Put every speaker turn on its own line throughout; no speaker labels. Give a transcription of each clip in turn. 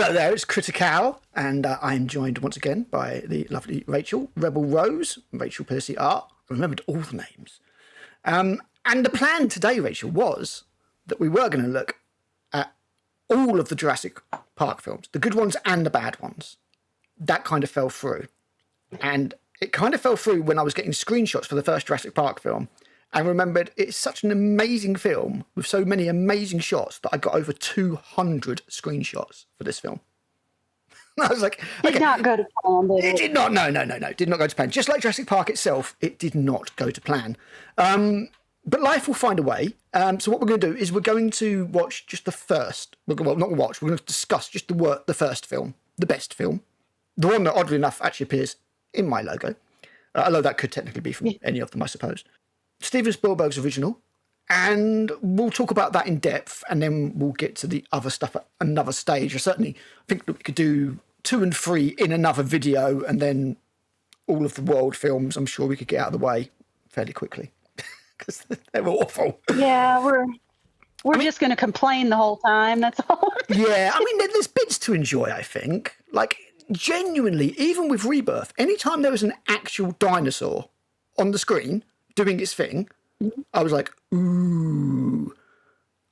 Hello there, it's Critical, and I'm joined once again by the lovely Rachel, Rebel Rose, Rachel Percy Art. I remembered all the names. And the plan today, Rachel, was that we were going to look at all of the Jurassic Park films, the good ones and the bad ones. That kind of fell through. And it kind of fell through when I was getting screenshots for the first Jurassic Park film. And remembered it's such an amazing film with so many amazing shots that I got over 200 screenshots for this film. I was like, okay.
Did not go to plan, did it?
It did not. No. Did not go to plan. Just like Jurassic Park itself, it did not go to plan. But life will find a way. So what we're going to do is we're going to watch just the first. Well, not watch. We're going to discuss just the first film, the best film, the one that oddly enough actually appears in my logo. Although that could technically be from any of them, I suppose. Steven Spielberg's original, and we'll talk about that in depth, and then we'll get to the other stuff at another stage. I certainly think that we could do 2 and 3 in another video, and then all of the world films, I'm sure we could get out of the way fairly quickly, because they're awful.
Yeah, we're just going to complain the whole time, that's all.
Yeah, I mean, there's bits to enjoy, I think. Like, genuinely, even with Rebirth, anytime there was an actual dinosaur on the screen doing its thing, I was like, ooh.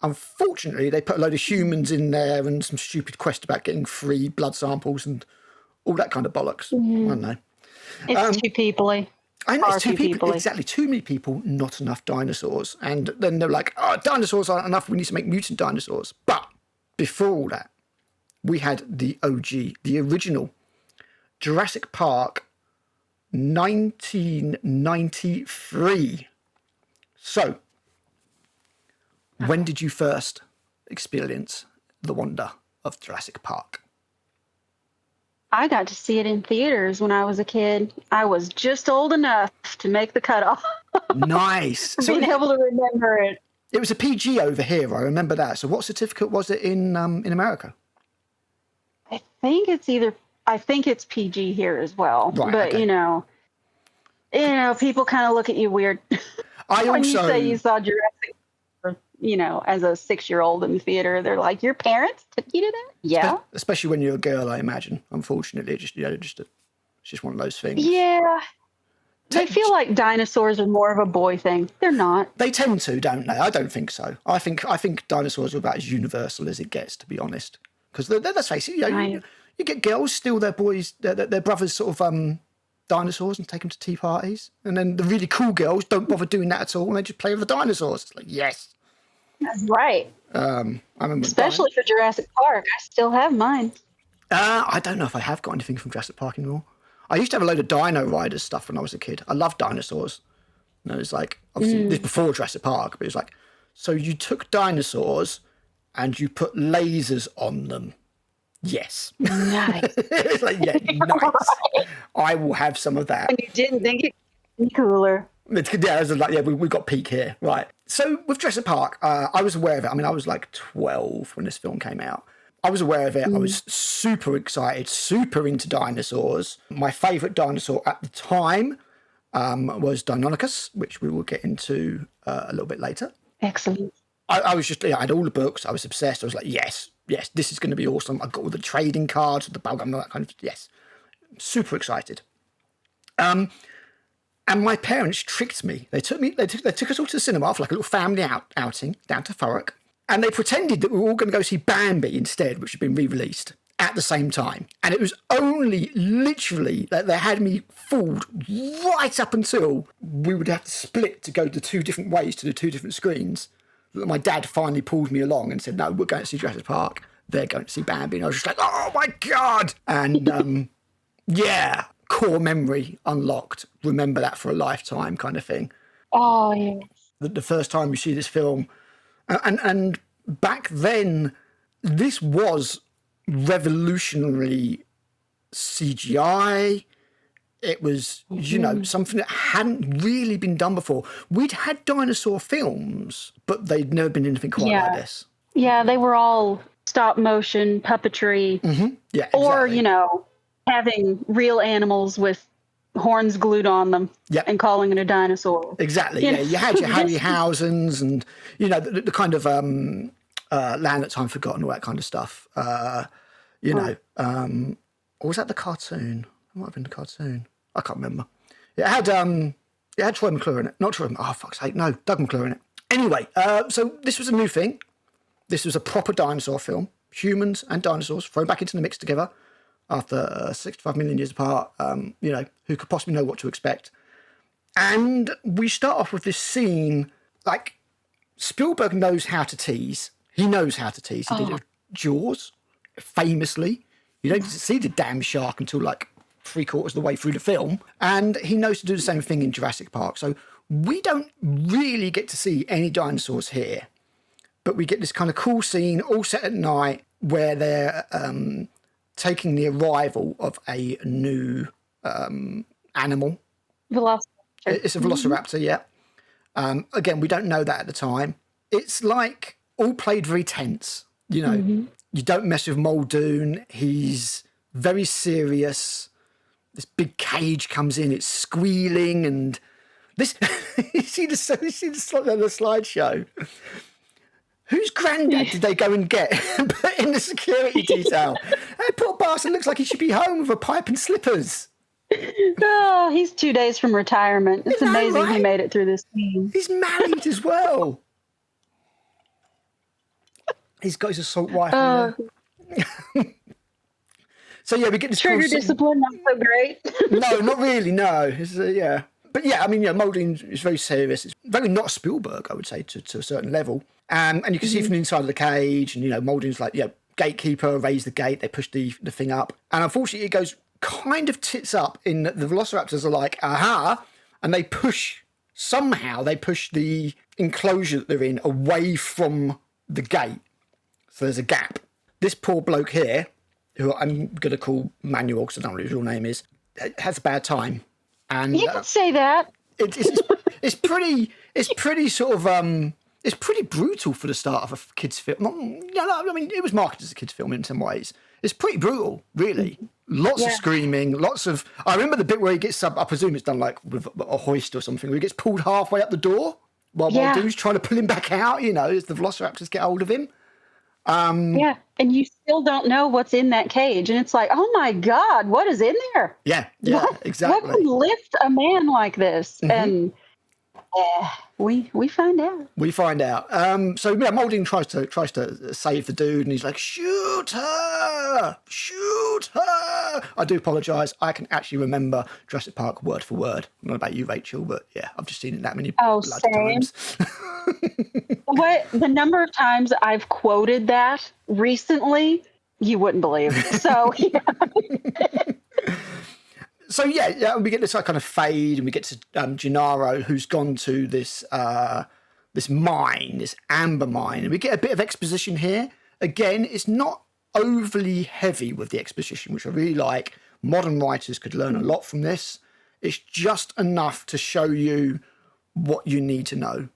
Unfortunately, they put a load of humans in there and some stupid quest about getting free blood samples and all that kind of bollocks. I don't know.
It's too peoply.
I know, it's too people. Exactly, too many people, not enough dinosaurs. And then they're like, oh, dinosaurs aren't enough, we need to make mutant dinosaurs. But before all that, we had the OG, the original Jurassic Park 1993. So, when did you first experience the wonder of Jurassic Park?
I got to see it in theaters when I was a kid. I was just old enough to make the cutoff.
Nice.
So being able to remember it.
It was a PG over here, I remember that. So what certificate was it in America?
I think it's PG here as well.
Right,
but
okay.
you know, people kind of look at you weird when you say you saw Jurassic, as a 6-year-old in the theater. They're like, your parents took you to that? Yeah.
Especially when you're a girl, I imagine. Unfortunately, it's just one of those things.
Yeah. They feel like dinosaurs are more of a boy thing. They're not.
They tend to, don't they? I don't think so. I think dinosaurs are about as universal as it gets, to be honest. Because let's face it, you get girls steal their boys, their brothers' sort of dinosaurs and take them to tea parties, and then the really cool girls don't bother doing that at all, and they just play with the dinosaurs. It's like, yes,
that's right.
I remember,
especially for Jurassic Park. I still have mine.
I don't know if I have got anything from Jurassic Park anymore. I used to have a load of Dino Riders stuff when I was a kid. I loved dinosaurs. And it was like, obviously, this before Jurassic Park, but it was like, so you took dinosaurs and you put lasers on them. Yes.
Nice.
It's like, yeah, nice. I will have some of that.
And you didn't think it would be cooler.
Yeah, it was like, we've got peak here. Right. So with Jurassic Park, I was aware of it. I mean, I was like 12 when this film came out. I was aware of it. I was super excited, super into dinosaurs. My favourite dinosaur at the time was Deinonychus, which we will get into a little bit later.
Excellent.
I was just, I had all the books. I was obsessed. I was like, yes, this is going to be awesome. I got all the trading cards with the bug and all that kind of, yes. Super excited. And my parents tricked me. They took us all to the cinema for like a little family outing down to Thurrock. And they pretended that we were all going to go see Bambi instead, which had been re-released at the same time. And it was only literally that they had me fooled right up until we would have to split to go the 2 different ways to the 2 different screens. My dad finally pulled me along and said, no, we're going to see Jurassic Park. They're going to see Bambi. And I was just like, oh my God. And yeah, core memory unlocked. Remember that for a lifetime kind of thing.
Oh, yes.
The first time you see this film. And back then, this was revolutionary CGI. It was, something that hadn't really been done before. We'd had dinosaur films, but they'd never been anything quite like this.
Yeah, they were all stop motion puppetry.
Mm-hmm. Yeah,
exactly. Or, having real animals with horns glued on them and calling it a dinosaur.
Exactly, yeah. You had your Harryhausens and, the kind of Land That Time Forgotten, all that kind of stuff. You know, or was that the cartoon? It might have been the cartoon. I can't remember. It had Troy McClure in it. Not Troy. Oh, fuck's sake, no, Doug McClure in it. Anyway, so this was a new thing. This was a proper dinosaur film. Humans and dinosaurs thrown back into the mix together after 65 million years apart. You know, who could possibly know what to expect? And we start off with this scene, like, Spielberg knows how to tease. He knows how to tease. He did it with Jaws, famously. You don't see the damn shark until, like, 3/4 of the way through the film. And he knows to do the same thing in Jurassic Park. So we don't really get to see any dinosaurs here. But we get this kind of cool scene, all set at night, where they're taking the arrival of a new animal.
Velociraptor.
It's a velociraptor, yeah. Again, we don't know that at the time. It's like all played very tense. You know, you don't mess with Muldoon. He's very serious. This big cage comes in. It's squealing, and this. you see the slideshow. Whose granddad did they go and get and put in the security detail? That poor bastard looks like he should be home with a pipe and slippers.
Oh, he's 2 days from retirement. It's amazing he made it through this scene.
He's married as well. He's got his assault rifle. So yeah, we get this
trigger discipline. Not so great.
No, not really. No, it's, yeah. But yeah, I mean, yeah, Muldoon is very serious. It's very not Spielberg, I would say, to a certain level. And you can see from the inside of the cage, and, you know, Muldoon's like, you know, gatekeeper, raise the gate, they push the thing up. And unfortunately, it goes kind of tits up in that the velociraptors are like, aha, and they push the enclosure that they're in away from the gate. So there's a gap. This poor bloke here, who I'm going to call Manuel because I don't know what his real name is, has a bad time. And
you could say that.
It's pretty sort of it's pretty brutal for the start of a kids' film. I mean, it was marketed as a kids' film in some ways. It's pretty brutal, really. Lots of screaming, lots of. I remember the bit where he gets up. I presume it's done like with a hoist or something. Where he gets pulled halfway up the door while dude's trying to pull him back out. You know, as the velociraptors get hold of him.
And you still don't know what's in that cage, and it's like, oh my God, what is in there?
Yeah, exactly.
What can lift a man like this? And we find out.
We find out. So yeah, Muldoon tries to save the dude, and he's like, shoot her! I do apologise. I can actually remember Jurassic Park word for word. I don't know about you, Rachel, but yeah, I've just seen it that many times.
The number of times I've quoted that recently, you wouldn't believe. So yeah.
So yeah, we get this kind of fade, and we get to Gennaro, who's gone to this mine, this amber mine, and we get a bit of exposition here. Again, it's not overly heavy with the exposition, which I really like. Modern writers could learn a lot from this. It's just enough to show you what you need to know,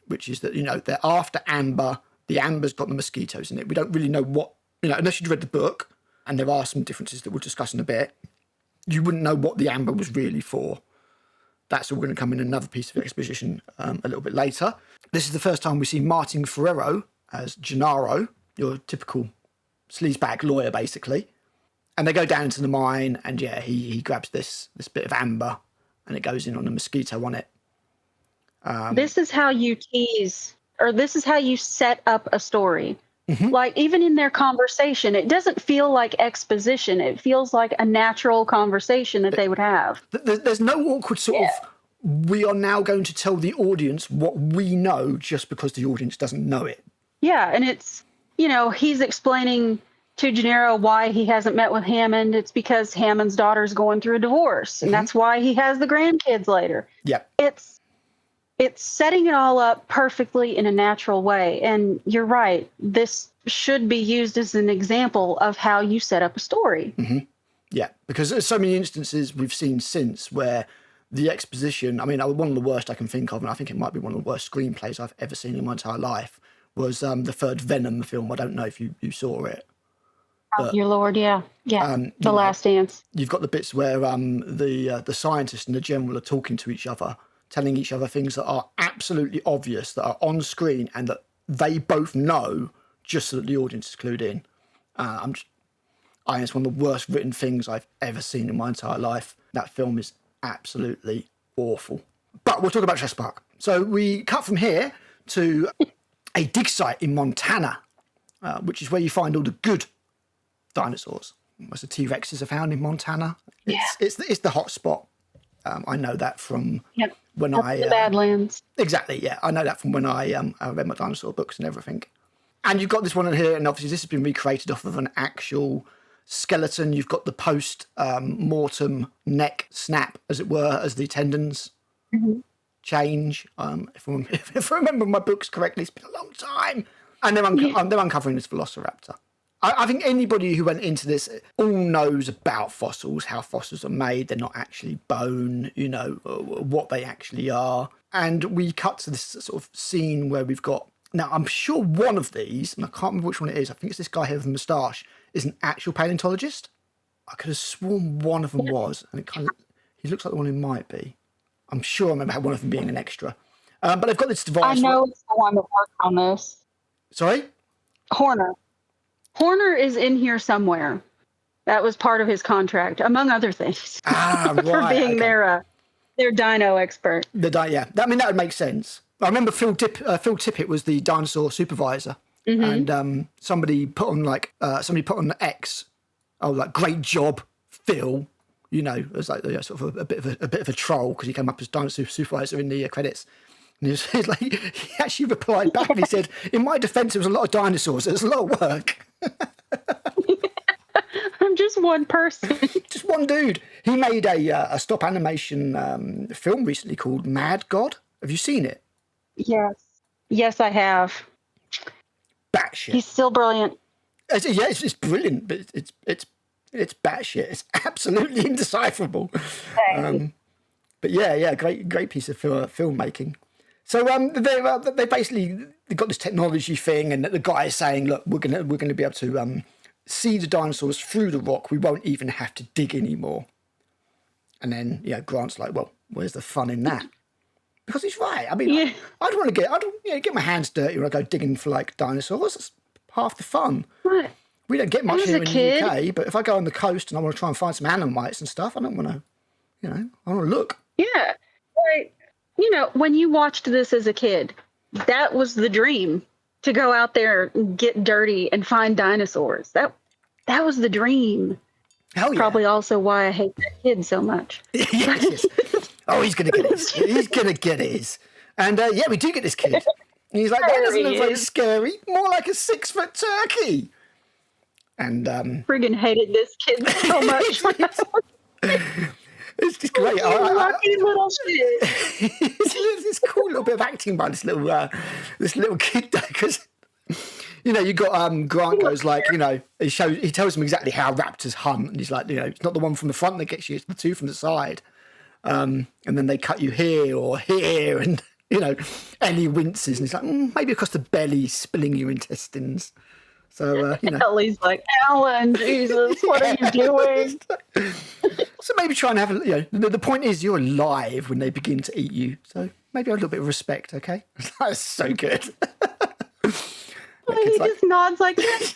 which is that, you know, they're after amber. The amber's got the mosquitoes in it. We don't really know what, you know, unless you'd read the book, and there are some differences that we'll discuss in a bit. You wouldn't know what the amber was really for. That's all going to come in another piece of exposition a little bit later. This is the first time we see Martin Ferrero as Gennaro, your typical sleazebag lawyer, basically. And they go down into the mine, and yeah, he grabs this bit of amber, and it goes in on a mosquito on it.
This is how you tease, or this is how you set up a story.
Mm-hmm.
Like, even in their conversation, it doesn't feel like exposition. It feels like a natural conversation that they would have.
There's no awkward sort of, we are now going to tell the audience what we know just because the audience doesn't know it.
Yeah, and it's, you know, he's explaining to Gennaro why he hasn't met with Hammond. It's because Hammond's daughter's going through a divorce, and that's why he has the grandkids later.
Yeah.
It's setting it all up perfectly in a natural way. And you're right. This should be used as an example of how you set up a story.
Mm-hmm. Yeah, because there's so many instances we've seen since where the exposition, I mean, one of the worst I can think of, and I think it might be one of the worst screenplays I've ever seen in my entire life, was the third Venom film. I don't know if you saw it.
But, your Lord, yeah. The Last Dance.
You've got the bits where the scientist and the general are talking to each other, telling each other things that are absolutely obvious, that are on screen, and that they both know, just so that the audience is clued in. I'm And it's one of the worst written things I've ever seen in my entire life. That film is absolutely awful. But we'll talk about Jurassic Park. So we cut from here to a dig site in Montana, which is where you find all the good dinosaurs. Most of the T-Rexes are found in Montana.
Yeah.
It's the hot spot. I know that from when I...
the Badlands.
Exactly, yeah. I know that from when I read my dinosaur books and everything. And you've got this one in here, and obviously this has been recreated off of an actual skeleton. You've got the post-mortem neck snap, as it were, as the tendons change. If I remember my books correctly, it's been a long time. And they're uncovering this velociraptor. I think anybody who went into this all knows about fossils, how fossils are made. They're not actually bone, what they actually are. And we cut to this sort of scene where we've got... Now, I'm sure one of these, and I can't remember which one it is, I think it's this guy here with the moustache, is an actual paleontologist. I could have sworn one of them was, and he looks like the one who might be. I'm sure I remember one of them being an extra. But they've got this device...
I know it's the one that worked on this.
Sorry?
Horner is in here somewhere. That was part of his contract, among other things.
Right.
For being their dino expert.
Yeah. That would make sense. I remember Phil Tippett was the dinosaur supervisor, and somebody put on the X, like, great job, Phil. It was like sort of a bit of a troll because he came up as dinosaur supervisor in the credits. And he's like, he actually replied back and he said, "In my defence, there was a lot of dinosaurs. It was a lot of work."
I'm just one person.
Just one dude. He made a stop animation film recently called Mad God. Have you seen it?
Yes, I have.
Batshit.
He's still brilliant.
It's brilliant, but it's batshit. It's absolutely indecipherable. But great piece of filmmaking. So they basically got this technology thing, and the guy is saying, "Look, we're gonna be able to see the dinosaurs through the rock. We won't even have to dig anymore." And then Grant's like, "Well, where's the fun in that?" Because he's right. I mean, I don't want to get my hands dirty when I go digging for like dinosaurs. That's half the fun.
Right.
We don't get much here in the UK, but if I go on the coast and I want to try and find some animates and stuff, I don't want to, I want to look.
Yeah. Like, when you watched this as a kid, that was the dream, to go out there and get dirty and find dinosaurs. That was the dream.
Hell yeah.
Probably also why I hate that kid so much.
Yes. Oh, he's going to get his. He's going to get his. And we do get this kid. And he's like, that doesn't look very scary. More like a 6-foot turkey. And
friggin' hated this kid so much.
It's just great.
Lucky little shit.
It's cool little bit of acting by this little kid, though, because you got Grant goes like, he tells him exactly how raptors hunt, and he's like, it's not the one from the front that gets you, it's the two from the side. And then they cut you here or here, and and he winces, and he's like, maybe across the belly, spilling your intestines. So
Ellie's like, Alan, Jesus, what are you doing?
So maybe try and have the point is you're alive when they begin to eat you. So maybe a little bit of respect, okay? That's so good.
He just nods like that.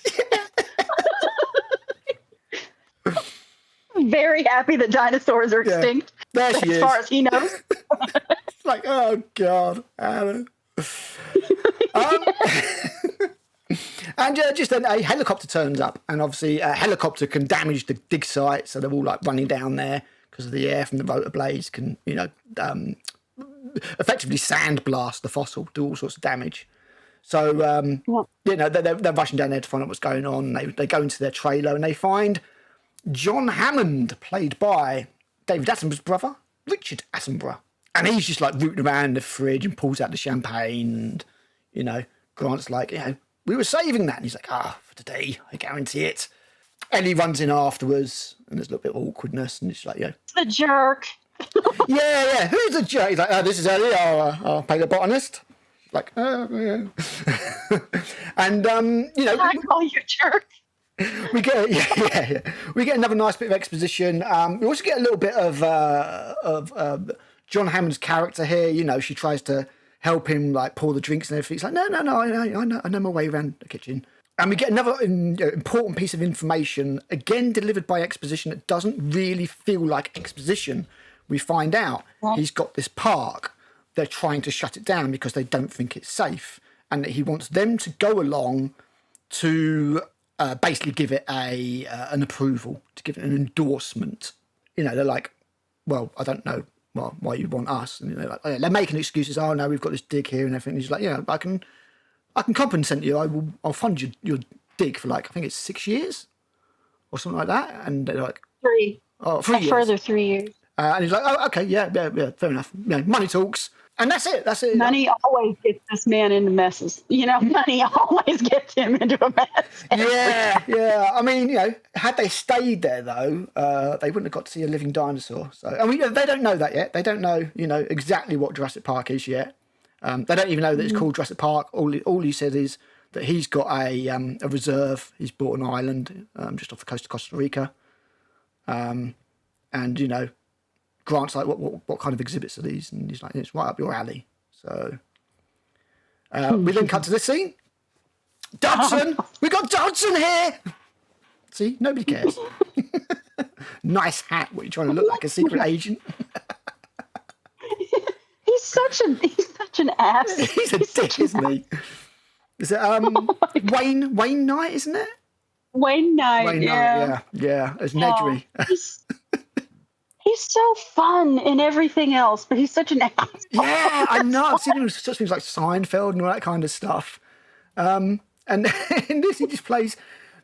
Very happy that dinosaurs are extinct.
There she is.
As far as he knows.
It's like, oh God, Alan. And just then a helicopter turns up, and obviously a helicopter can damage the dig site, so they're all like running down there because of the air from the rotor blades can, effectively sandblast the fossil, do all sorts of damage. So, they're rushing down there to find out what's going on. They go into their trailer and they find John Hammond, played by David Attenborough's brother, Richard Attenborough. And he's just like rooting around in the fridge and pulls out the champagne. And, Grant's like, we were saving that. And he's like, for today, I guarantee it. Ellie runs in afterwards, and there's a little bit of awkwardness. And it's like,
the jerk.
yeah. Who's the jerk? He's like, this is Ellie, our paleobotanist. Like, yeah. And,
I call you a jerk.
We get we get another nice bit of exposition. We also get a little bit of John Hammond's character here. She tries to help him like pour the drinks and everything. He's like, no, I know my way around the kitchen. And we get another important piece of information, again delivered by exposition, that doesn't really feel like exposition. We find out he's got this park. They're trying to shut it down because they don't think it's safe. And that he wants them to go along to basically give it an approval, to give it an endorsement. You know, they're like, well, I don't know why you want us. And they're like, they're making excuses. Oh, no, we've got this dig here and everything. And he's like, I can compensate you. I'll fund your dig for like, I think it's 6 years or something like that. And they're like,
3.
Oh, 3 years.
Further 3 years.
And he's like, oh, okay, yeah, fair enough. Money talks. And that's it.
Money always gets this man into messes. Money always gets him into a mess.
Yeah. I mean, had they stayed there, though, they wouldn't have got to see a living dinosaur. So, I mean, they don't know that yet. They don't know, exactly what Jurassic Park is yet. They don't even know that it's called Jurassic Park. All he said is that he's got a reserve. He's bought an island just off the coast of Costa Rica. And, Grant's like, what kind of exhibits are these? And he's like, it's right up your alley. So we then cut to this scene. Dodson! We got Dodson here! See, nobody cares. Nice hat. What, are you trying to look like a secret agent?
He's such an ass.
He's a dick, isn't he? Is it Wayne Knight, isn't it?
Wayne Knight,
yeah. It's Nedry.
He's so fun in everything else, but he's such an ass.
Yeah, I know. I've seen him in such things like Seinfeld and all that kind of stuff. And in this, he just plays,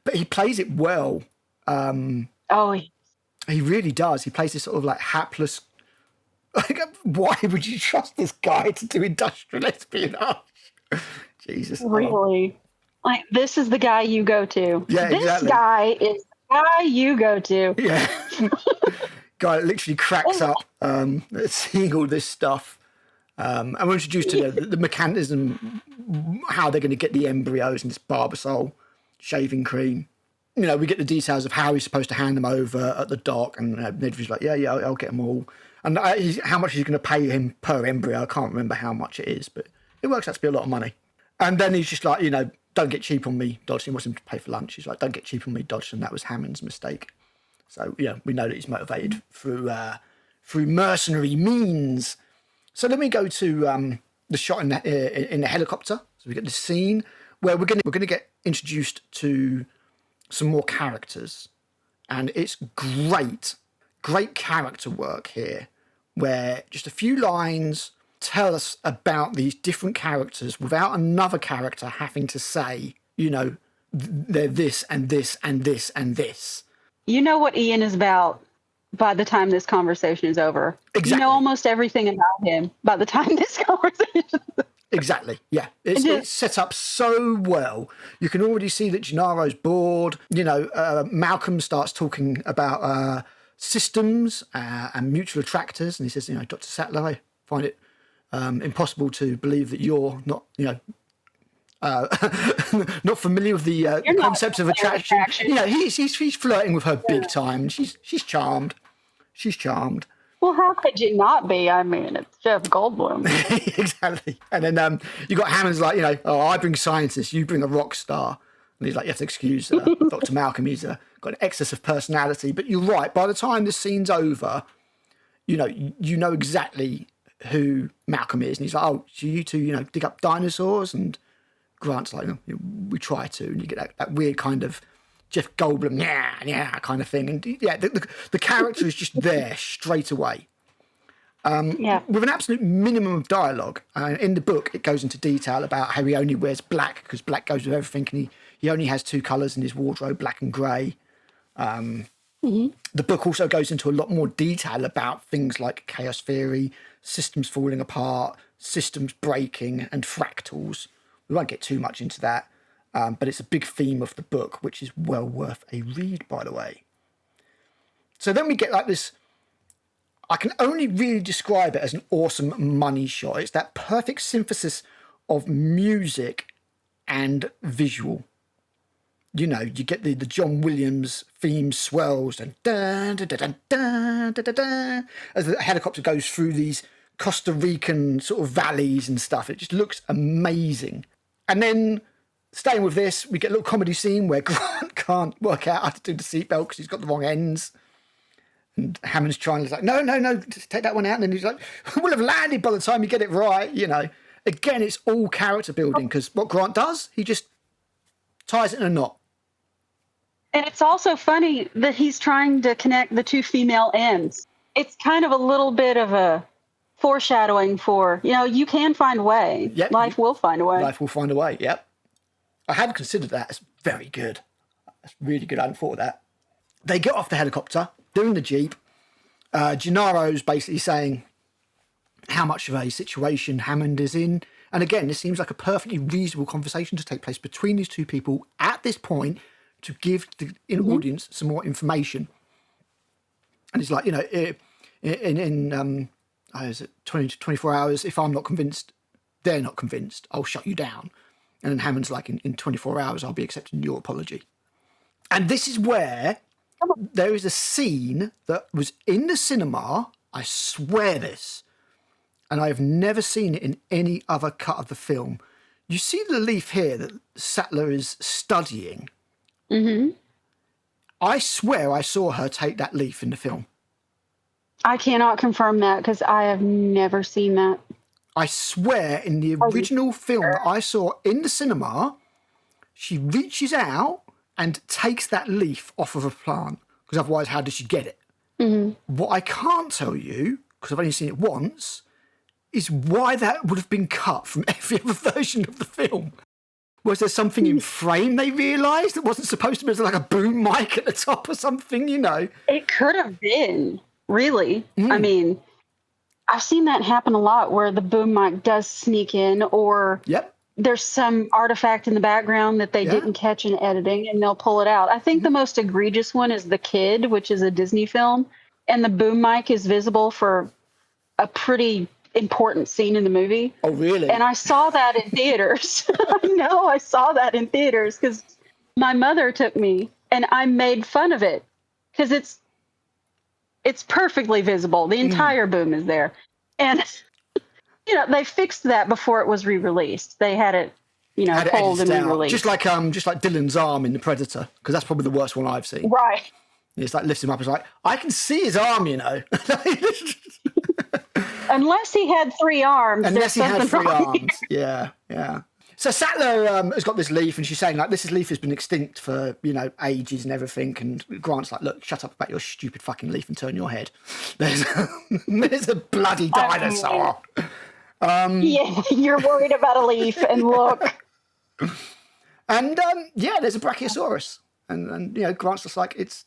but he plays it well. He really does. He plays this sort of like hapless. Like, why would you trust this guy to do industrial espionage? Jesus.
Really? Like, this is the guy you go to.
Yeah,
this guy is the guy you go to.
Yeah. Guy literally cracks up seeing all this stuff. And we're introduced to the mechanism, how they're going to get the embryos in this Barbasol shaving cream. We get the details of how he's supposed to hand them over at the dock. And Nedry's like, yeah, I'll get them all. And how much he's going to pay him per embryo, I can't remember how much it is, but it works out to be a lot of money. And then he's just like, don't get cheap on me, Dodgson. He wants him to pay for lunch. He's like, don't get cheap on me, Dodgson. That was Hammond's mistake. So, we know that he's motivated through mercenary means. So then we go to the shot in the helicopter. So we get the scene where we're going to get introduced to some more characters. And it's great character work here, where just a few lines tell us about these different characters without another character having to say, they're this and this and this and this.
You know what Ian is about by the time this conversation is over.
Exactly.
You know almost everything about him by the time this conversation is over.
Exactly, yeah. It's set up so well. You can already see that Gennaro's bored. Malcolm starts talking about systems and mutual attractors. And he says, Dr. Sattler, I find it impossible to believe that you're not, not familiar with the concept of attraction. He's flirting with her big time. She's charmed.
Well, how could you not be? I mean, it's Jeff Goldblum.
Exactly. And then you got Hammond's like, I bring scientists, you bring a rock star. And he's like, you have to excuse Dr. Malcolm. He's got an excess of personality. But you're right. By the time the scene's over, you know exactly who Malcolm is. And he's like, oh, so you two, dig up dinosaurs? And Grant's like, we try to. And you get that weird kind of Jeff Goldblum, yeah, kind of thing. And the character is just there straight away. With an absolute minimum of dialogue. In the book, it goes into detail about how he only wears black because black goes with everything. And he only has 2 colours in his wardrobe, black and grey. The book also goes into a lot more detail about things like chaos theory, systems falling apart, systems breaking, and fractals. We won't get too much into that, but it's a big theme of the book, which is well worth a read, by the way. So then we get like this, I can only really describe it as an awesome money shot. It's that perfect synthesis of music and visual. You get the John Williams theme swells and dun, dun, dun, dun, dun, dun, dun, as the helicopter goes through these Costa Rican sort of valleys and stuff. It just looks amazing. And then staying with this, we get a little comedy scene where Grant can't work out how to do the seatbelt because he's got the wrong ends. And Hammond's trying to like, no, just take that one out. And then he's like, we'll have landed by the time you get it right, you know. Again, it's all character building because what Grant does, he just ties it in a knot.
And it's also funny that he's trying to connect the two female ends. It's kind of a little bit of a foreshadowing for, you know, you can find a way.
Yep.
Life will find a way.
Life will find a way, yep. I hadn't considered that. It's very good. That's really good. I hadn't thought of that. They get off the helicopter, they're in the Jeep. Gennaro's basically saying how much of a situation Hammond is in. And again, this seems like a perfectly reasonable conversation to take place between these two people at this point to give the audience some more information. And it's like, you know, in 20 to 24 hours, if I'm not convinced, they're not convinced, I'll shut you down. And then Hammond's like, in 24 hours, I'll be accepting your apology. And this is where there is a scene that was in the cinema, I swear this, and I've never seen it in any other cut of the film. You see the leaf here that Sattler is studying.
Mm-hmm.
I swear I saw her take that leaf in the film.
I cannot confirm that because I have never seen that.
I swear in the original film that I saw in the cinema, she reaches out and takes that leaf off of a plant because otherwise how does she get it? Mm-hmm. What I can't tell you, because I've only seen it once, is why that would have been cut from every other version of the film. Was there something in frame they realised that wasn't supposed to be like a boom mic at the top or something, you know?
It could have been, really. I mean, I've seen that happen a lot where the boom mic does sneak in or there's some artifact in the background that they didn't catch in editing and they'll pull it out. I think the most egregious one is The Kid, which is a Disney film, and the boom mic is visible for a pretty important scene in the movie.
Oh, really?
And I saw that in theaters. I know I saw that in theaters because my mother took me and I made fun of it because it's perfectly visible. The entire boom is there. And, you know, they fixed that before it was re-released. They had it, you know, pulled and re-released.
Just like Dylan's arm in The Predator, because that's probably the worst one I've seen.
Right.
It's like lifts him up. It's like, I can see his arm, you know.
Unless he had 3 arms.
Unless he had 3 arms. Yeah. So Sattler has got this leaf and she's saying, like, this leaf has been extinct for, you know, ages and everything. And Grant's like, look, shut up about your stupid fucking leaf and turn your head. There's a bloody dinosaur.
Yeah, you're worried about a leaf and look.
And, there's a Brachiosaurus. And you know, Grant's just like, it's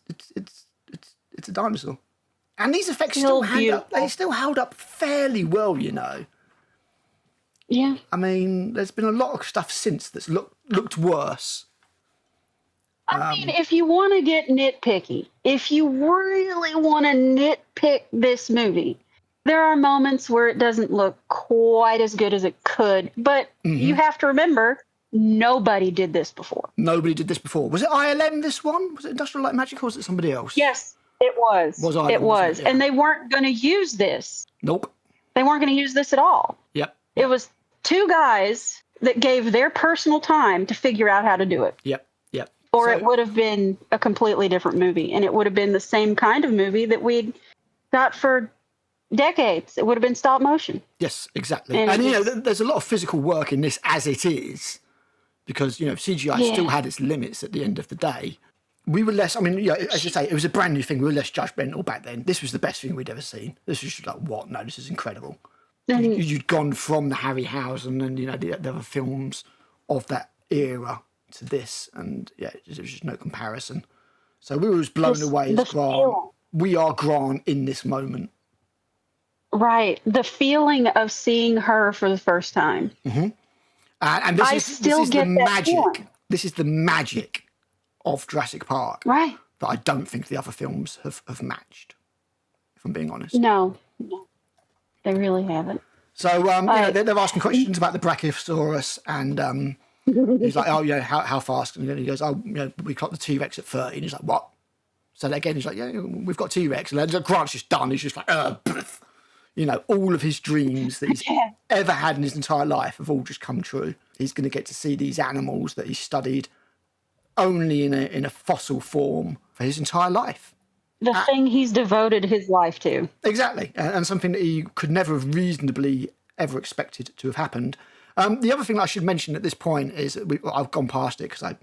a dinosaur. And these effects still held up fairly well, you know.
Yeah.
I mean, there's been a lot of stuff since that's looked worse.
I mean, if you want to get nitpicky, if you really want to nitpick this movie, there are moments where it doesn't look quite as good as it could. But you have to remember, nobody did this before.
Nobody did this before. Was it ILM, this one? Was it Industrial Light Magic, or was it somebody else?
Yes, it was.
ILM,
it was.
Yeah.
And they weren't going to use this.
Nope.
They weren't going to use this at all.
Yep.
It was 2 guys that gave their personal time to figure out how to do it.
Yep.
Or it would have been a completely different movie. And it would have been the same kind of movie that we'd got for decades. It would have been stop motion.
Yes, exactly. And you know, there's a lot of physical work in this as it is. Because, you know, CGI still had its limits at the end of the day. We were less, I mean, yeah, as you say, it was a brand new thing. We were less judgmental back then. This was the best thing we'd ever seen. This was just like, what? No, this is incredible. You'd gone from the Harryhausen and, you know, the other films of that era to this. And, yeah, there was just no comparison. So we were as blown away as Grant. We are Grant in this moment.
Right. The feeling of seeing her for the first time.
Mm-hmm. And this is the magic. This is the magic of Jurassic Park.
Right.
That I don't think the other films have matched, if I'm being honest.
No. They really haven't.
So, you know, they're asking questions about the Brachiosaurus, and he's like, oh, yeah, how fast? And then he goes, oh, you know, we clocked the T-Rex at 30. And he's like, what? So again, he's like, yeah, we've got T-Rex. And then Grant's just done. He's just like, You know, all of his dreams that he's ever had in his entire life have all just come true. He's going to get to see these animals that he studied only in a fossil form for his entire life.
The thing he's devoted his life to.
Exactly. And something that he could never have reasonably ever expected to have happened. The other thing I should mention at this point is I've gone past it because I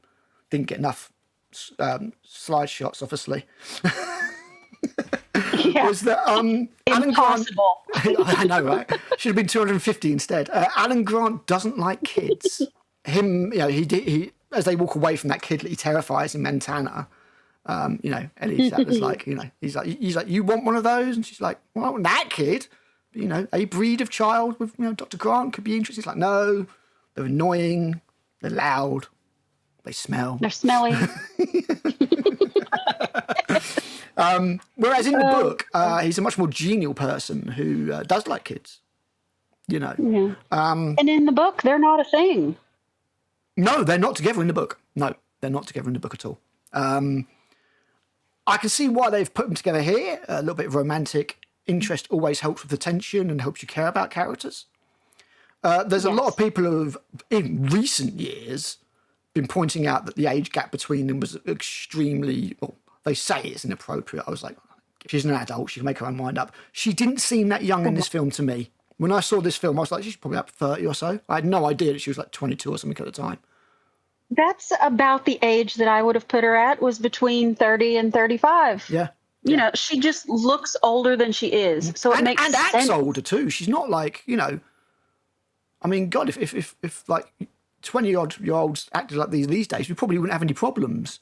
didn't get enough slide shots, obviously. Was that Alan Grant? I know, right? Should have been 250 instead. Alan Grant doesn't like kids. Him, you know, he as they walk away from that kid that he terrifies in Montana. You know, Ellie was like, you know, he's like, you want one of those? And she's like, well, I want that kid. But, you know, a breed of child with, you know, Dr. Grant could be interesting. He's like, no, they're annoying, they're loud, they smell.
They're smelly.
Whereas in the book, he's a much more genial person who does like kids, you know.
Yeah. And in the book, they're not a thing.
No, they're not together in the book. No, they're not together in the book at all. I can see why they've put them together here. A little bit of romantic interest always helps with the tension and helps you care about characters. There's a lot of people who have, in recent years, been pointing out that the age gap between them was extremely... Well, they say it's inappropriate. I was like, she's an adult, she can make her own mind up. She didn't seem that young in this film to me. When I saw this film, I was like, she's probably up 30 or so. I had no idea that she was like 22 or something at the time.
That's about the age that I would have put her at, was between 30 and 35.
Yeah.
You know, she just looks older than she is. So it makes sense.
And acts older too. She's not like, you know, I mean, God, if like 20-odd-year-olds acted like these days, we probably wouldn't have any problems.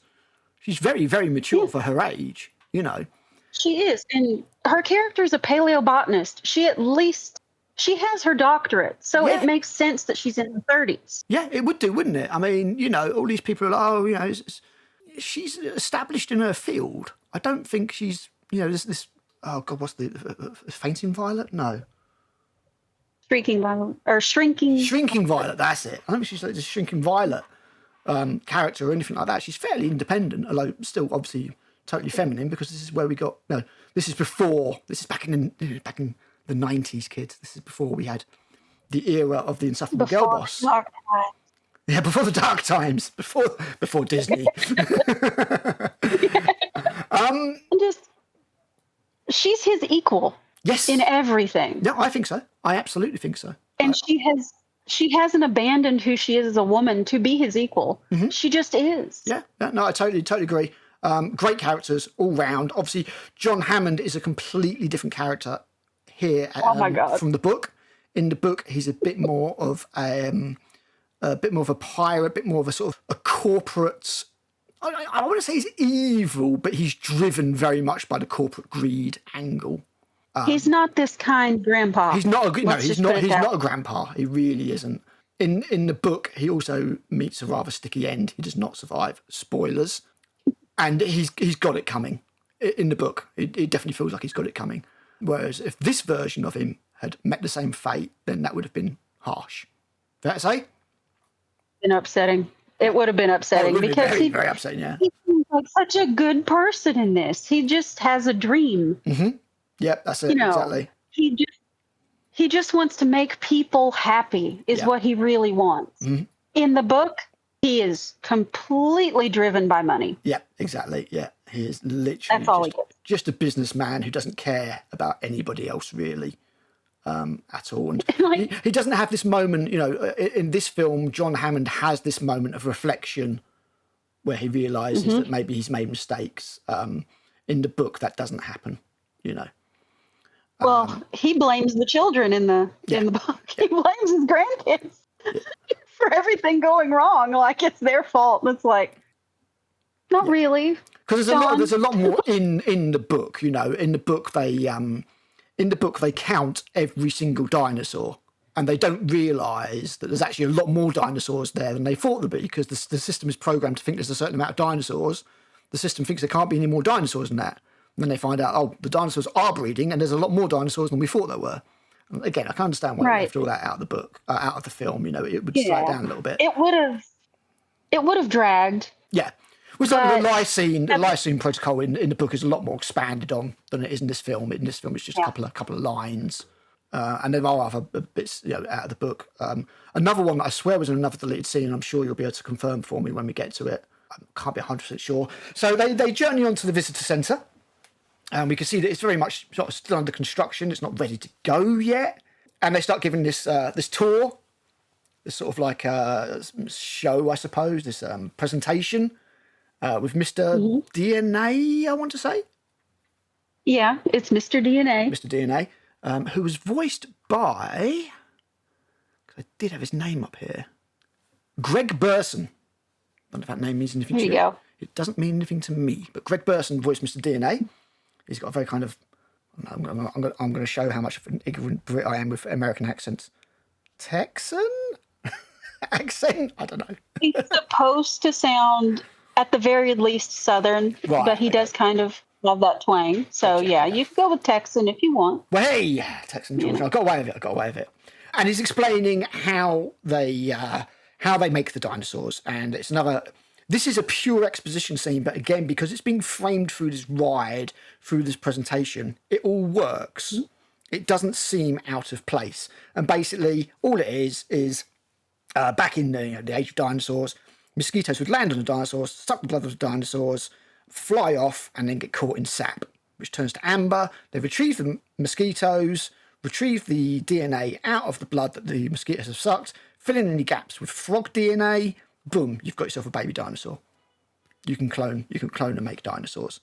She's very, very mature for her age, you know.
She is. And her character is a paleobotanist. She has her doctorate, so it makes sense that she's in her 30s.
Yeah, it would do, wouldn't it? I mean, you know, all these people are like, oh, you know, she's established in her field. I don't think she's, you know, this oh, God, what's the fainting violet? No.
Shrinking violet. Or shrinking.
Shrinking violet, that's it. I don't think she's like the shrinking violet character or anything like that. She's fairly independent, although still obviously totally feminine, because this is where we got, no, this is back in the 90s, kids. This is before we had the era of the insufferable girl boss. Yeah, before the dark times, before Disney.
She's his equal.
Yes.
In everything.
Yeah, I think so. I absolutely think so.
And she hasn't abandoned who she is as a woman to be his equal. Mm-hmm. She just is.
Yeah, no, I totally agree. Great characters all round. Obviously, John Hammond is a completely different character here from the book. In the book, he's a bit more of a pirate, a bit more of a sort of a corporate. I want to say he's evil, but he's driven very much by the corporate greed angle.
He's not this kind grandpa.
He's not a grandpa. He really isn't. In the book, he also meets a rather sticky end. He does not survive. Spoilers. And he's got it coming. In the book, it definitely feels like he's got it coming. Whereas if this version of him had met the same fate, then that would have been harsh. Fair to say?
Been upsetting. It would have been upsetting because
very, very upsetting. Yeah,
he seems like such a good person in this. He just has a dream.
Mm-hmm. Yep, that's it. Exactly.
He just wants to make people happy. Is what he really wants. Mm-hmm. In the book, he is completely driven by money.
Yeah, exactly. Yeah, he is literally just a businessman who doesn't care about anybody else really. At all. And he doesn't have this moment, you know, in this film, John Hammond has this moment of reflection where he realises that maybe he's made mistakes. In the book, that doesn't happen, you know.
Well, he blames the children in the book. He blames his grandkids for everything going wrong, like it's their fault. It's like, not really.
Because there's a lot more in the book, you know. In the book, they count every single dinosaur, and they don't realise that there's actually a lot more dinosaurs there than they thought there'd be, because the system is programmed to think there's a certain amount of dinosaurs. The system thinks there can't be any more dinosaurs than that. And then they find out, oh, the dinosaurs are breeding, and there's a lot more dinosaurs than we thought there were. And again, I can understand why they left all that out of the book, out of the film. You know, it would slow down a little bit.
It would have dragged.
Yeah. Which the lysine protocol in the book is a lot more expanded on than it is in this film. In this film, it's just a couple of lines. And there are other bits out of the book. Another one that I swear was in another deleted scene, and I'm sure you'll be able to confirm for me when we get to it. I can't be 100% sure. So they journey on to the visitor centre, and we can see that it's very much sort of still under construction. It's not ready to go yet. And they start giving this tour, this sort of like show, I suppose, this presentation with Mr. DNA, I want to say.
Yeah, it's Mr. DNA.
Mr. DNA. Who was voiced by, I did have his name up here, Greg Burson. I don't know if that name means anything to you. There you go. It doesn't mean anything to me, but Greg Burson voiced Mr. DNA. He's got a very kind of, I'm going to show how much of an ignorant Brit I am with American accents. Texan accent? I don't know.
He's supposed to sound, at the very least, Southern, right, but he does kind of love that twang. So, yeah, you can go with Texan if you want.
Well, hey, Texan George. I got away with it. And he's explaining how they make the dinosaurs. And it's this is a pure exposition scene, but again, because it's being framed through this ride, through this presentation, it all works. It doesn't seem out of place. And basically, all it is back in the age of dinosaurs, mosquitoes would land on the dinosaurs, suck the blood of the dinosaurs, fly off, and then get caught in sap, which turns to amber. They retrieve the mosquitoes, retrieve the DNA out of the blood that the mosquitoes have sucked, fill in any gaps with frog DNA. Boom, you've got yourself a baby dinosaur. You can clone and make dinosaurs.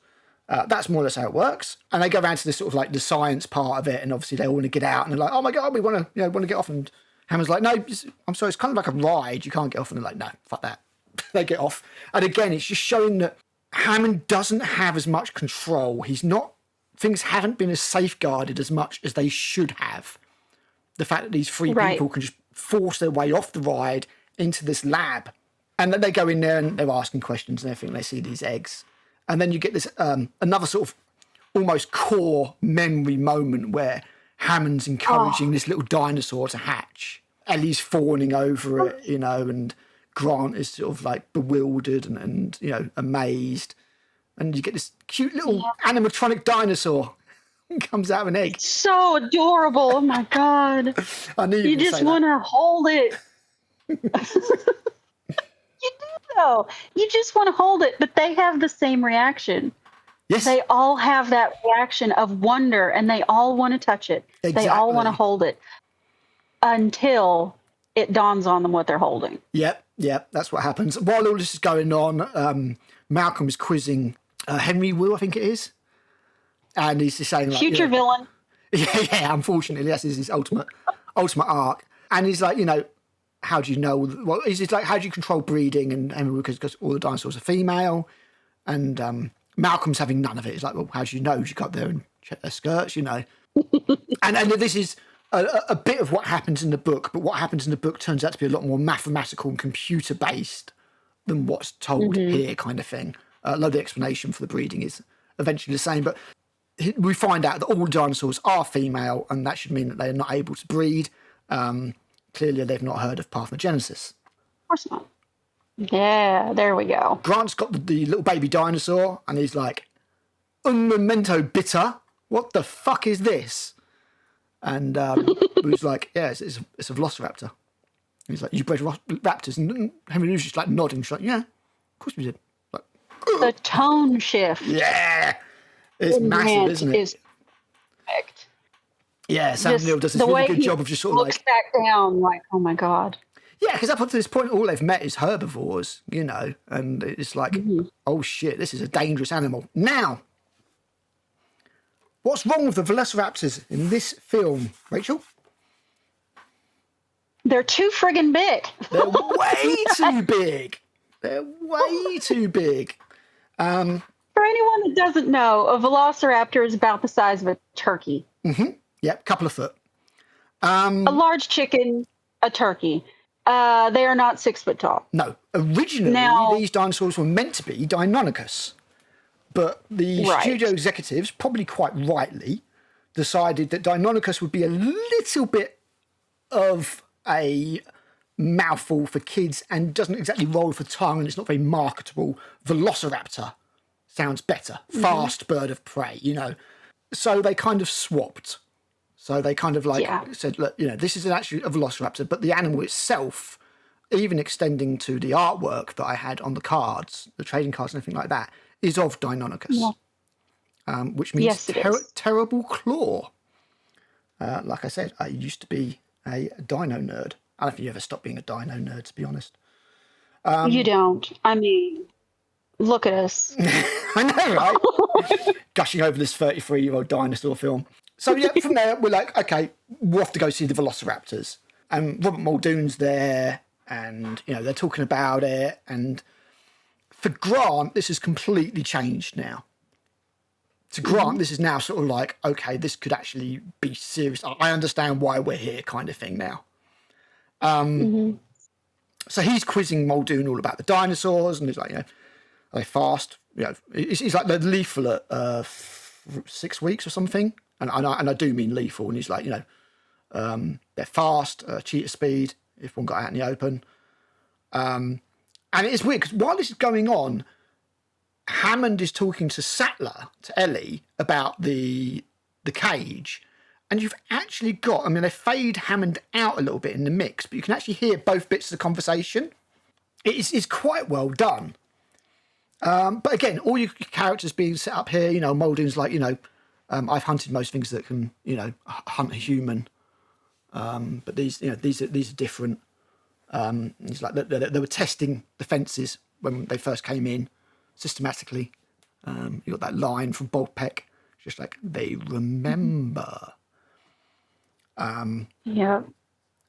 That's more or less how it works. And they go around to this sort of like the science part of it, and obviously they all want to get out, and they're like, "Oh my god, we want to get off." And Hammond's like, "No, I'm sorry, it's kind of like a ride. You can't get off." And they're like, "No, fuck that." They get off, and again, it's just showing that Hammond doesn't have as much control. Things haven't been as safeguarded as much as they should have. The fact that these three people can just force their way off the ride into this lab, and then they go in there and they're asking questions and everything. They see these eggs, and then you get this another sort of almost core memory moment where Hammond's encouraging this little dinosaur to hatch. Ellie's fawning over it, and Grant is sort of like bewildered and amazed. And you get this cute little animatronic dinosaur comes out of an egg.
So adorable. Oh my God.
I knew
you just want to hold it. You do though. You just want to hold it, but they have the same reaction.
Yes.
They all have that reaction of wonder, and they all want to touch it. Exactly. They all want to hold it until it dawns on them what they're holding.
Yep, that's what happens. While all this is going on, Malcolm is quizzing Henry Wu, I think it is. And he's just saying, like,
future villain.
Yeah, unfortunately, that's his ultimate arc. And he's like, how do you know? Well, he's just like, how do you control breeding? And Henry Wu, because all the dinosaurs are female. And Malcolm's having none of it. He's like, well, how do you know? You go up there and check their skirts, and this is a bit of what happens in the book, but what happens in the book turns out to be a lot more mathematical and computer-based than what's told here, kind of thing. A lot of the explanation for the breeding is eventually the same, but we find out that all dinosaurs are female, and that should mean that they're not able to breed. Clearly, they've not heard of parthenogenesis.
Of course not. Yeah, there we go.
Grant's got the little baby dinosaur, and he's like, un momento bitter, what the fuck is this? And he was like, yeah, it's a velociraptor. He's like, you bred raptors? And Henry was just like nodding. She's like, yeah, of course we did. Like,
the tone shift.
Yeah. It's massive, isn't it?
Perfect.
Yeah, Sam Neill does this really good job of just sort of
looks back down like, oh my God.
Yeah, because up until this point, all they've met is herbivores, and it's like, oh shit, this is a dangerous animal. Now, what's wrong with the velociraptors in this film, Rachel?
They're too friggin' big.
They're way too big. They're way too big.
For anyone that doesn't know, a velociraptor is about the size of a turkey.
Yep, couple of foot.
A large chicken, a turkey. They are not 6 foot tall.
No. Originally, these dinosaurs were meant to be Deinonychus. But the studio executives, probably quite rightly, decided that Deinonychus would be a little bit of a mouthful for kids and doesn't exactly roll with the tongue, and it's not very marketable. Velociraptor sounds better. Fast bird of prey, So they kind of swapped. So they kind of said, look, this is actually a velociraptor, but the animal itself, even extending to the artwork that I had on the cards, the trading cards and everything like that, is of Deinonychus, which means terrible claw. Like I said, I used to be a dino nerd. I don't know if you ever stopped being a dino nerd, to be honest.
You don't. I mean, look at us.
I know, right? Gushing over this 33-year-old dinosaur film. So, from there, we're like, okay, we'll have to go see the velociraptors. And Robert Muldoon's there, and, they're talking about it. And for Grant, this has completely changed now. To Grant, this is now sort of like, okay, this could actually be serious. I understand why we're here kind of thing now. So he's quizzing Muldoon all about the dinosaurs, and he's like, are they fast? He's like, they're lethal at 6 weeks or something. And I do mean lethal. And he's like, they're fast, cheetah speed, if one got out in the open. And it's weird, because while this is going on, Hammond is talking to Sattler, to Ellie, about the cage. And you've actually got, they fade Hammond out a little bit in the mix, but you can actually hear both bits of the conversation. It's quite well done. But again, all your characters being set up here, Muldoon's like, I've hunted most things that can, hunt a human. But these are different. It's like they were testing defences when they first came in systematically. You got that line from Boltpeck, just like, they remember. And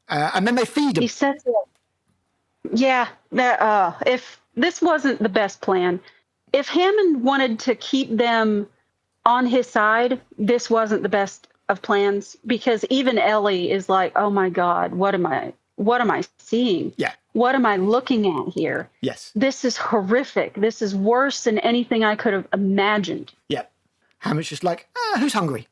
then they feed him.
He says it. Yeah. If this wasn't the best plan, if Hammond wanted to keep them on his side, this wasn't the best of plans, because even Ellie is like, oh my God, what am I seeing?
Yeah.
What am I looking at here?
Yes.
This is horrific. This is worse than anything I could have imagined.
Yeah. Hammond's just like, who's hungry?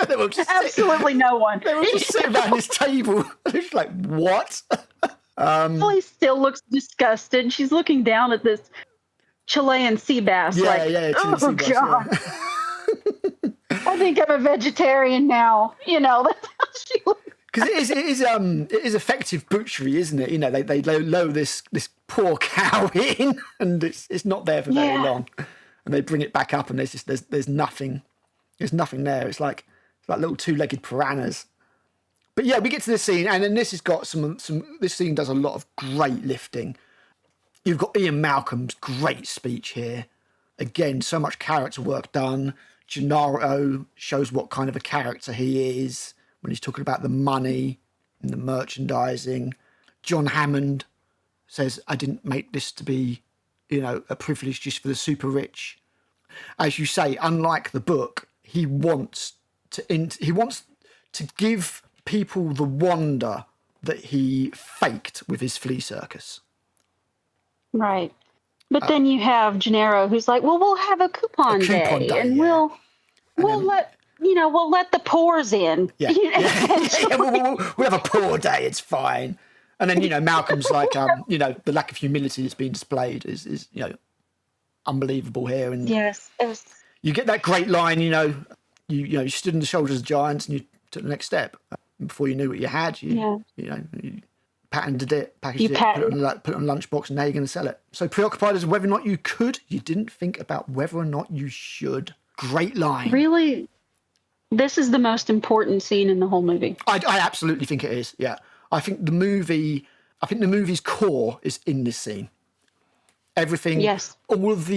Absolutely no one.
They were just sitting around this table. It's like, what?
Ellie still looks disgusted. She's looking down at this Chilean sea bass. Oh,
sea
God.
Bass,
I think I'm a vegetarian now. That's how she looks.
Because it is effective butchery, isn't it? They lower this poor cow in, and it's not there for very long, and they bring it back up, and there's nothing there. It's like little two-legged piranhas. But yeah, we get to this scene, and then this has got some. This scene does a lot of great lifting. You've got Ian Malcolm's great speech here. Again, so much character work done. Gennaro shows what kind of a character he is when he's talking about the money and the merchandising. John Hammond says, I didn't make this to be, a privilege just for the super rich. As you say, unlike the book, he wants to give people the wonder that he faked with his flea circus.
Right. But then you have Gennaro, who's like, well, we'll have a coupon day, and we'll let the poors in.
Yeah. We'll have a poor day. It's fine. And then, Malcolm's like, the lack of humility that's being displayed is unbelievable here. And
yes,
you get that great line, you stood on the shoulders of giants and you took the next step. Before you knew what you had, you patented it, packaged it, put it on a lunchbox, and now you're going to sell it. So preoccupied as whether or not you could, you didn't think about whether or not you should. Great line.
Really, this is the most important scene in the whole movie.
I absolutely think it is. Yeah, I think the movie's core is in this scene. Everything.
Yes.
All of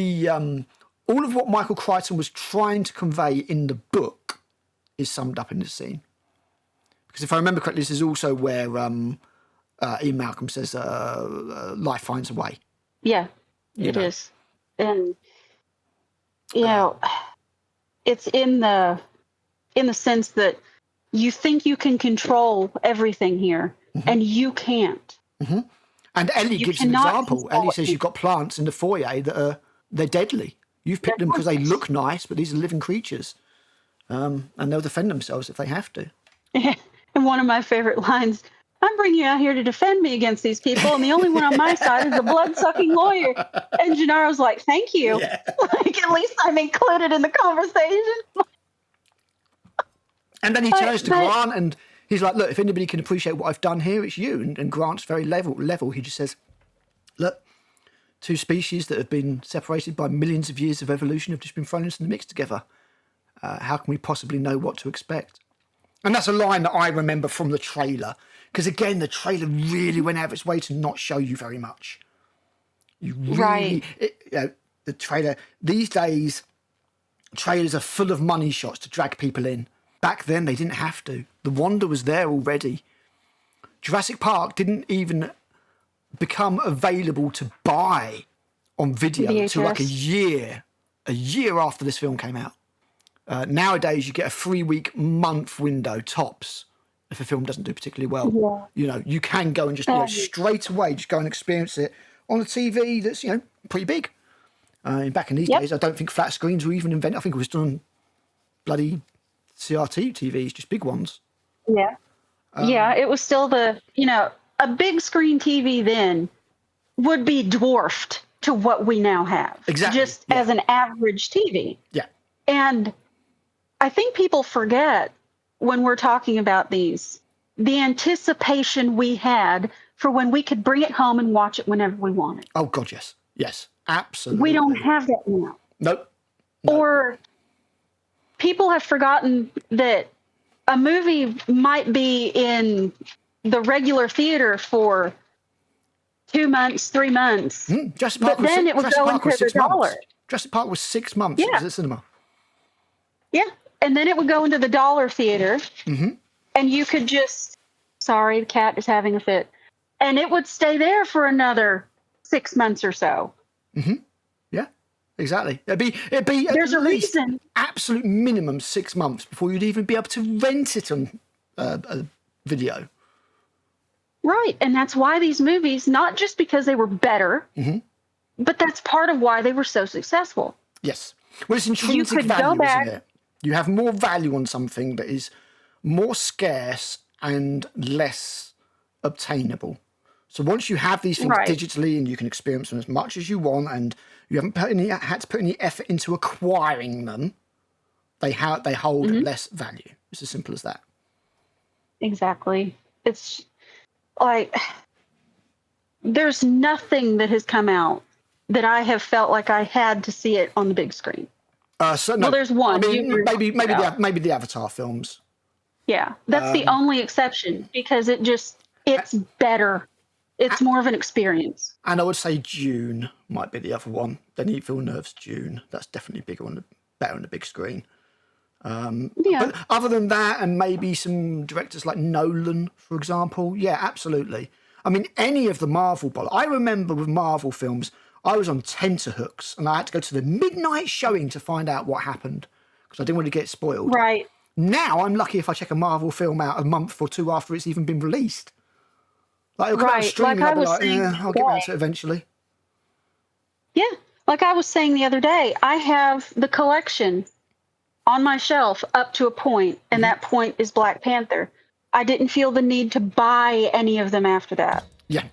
what Michael Crichton was trying to convey in the book is summed up in this scene. Because if I remember correctly, this is also where Ian Malcolm says, life finds a way.
Yeah, it is. And, it's in the sense that you think you can control everything here, and you can't.
Mm-hmm. And Ellie gives an example. Ellie says you've got plants in the foyer that they're deadly. You've picked them because they look nice, but these are living creatures. And they'll defend themselves if they have to.
Yeah. And one of my favorite lines, I'm bringing you out here to defend me against these people, and the only one on my side is a blood-sucking lawyer. And Gennaro's like, thank you. Yeah. Like, at least I'm included in the conversation.
And then he turns to Grant and he's like, look, if anybody can appreciate what I've done here, it's you. And Grant's very level. He just says, look, two species that have been separated by millions of years of evolution have just been thrown into the mix together. How can we possibly know what to expect? And that's a line that I remember from the trailer. Because, again, the trailer really went out of its way to not show you very much. You really... the trailer... These days, trailers are full of money shots to drag people in. Back then, they didn't have to. The wonder was there already. Jurassic Park didn't even become available to buy on video until like a year after this film came out. Nowadays, you get a 3-week, month window tops if a film doesn't do particularly well. Yeah. You know, you can go and just straight away just go and experience it on a TV that's, pretty big. Back in these days, I don't think flat screens were even invented. I think it was done on bloody CRT TVs, just big ones.
Yeah. It was still a big screen TV then would be dwarfed to what we now have.
Exactly.
Just as an average TV.
Yeah.
And I think people forget when we're talking about these, the anticipation we had for when we could bring it home and watch it whenever we wanted.
Oh, God, yes. Yes, absolutely.
We don't have that now.
Nope.
Or people have forgotten that a movie might be in the regular theater for 2 months, 3 months.
Jurassic Park
but then it would go into the dollar.
Jurassic Park was 6 months at the cinema.
Yeah. And then it would go into the dollar theater. Mm-hmm. And you could just, sorry, the cat is having a fit. And it would stay there for another 6 months or so.
Mm-hmm. Yeah, exactly. It'd be
There's
at
a
least
reason.
Absolute minimum 6 months before you'd even be able to rent it on a video.
Right. And that's why these movies, not just because they were better, but that's part of why they were so successful.
Yes. Well, it's intrinsic value, isn't it? You have more value on something that is more scarce and less obtainable. So once you have these things digitally and you can experience them as much as you want and you haven't had to put any effort into acquiring them, they hold less value. It's as simple as that.
Exactly. It's like there's nothing that has come out that I have felt like I had to see it on the big screen. Well, there's one.
I mean, maybe the Avatar films.
Yeah, that's the only exception because it's better. It's more of an experience.
And I would say Dune might be the other one. Denis Villeneuve's Dune. That's definitely better on the big screen. But other than that, and maybe some directors like Nolan, for example, yeah, absolutely. I mean, any of the Marvel I remember with Marvel films, I was on tenterhooks and I had to go to the midnight showing to find out what happened because I didn't want to get spoiled.
Right.
Now I'm lucky if I check a Marvel film out a month or two after it's even been released. Like it'll come out streaming, I'll be like, I'll get around to it eventually.
Yeah. Like I was saying the other day, I have the collection on my shelf up to a point, and that point is Black Panther. I didn't feel the need to buy any of them after that.
Yeah.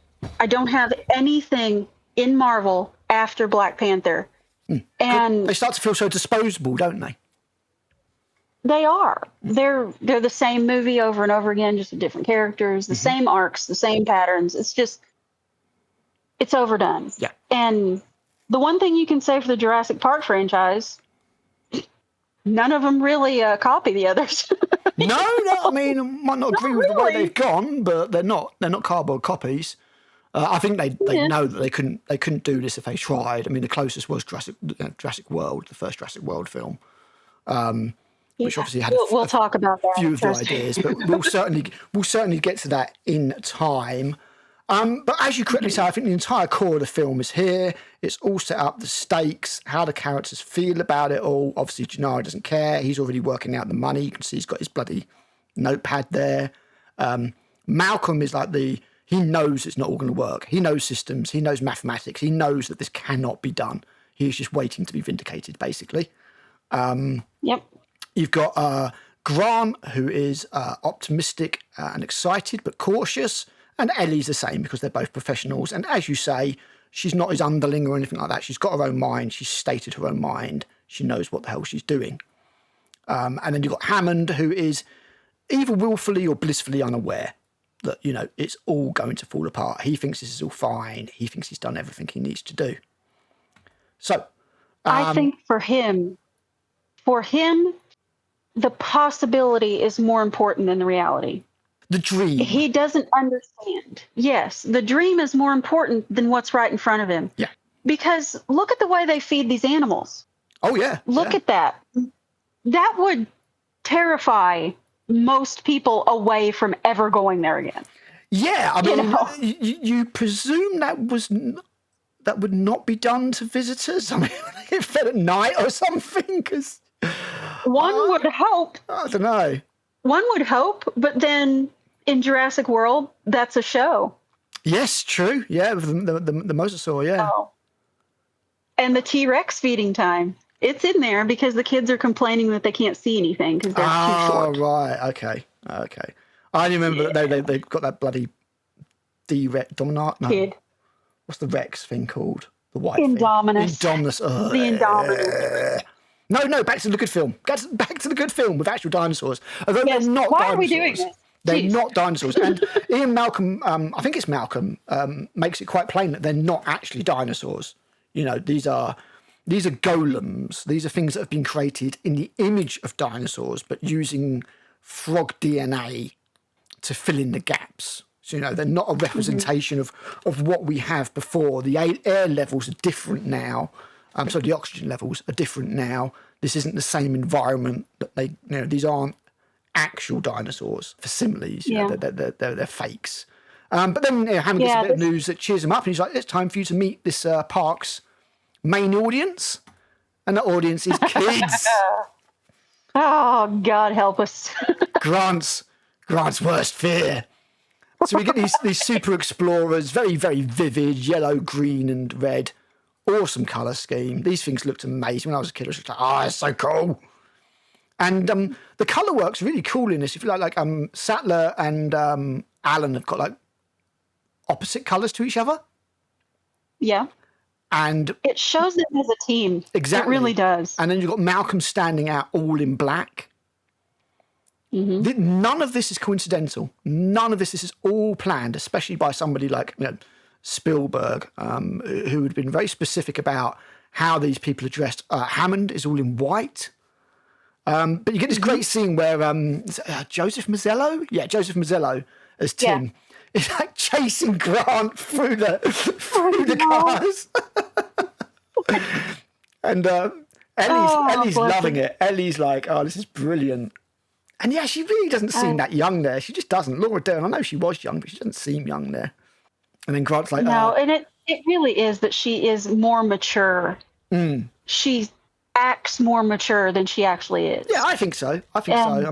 I don't have anything in Marvel after Black Panther. And
they start to feel so disposable, don't they?
They are. They're the same movie over and over again, just with different characters, the same arcs, the same patterns. It's overdone.
Yeah.
And the one thing you can say for the Jurassic Park franchise, none of them really copy the others.
No, I mean, I might not agree with the way they've gone, but they're not cardboard copies. I think they know that they couldn't do this if they tried. I mean, the closest was Jurassic World, the first Jurassic World film, which obviously had
we'll talk about that.
Few of the ideas, but we'll certainly get to that in time. But as you correctly say, I think the entire core of the film is here. It's all set up, the stakes, how the characters feel about it all. Obviously, Gennaro doesn't care. He's already working out the money. You can see he's got his bloody notepad there. Malcolm is like he knows it's not all going to work. He knows systems. He knows mathematics. He knows that this cannot be done. He's just waiting to be vindicated, basically.
Yep.
You've got Grant, who is optimistic and excited, but cautious. And Ellie's the same because they're both professionals. And as you say, she's not his underling or anything like that. She's got her own mind. She's stated her own mind. She knows what the hell she's doing. And then you've got Hammond, who is either willfully or blissfully unaware that, you know, it's all going to fall apart. He thinks this is all fine. He thinks he's done everything he needs to do. So
I think for him, the possibility is more important than the reality.
The dream.
He doesn't understand. Yes, the dream is more important than what's right in front of him.
Yeah.
Because look at the way they feed these animals.
Oh, yeah.
Look at that. That would terrify most people away from ever going there again.
Yeah, I mean, you presume that would not be done to visitors? I mean, it fed at night or something? Cause,
one would hope.
I don't know.
One would hope, but then in Jurassic World, that's a show.
Yes, true. Yeah, the mosasaur, yeah. Oh.
And the T-Rex feeding time. It's in there because the kids are complaining that they can't see anything because they're too short.
Oh, right. Okay. I remember they got that bloody D-Rex, Dominant? No.
Kid.
What's the Rex thing called? The white
Indominus.
thing. Indominus.
The Indominus.
No, back to the good film. Back to the good film with actual dinosaurs. Although
yes.
they're not
Why
dinosaurs.
Are we doing this?
They're
Jeez.
not dinosaurs. And Ian Malcolm, I think it's Malcolm, makes it quite plain that they're not actually dinosaurs. You know, these are golems. These are things that have been created in the image of dinosaurs, but using frog DNA to fill in the gaps. So, you know, they're not a representation of what we have before. The air levels are different now. So the oxygen levels are different now. This isn't the same environment that these aren't actual dinosaurs for similes. You know, they're fakes. But then Hammond gets a bit of news that cheers him up, and he's like, it's time for you to meet this park's main audience. And the audience is kids.
Oh, God help us.
Grant's worst fear. So we get these super explorers, very, very vivid, yellow, green, and red. Awesome colour scheme. These things looked amazing. When I was a kid, I was just like, oh, it's so cool. And the colour work's really cool in this. If you like Sattler and Alan have got like opposite colours to each other. Yeah. And
it shows them as a team.
Exactly.
It really does.
And then you've got Malcolm standing out all in black. Mm-hmm. None of this is coincidental. None of this is all planned, especially by somebody like Spielberg, who had been very specific about how these people are dressed. Hammond is all in white. But you get this great scene where Joseph Mazzello? Yeah, Joseph Mazzello as Tim. Yeah. Is like chasing Grant through the cars. And Ellie's loving it. Ellie's like, oh, this is brilliant. And yeah, she really doesn't seem that young there. She just doesn't. Laura Dern, I know she was young, but she doesn't seem young there. And then Grant's like,
no, and it really is that she is more mature. She acts more mature than she actually is.
Yeah, I think so. I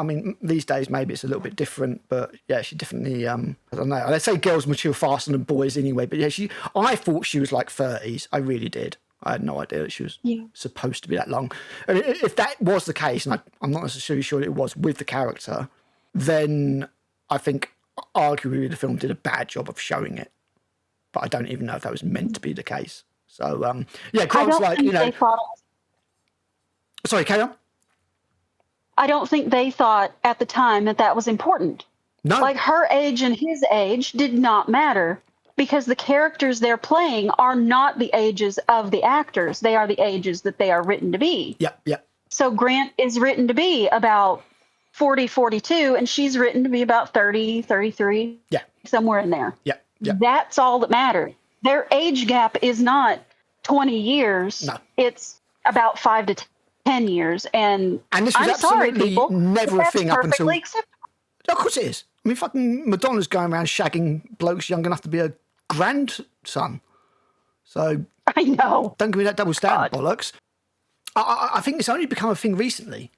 mean, these days maybe it's a little bit different, but yeah, she definitely, I don't know. They say girls mature faster than boys anyway, but yeah, I thought she was like 30s. I really did. I had no idea that she was supposed to be that long. And if that was the case, and I'm not necessarily sure it was with the character, then I think arguably the film did a bad job of showing it. But I don't even know if that was meant to be the case. So, Grant's like, Sorry, carry on.
I don't think they thought at the time that was important.
No.
Like her age and his age did not matter because the characters they're playing are not the ages of the actors. They are the ages that they are written to be.
Yep.
So Grant is written to be about 40, 42, and she's written to be about 30, 33.
Yeah.
Somewhere in there.
Yeah.
That's all that matters. Their age gap is not 20 years.
No.
It's about 5 to 10 years. And
this was absolutely never a thing up until...
acceptable.
Of course it is. I mean, fucking Madonna's going around shagging blokes young enough to be a grandson. So...
I know.
Don't give me that double standard bollocks. I think it's only become a thing recently.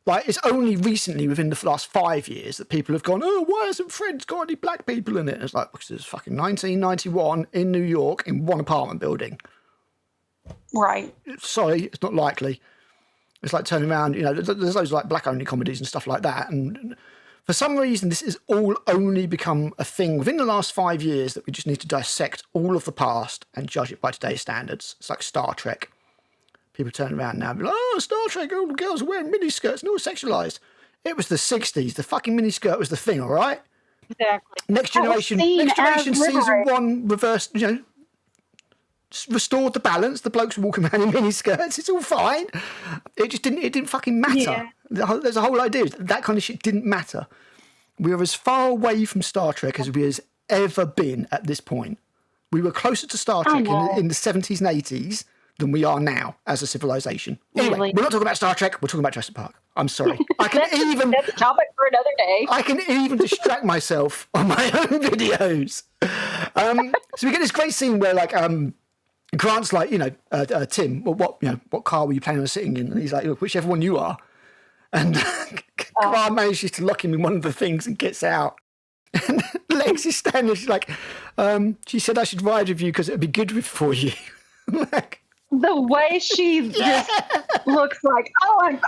Like, it's only recently within the last 5 years that people have gone, oh, why hasn't Friends got any black people in it? And it's like, because it's fucking 1991 in New York in one apartment building.
Right.
Sorry, it's not likely. It's like turning around, there's those like black-only comedies and stuff like that. And for some reason, this has all only become a thing within the last 5 years that we just need to dissect all of the past and judge it by today's standards. It's like Star Trek. people turn around now and be like, oh, Star Trek, all the girls are wearing miniskirts and all sexualised. It was the 60s. The fucking miniskirt was the thing, all right?
Exactly.
Next Generation season 1 reversed, restored the balance. The blokes were walking around in miniskirts. It's all fine. It just didn't fucking matter. Yeah. There's a whole idea. That kind of shit didn't matter. We were as far away from Star Trek as we has ever been at this point. We were closer to Star Trek in the 70s and 80s than we are now as a civilization. Anyway, we're not talking about Star Trek. We're talking about Jurassic Park. I'm sorry.
That's a topic for another day.
I can even distract myself on my own videos. So we get this great scene where, like, Grant's like, Tim, what car were you planning on sitting in? And he's like, whichever one you are. And Grant manages to lock him in one of the things and gets out. And Lex is standing there, she's like, she said I should ride with you because it would be good for you. Like,
the way she just looks like,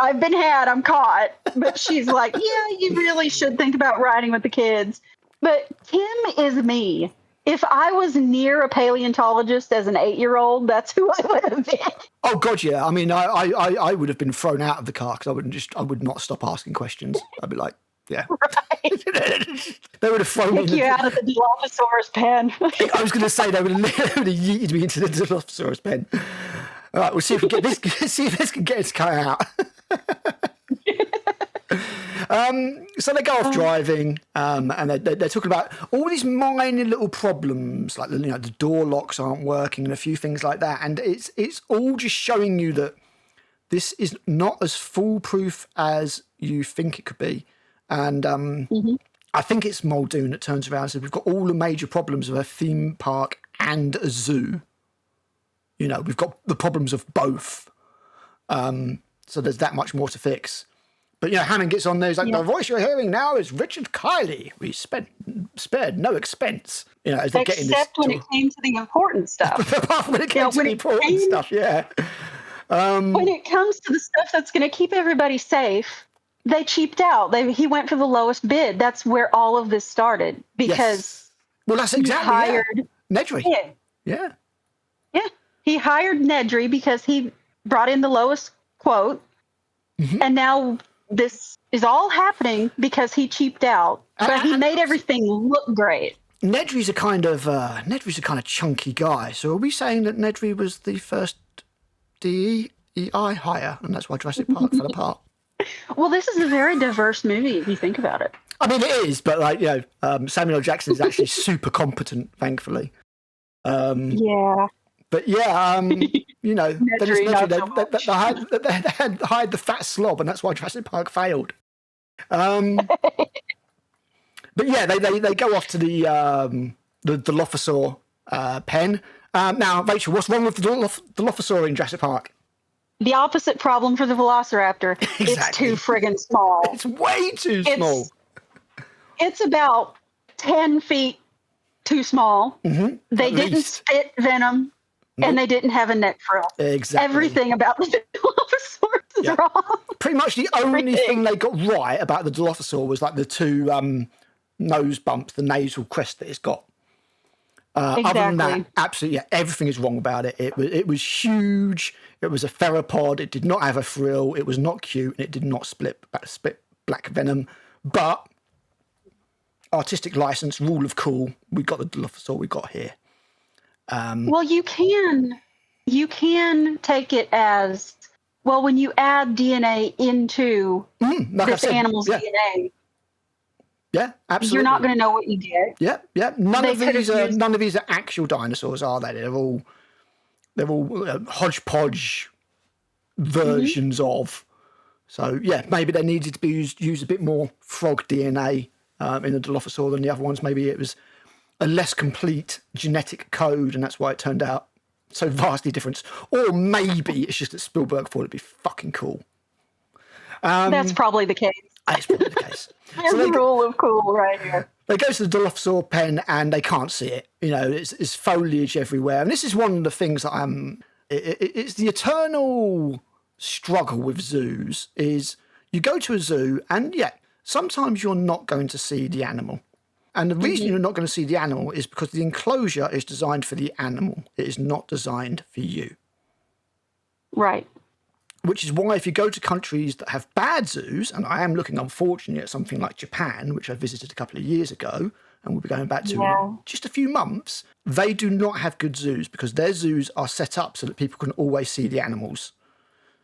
I've been had, I'm caught. But she's like, yeah, you really should think about riding with the kids. But Tim is me. If I was near a paleontologist as an 8-year-old, that's who I would have been.
Oh God, yeah. I mean, I would have been thrown out of the car because I would not stop asking questions. I'd be like, yeah.
Right.
They would have thrown me
you out of the Dilophosaurus pen.
I was going to say they would have yeeted me into the Dilophosaurus pen. All right, we'll see if we get this. See if this can get its cut out. So they go off driving, and they're talking about all these minor little problems, like the door locks aren't working and a few things like that. And it's all just showing you that this is not as foolproof as you think it could be. And I think it's Muldoon that turns around and says, we've got all the major problems of a theme park and a zoo. We've got the problems of both. So there's that much more to fix. But, Hammond gets on there. He's like, the voice you're hearing now is Richard Kiley. We spared no expense. As they're getting this.
Except when it came to the important stuff.
Apart from when it came to the important stuff, yeah.
When it comes to the stuff that's going to keep everybody safe, they cheaped out. He went for the lowest bid. That's where all of this started. Because
well, that's exactly
he hired
Nedry.
Yeah. He hired Nedry because he brought in the lowest quote. Mm-hmm. And now this is all happening because he cheaped out. But he made everything look great.
Nedry's a kind of chunky guy. So are we saying that Nedry was the first DEI hire, and that's why Jurassic Park fell apart?
Well, this is a very diverse movie if you think about it.
I mean, it is, but Samuel L. Jackson is actually super competent, thankfully.
Yeah.
But yeah, Nedry, they had hired the fat slob, and that's why Jurassic Park failed. But yeah, they go off to the Dilophosaur pen. Now, Rachel, what's wrong with the Dilophosaur in Jurassic Park?
The opposite problem for the Velociraptor. Exactly. It's too friggin' small.
It's way too small.
It's about 10 feet too small. Mm-hmm. They didn't spit venom. Nope. And they didn't have a neck frill.
Exactly.
Everything about the Dilophosaurus is wrong.
Pretty much the only thing they got right about the Dilophosaur was like the two nose bumps, the nasal crest that it's got.
Exactly.
Other than that, absolutely, everything is wrong about it. It was huge. It was a theropod. It did not have a frill. It was not cute, and it did not spit black venom. But artistic license, rule of cool. We got the Dilophosaur we got here.
Well, you can take it as, well, when you add DNA into this animal's DNA.
Yeah, absolutely.
You're not going to know what you get.
Yeah. None of these are actual dinosaurs, are they? They're all hodgepodge versions of. So yeah, maybe they needed to be use a bit more frog DNA in the Dilophosaur than the other ones. Maybe it was a less complete genetic code, and that's why it turned out so vastly different. Or maybe it's just that Spielberg thought it'd be fucking cool.
That's probably the case.
It's probably the case.
There's the rule of cool right here.
They go to the Dilophosaur pen and they can't see it. It's foliage everywhere. And this is one of the things that it's the eternal struggle with zoos is you go to a zoo and sometimes you're not going to see the animal. And the reason you're not going to see the animal is because the enclosure is designed for the animal. It is not designed for you.
Right.
which is why if you go to countries that have bad zoos, and I am looking, unfortunately, at something like Japan, which I visited a couple of years ago, and we'll be going back to in just a few months, they do not have good zoos because their zoos are set up so that people can always see the animals.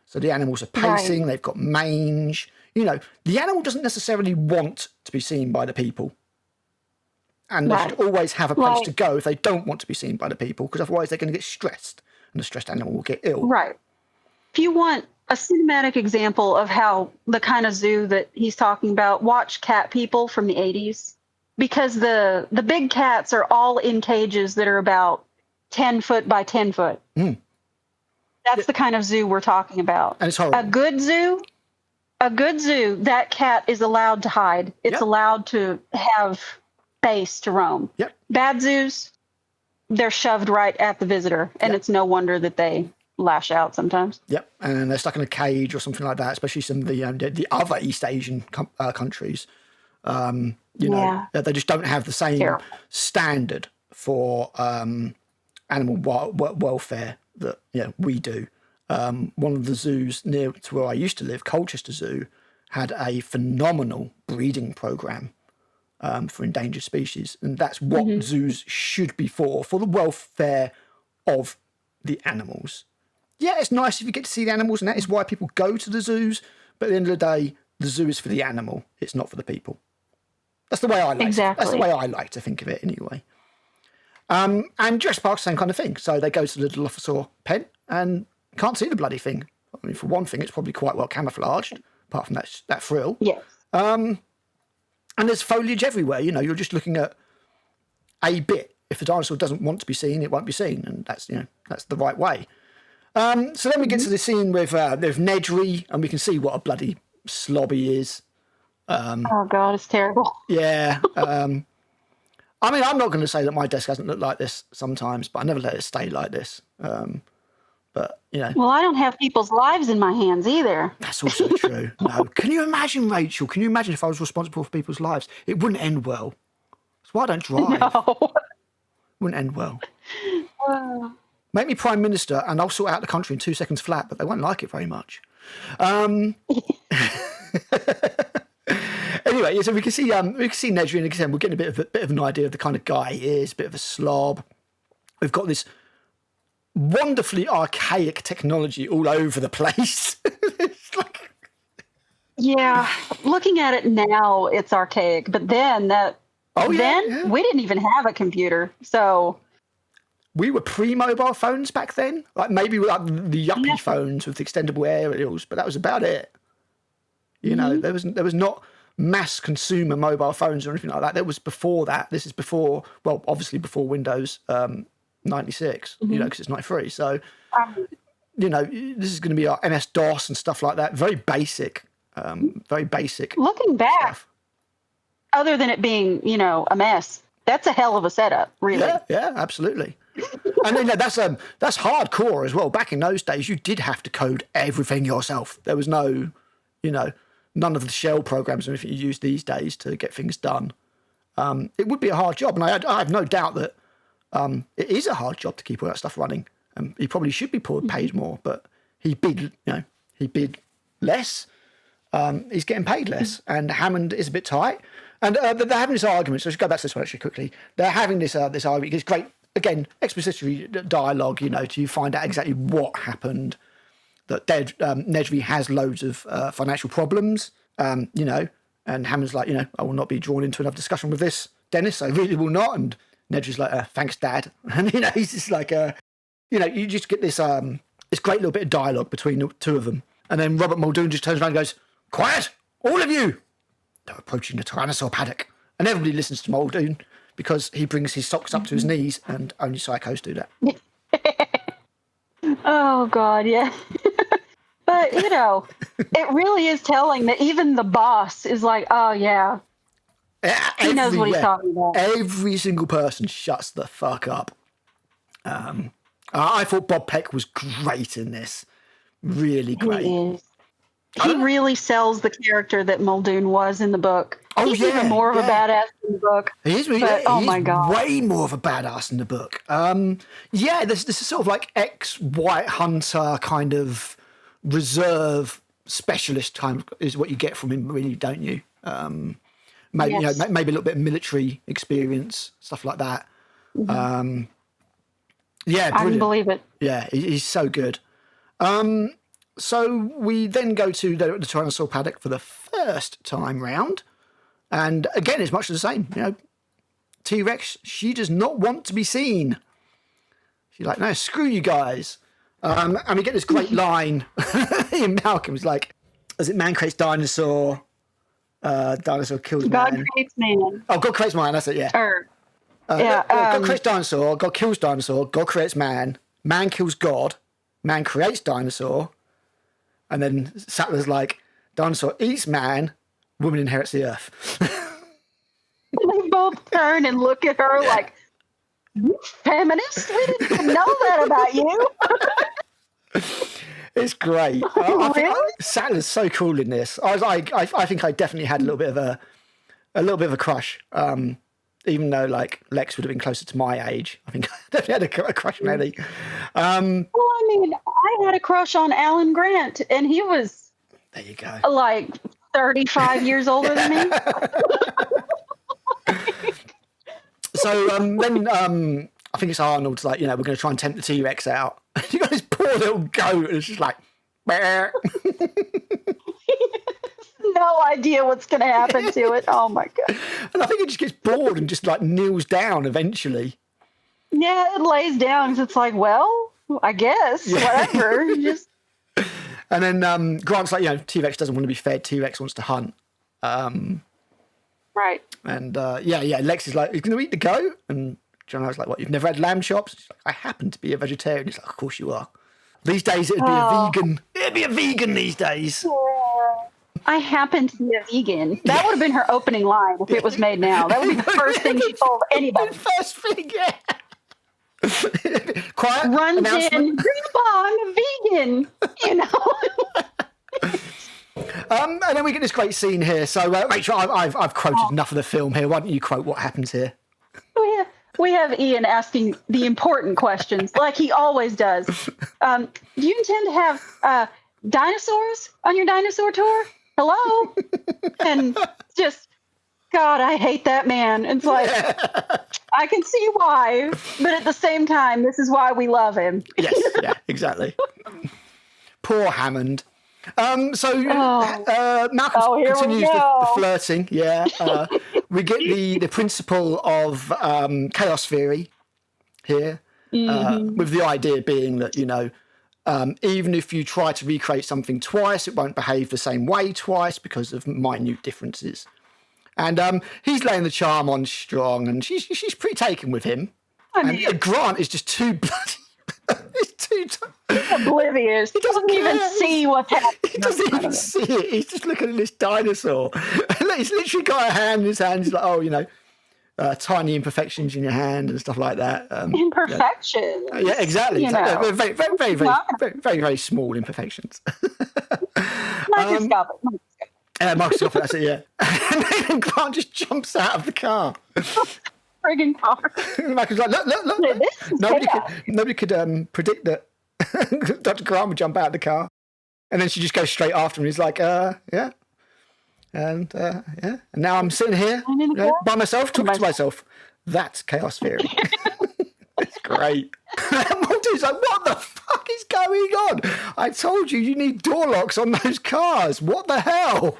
So the animals are pacing, they've got mange. You know, the animal doesn't necessarily want to be seen by the people. And they should always have a place to go if they don't want to be seen by the people, because otherwise they're going to get stressed, and the stressed animal will get ill.
Right. If you want a cinematic example of how the kind of zoo that he's talking about, watch Cat People from the 80s. Because the big cats are all in cages that are about 10 foot by 10 foot. That's the kind of zoo we're talking about.
And it's horrible.
A good zoo, that cat is allowed to hide. It's allowed to have space to roam. Bad zoos, they're shoved right at the visitor. And it's no wonder that they lash out sometimes.
And they're stuck in a cage or something like that, especially some of the other East Asian countries. You know, they just don't have the same standard for animal welfare that we do. One of the zoos near to where I used to live, Colchester Zoo, had a phenomenal breeding program for endangered species, and that's what zoos should be for the welfare of the animals. Yeah, it's nice if you get to see the animals, and that is why people go to the zoos. But at the end of the day, the zoo is for the animal; it's not for the people. That's the way I like. That's the way I like to think of it, anyway. And Jurassic Park's the same kind of thing. So they go to the Dilophosaur pen and can't see the bloody thing. I mean, for one thing, it's probably quite well camouflaged, apart from that frill.
Yes.
And there's foliage everywhere. You know, you're just looking at a bit. If the dinosaur doesn't want to be seen, it won't be seen, and that's the right way. So then we get to the scene with Nedry, and we can see what a bloody slob he is.
Oh God, it's terrible.
Yeah. I mean, I'm not going to say that my desk hasn't looked like this sometimes, but I never let it stay like this. But,
Well, I don't have people's lives in my hands either.
That's also true. No. Can you imagine, Rachel? Can you imagine if I was responsible for people's lives? It wouldn't end well. That's why I don't drive.
No.
Wouldn't end well. Make me Prime Minister and I'll sort out the country in 2 seconds flat, but they won't like it very much. Anyway, so we can see Nedry, and again, we're getting a bit of an idea of the kind of guy he is, a bit of a slob. We've got this wonderfully archaic technology all over the place. It's like...
Yeah, looking at it now, it's archaic, but then we didn't even have a computer, so
we were pre-mobile phones back then. Like maybe like the yuppie phones with extendable aerials, but that was about it. You know, there was not mass consumer mobile phones or anything like that. That was before that. This is before, well, obviously before Windows 96, because it's 93. So, this is going to be our MS-DOS and stuff like that. Very basic,
Looking back,
stuff.
Other than it being, a mess, that's a hell of a setup, really.
Yeah, absolutely. And then that's hardcore as well. Back in those days, you did have to code everything yourself. There was no, none of the shell programs or anything you use these days to get things done. It would be a hard job, and I have no doubt that it is a hard job to keep all that stuff running. He probably should be paid more, but he bid less. He's getting paid less, and Hammond is a bit tight. And they're having this argument. So let's go back to this one actually quickly. They're having this argument. It's great, again, expository dialogue. To find out exactly what happened. That Nedry has loads of financial problems. And Hammond's like, I will not be drawn into another discussion with this, Dennis. I really will not. And Nedry's like, thanks, Dad. And he's just like, you just get this great little bit of dialogue between the two of them. And then Robert Muldoon just turns around and goes, "Quiet, all of you." They're approaching the Tyrannosaur paddock. And everybody listens to Muldoon because he brings his socks up to his knees, and only psychos do that.
Oh, God, yeah. But, it really is telling that even the boss is like, oh, yeah. He knows what he's talking about.
Every single person shuts the fuck up. I thought Bob Peck was great in this. Really great.
He is. He really sells the character that Muldoon was in the book. He's even more of a badass in the book.
He is
my God,
way more of a badass in the book. This is sort of like ex-White Hunter kind of reserve specialist time is what you get from him, really, don't you? Maybe
Yes.
maybe a little bit of military experience, stuff like that.
Mm-hmm.
Yeah, brilliant.
I can believe it.
Yeah, he's so good. So we then go to the Tyrannosaur paddock for the first time round. And again, it's much the same. T-Rex, she does not want to be seen. She's like, no, screw you guys. And we get this great line in Malcolm's like, is it man creates dinosaur, dinosaur kills
God
man?
creates man.
Oh, God creates man, that's it, yeah. God creates dinosaur, God kills dinosaur, God creates man kills God, man creates dinosaur, and then Sattler's like, dinosaur eats man, woman inherits the earth.
They both turn and look at her like, you feminist? We didn't even know that about you.
It's great. I think Sattler's so cool in this. I think I definitely had a little bit of a crush. Even though like Lex would have been closer to my age, I think I definitely had a crush on Eddie.
Well, I mean, I had a crush on Alan Grant, and he was
there you go,
like 35 years older than me.
So then I think it's Arnold's like, we're going to try and tempt the T-Rex out. You got this poor little goat, and it's just like, no
idea what's going to happen to it. Oh my god!
And I think it just gets bored and just like kneels down eventually.
Yeah, it lays down because it's like, well, I guess whatever. Just.
And then Grant's like, T-Rex doesn't want to be fed. T-Rex wants to hunt.
Right.
And Lex is like, he's going to eat the goat. And John was like, what, you've never had lamb chops? She's like, I happen to be a vegetarian. He's like, of course you are. These days it'd be a vegan. It'd be a vegan these days.
I happen to be a vegan. That would have been her opening line if it was made now. That would be the first thing she told anybody.
The first thing, yeah. Quiet.
Runs in, Grandpa, I'm a vegan.
And then we get this great scene here. So, Rachel, I've quoted enough of the film here. Why don't you quote what happens here?
We have Ian asking the important questions, like he always does. Do you intend to have dinosaurs on your dinosaur tour? Hello? And just, God, I hate that man. It's like, I can see why, but at the same time, this is why we love him.
Yes, yeah, exactly. Poor Hammond. Malcolm continues the flirting. Yeah, we get the principle of chaos theory here, with the idea being that even if you try to recreate something twice, it won't behave the same way twice because of minute differences. And he's laying the charm on strong, and she's pretty taken with him. And Grant is just too bloody. He's
oblivious. He doesn't even see what's happening.
He doesn't even see it. He's just looking at this dinosaur. He's literally got a hand in his hand. He's like, tiny imperfections in your hand and stuff like that.
Imperfections.
Yeah, exactly. Very, very, very, very small imperfections.
Microscopic.
Microscopic, that's it, yeah. And then Grant just jumps out of the car.
Friggin' car.
Michael's like, look. Nobody could predict that Dr. Grant would jump out of the car. And then she just goes straight after him. He's like, yeah. And now I'm sitting here by myself, talking to myself. That's chaos theory. It's great. Mulder's like, what the fuck is going on? I told you need door locks on those cars. What the hell?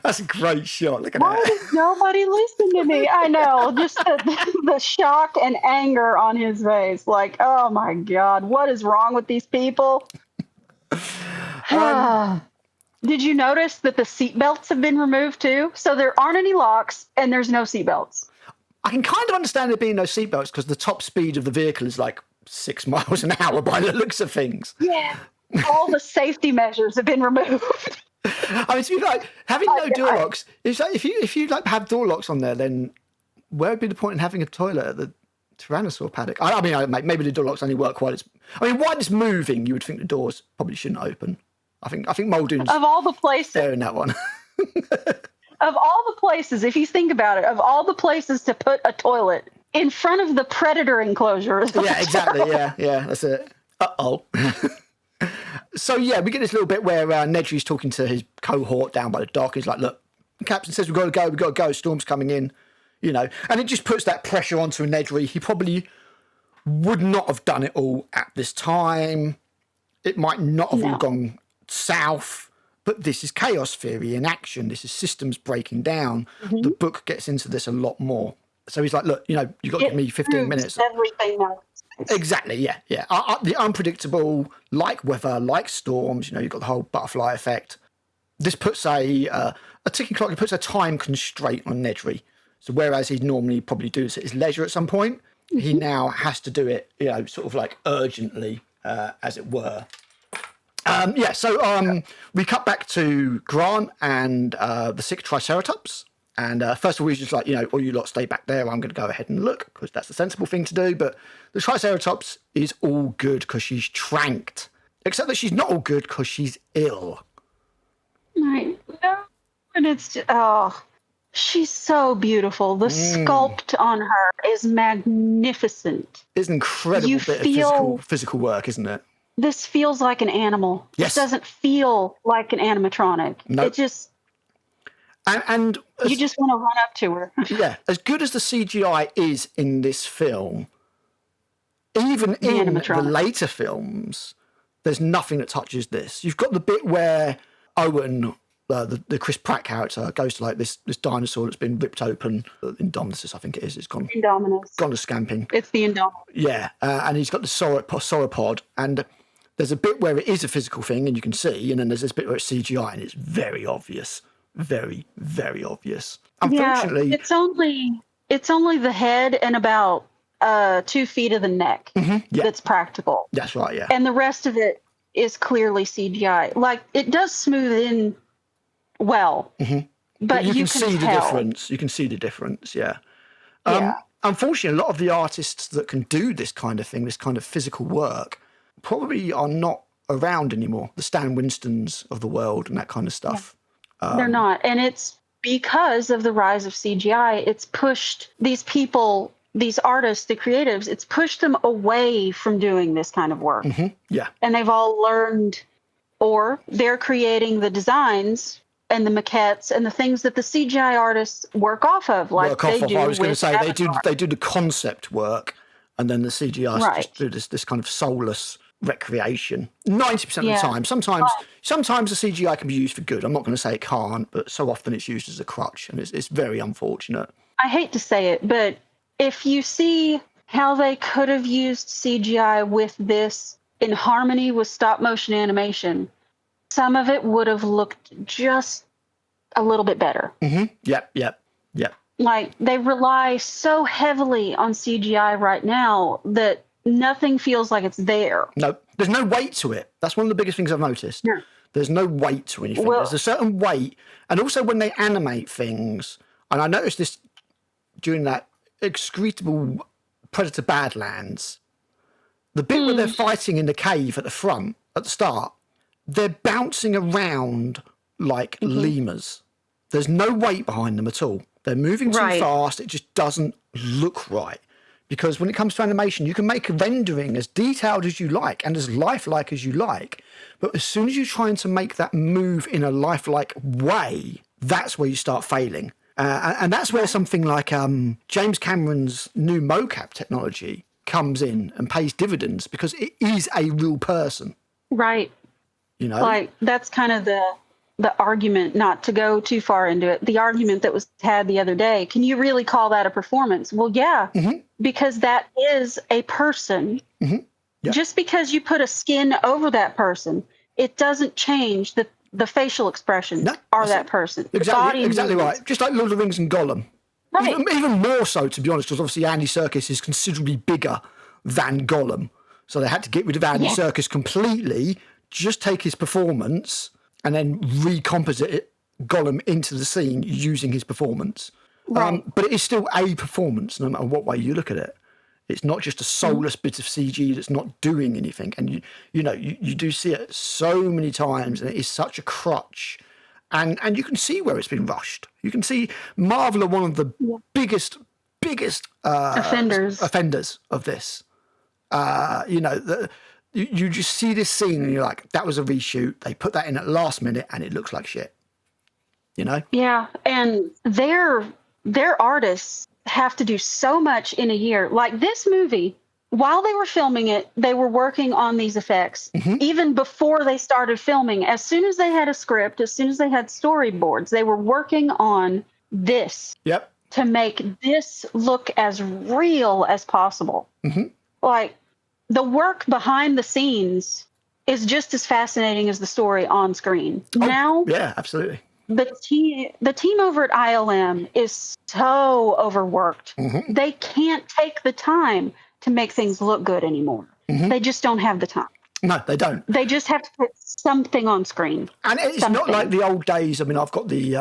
That's a great shot. Look at that.
Why does nobody listen to me? I know. Just the shock and anger on his face. Like, oh my God, what is wrong with these people? Did you notice that the seatbelts have been removed too? So there aren't any locks and there's no seatbelts.
I can kind of understand there being no seatbelts because the top speed of the vehicle is like 6 miles an hour by the looks of things.
Yeah. All the safety measures have been removed.
I mean, to be like having no door locks. It's like if you like have door locks on there, then where would be the point in having a toilet at the Tyrannosaur paddock? I mean, maybe the door locks only work while it's. I mean, while it's moving, you would think the doors probably shouldn't open. I think Muldoon's
of all the places
there in that one.
Of all the places, if you think about it, of all the places to put a toilet in front of the predator enclosure.
Yeah, exactly. Yeah, that's it. Uh-oh. So, yeah, we get this little bit where Nedry's talking to his cohort down by the dock. He's like, look, the captain says we've got to go, storm's coming in, And it just puts that pressure onto Nedry. He probably would not have done it all at this time. It might not have all gone south, but this is chaos theory in action. This is systems breaking down. Mm-hmm. The book gets into this a lot more. So he's like, look, you've got to give me 15 minutes.
Everything else.
Exactly, yeah. The unpredictable, like weather, like storms, you've got the whole butterfly effect. This puts a ticking clock, it puts a time constraint on Nedry. So whereas he'd normally probably do this at his leisure at some point, he now has to do it, sort of like urgently, as it were. So we cut back to Grant and the sick Triceratops. And first of all, he's just like, all you lot stay back there. I'm going to go ahead and look because that's the sensible thing to do. But the Triceratops is all good because she's tranked. Except that she's not all good because she's ill.
Right. No. And it's just, she's so beautiful. The sculpt on her is magnificent.
It's an incredible bit of physical work, isn't it?
This feels like an animal.
Yes.
It doesn't feel like an animatronic.
No.
It just...
And
you just want to run up to her.
Yeah, as good as the CGI is in this film, even in the later films, there's nothing that touches this. You've got the bit where Owen, the Chris Pratt character, goes to like this dinosaur that's been ripped open. Indominus, I think it is. It's gone.
Indominus.
Gone to scamping.
It's the Indominus.
Yeah, and he's got the sauropod, and there's a bit where it is a physical thing, and you can see, and then there's this bit where it's CGI, and it's very obvious. Very, very obvious. Unfortunately,
it's only the head and about 2 feet of the neck that's practical.
That's right, yeah.
And the rest of it is clearly CGI. Like, it does smooth in well, but you can see the
difference. You can see the difference, yeah. Unfortunately, a lot of the artists that can do this kind of thing, this kind of physical work, probably are not around anymore. The Stan Winstons of the world and that kind of stuff.
They're not. And it's because of the rise of CGI, it's pushed these people, these artists, the creatives, it's pushed them away from doing this kind of work.
Yeah.
And they've all learned, or they're creating the designs and the maquettes and the things that the CGI artists work off of. Like I was going to say,
they do the concept work, and then the CGI just do this kind of soulless recreation 90% of the time. Sometimes the CGI can be used for good. I'm not going to say it can't, but so often it's used as a crutch, and it's very unfortunate.
I hate to say it, but if you see how they could have used CGI with this in harmony with stop motion animation, some of it would have looked just a little bit better.
Yep.
Like, they rely so heavily on CGI right now that nothing feels like it's there.
No, there's no weight to it. That's one of the biggest things I've noticed.
Yeah.
There's no weight to anything. There's a certain weight. And also when they animate things, and I noticed this during that excretable Predator Badlands, the bit where they're fighting in the cave at the front, at the start, they're bouncing around like lemurs. There's no weight behind them at all. They're moving too fast. It just doesn't look right. Because when it comes to animation, you can make a rendering as detailed as you like and as lifelike as you like. But as soon as you're trying to make that move in a lifelike way, that's where you start failing. And that's where something like James Cameron's new mocap technology comes in and pays dividends, because it is a real person.
Right. Like, that's kind of the argument, not to go too far into it, the argument that was had the other day. Can you really call that a performance? Well, yeah, because that is a person. Yeah. Just because you put a skin over that person, it doesn't change the facial expression of that person.
Exactly right. Just like Lord of the Rings and Gollum. Right. Even more so, to be honest, because obviously Andy Serkis is considerably bigger than Gollum. So they had to get rid of Andy Serkis completely, just take his performance and then recomposite Gollum into the scene using his performance. Right. But it is still a performance, no matter what way you look at it. It's not just a soulless bit of CG that's not doing anything. And you do see it so many times, and it is such a crutch. And you can see where it's been rushed. You can see Marvel are one of the biggest offenders of this. You just see this scene and you're like, that was a reshoot. They put that in at last minute and it looks like shit. You know?
Yeah, and their artists have to do so much in a year. Like this movie, while they were filming it, they were working on these effects. Even before they started filming, as soon as they had a script, as soon as they had storyboards, they were working on this.
Yep.
To make this look as real as possible. Like the work behind the scenes is just as fascinating as the story on screen. Now,
yeah, absolutely.
The team over at ILM is so overworked. They can't take the time to make things look good anymore. They just don't have the time.
No, they don't.
They just have to put something on screen.
And it's not like the old days. I mean, I've got the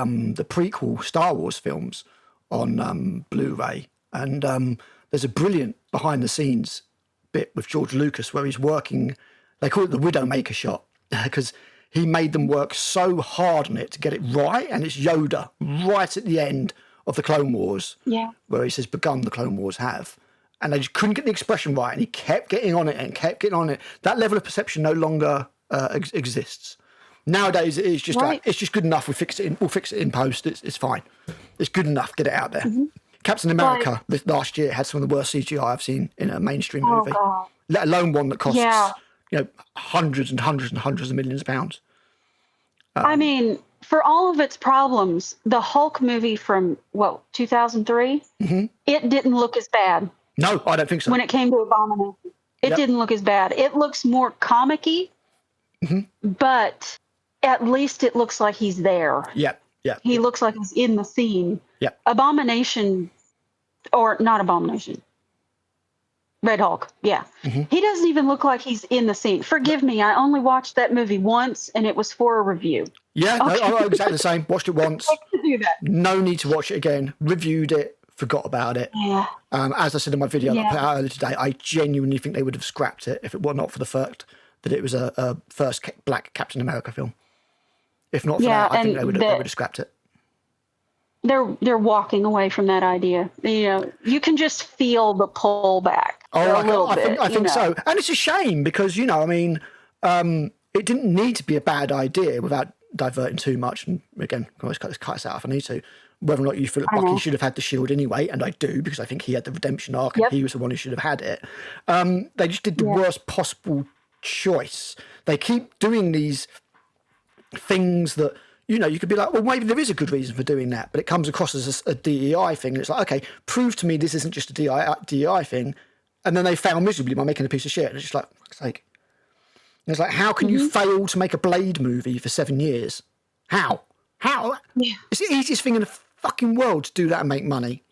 prequel Star Wars films on Blu-ray, and there's a brilliant behind-the-scenes bit with George Lucas where he's working. They call it the Widowmaker shot because he made them work so hard on it to get it right, and it's Yoda right at the end of the Clone Wars, where he says, "Begun the Clone Wars have," and they just couldn't get the expression right, and he kept getting on it and kept getting on it. That level of perception no longer exists. Nowadays, it is just like, it's just good enough. We'll fix it in post. It's fine. It's good enough. Get it out there. Captain America this last year had some of the worst CGI I've seen in a mainstream movie, let alone one that costs hundreds and hundreds and hundreds of millions of pounds.
I mean, for all of its problems, the Hulk movie from 2003, it didn't look as bad.
No, I don't think so.
When it came to Abomination, it didn't look as bad. It looks more comic-y, but at least it looks like he's there. He looks like he's in the scene. Abomination, or not Abomination. Red Hulk, He doesn't even look like he's in the scene. Forgive me, I only watched that movie once, and it was for a review.
I'm exactly the same. Watched it once.
Do that.
No need to watch it again. Reviewed it, forgot about it. As I said in my video that I put out earlier today, I genuinely think they would have scrapped it if it were not for the fact that it was a first black Captain America film. If not for that, I think they would have scrapped it.
They're walking away from that idea. You know, you can just feel the pullback.
I think so. And it's a shame because, you know, I mean, it didn't need to be a bad idea without diverting too much. And again, I can always cut this out if I need to. Whether or not you feel that Bucky should have had the shield anyway, and I do, because I think he had the redemption arc and he was the one who should have had it. They just did the worst possible choice. They keep doing these things that, you know, you could be like, well, maybe there is a good reason for doing that, but it comes across as a DEI thing. And it's like, okay, prove to me this isn't just a DEI thing. And then they fail miserably by making a piece of shit. And it's just like, for fuck's sake. And it's like, how can you fail to make a Blade movie for 7 years? How? It's the easiest thing in the fucking world to do that and make money.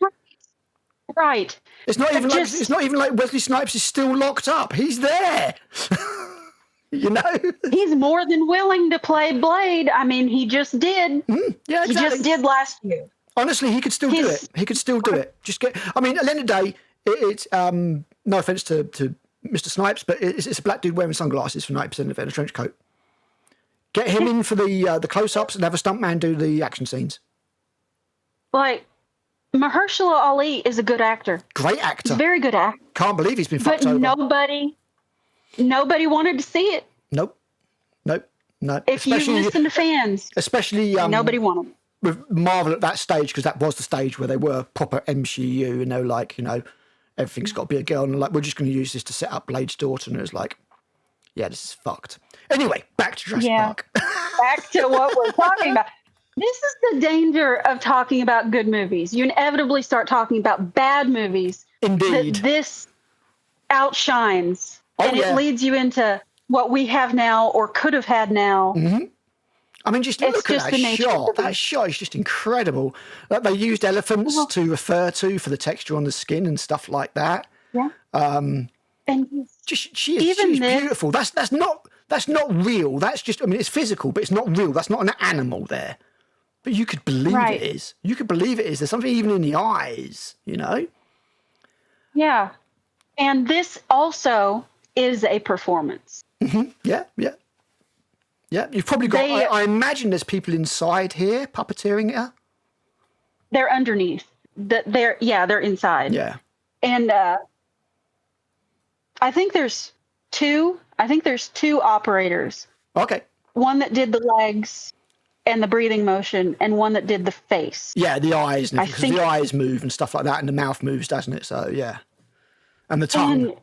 Right.
It's not even like Wesley Snipes is still locked up. He's there. You know,
he's more than willing to play Blade. I mean, he just did.
Yeah, exactly.
He just did last year.
Honestly, he could still do it. He could still do it. Just get. I mean, at the end of the day, it's no offense to Mr. Snipes, but it's a black dude wearing sunglasses for 90% of it in a trench coat. Get him in for the close-ups and have a stuntman do the action scenes.
Like, Mahershala Ali is a good actor.
Great actor.
He's a very good actor.
Can't believe he's been fucked over.
Nobody wanted to see it.
Nope. No.
If you listen to fans.
Especially
nobody wanted it.
With Marvel at that stage, because that was the stage where they were proper MCU and they were like, you know, everything's got to be a girl. And like, we're just going to use this to set up Blade's daughter. And it was like, yeah, this is fucked. Anyway, back to Jurassic Park.
Back to what we're talking about. This is the danger of talking about good movies. You inevitably start talking about bad movies.
Indeed.
That this outshines. It leads you into what we have now or could have had now.
I mean, just look at that shot. That shot is just incredible. Like, they used elephants to refer to for the texture on the skin and stuff like that.
Yeah.
And she's beautiful. That's not real. That's just, I mean, it's physical, but it's not real. That's not an animal there. But you could believe it is. You could believe it is. There's something even in the eyes, you know?
Yeah. And this also is a performance.
Yeah. You've probably got, I imagine there's people inside here puppeteering it.
They're underneath. They're inside.
Yeah.
And I think there's two I think there's 2 operators.
Okay.
One that did the legs and the breathing motion, and one that did the face.
Yeah, the eyes, because the eyes move and stuff like that, and the mouth moves, doesn't it? So yeah, and the tongue,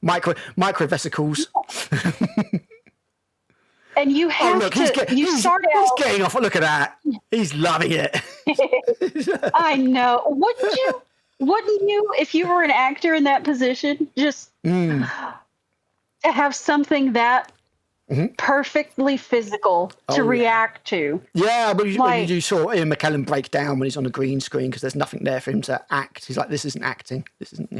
microvesicles.
And you have
he's getting off. Look at that. He's loving it.
I know. Wouldn't you, if you were an actor in that position, just to have something that perfectly physical to react to?
Yeah, but you saw Ian McKellen break down when he's on a green screen because there's nothing there for him to act. He's like, this isn't acting. This isn't,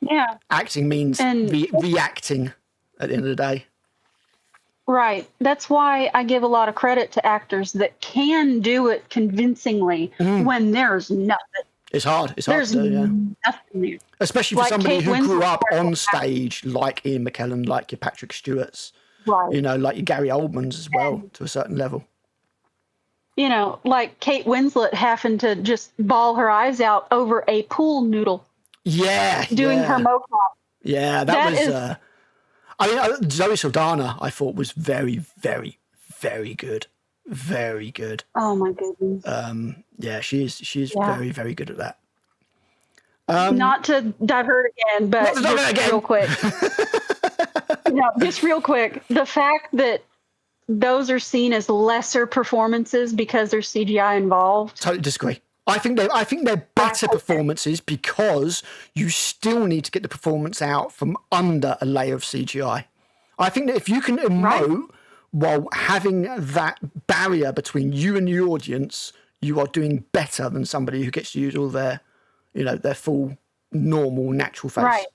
Yeah.
Acting means reacting at the end of the day.
Right. That's why I give a lot of credit to actors that can do it convincingly when there's nothing.
It's hard. There's
to do, nothing there.
Especially for somebody who grew up on stage like Ian McKellen, like your Patrick Stewarts, like your Gary Oldmans as well, to a certain level.
Like Kate Winslet having to just bawl her eyes out over a pool noodle.
Yeah.
Doing her mocap.
Yeah, that was... Zoe Saldana, I thought, was very, very, very good. Very good.
Oh, my goodness.
Yeah, she's very, very good at that.
Not to divert again, but real quick. Just real quick. The fact that those are seen as lesser performances because there's CGI involved.
Totally disagree. I think they're better performances because you still need to get the performance out from under a layer of CGI. I think that if you can emote while having that barrier between you and the audience, you are doing better than somebody who gets to use all their, their full, normal, natural face. Right.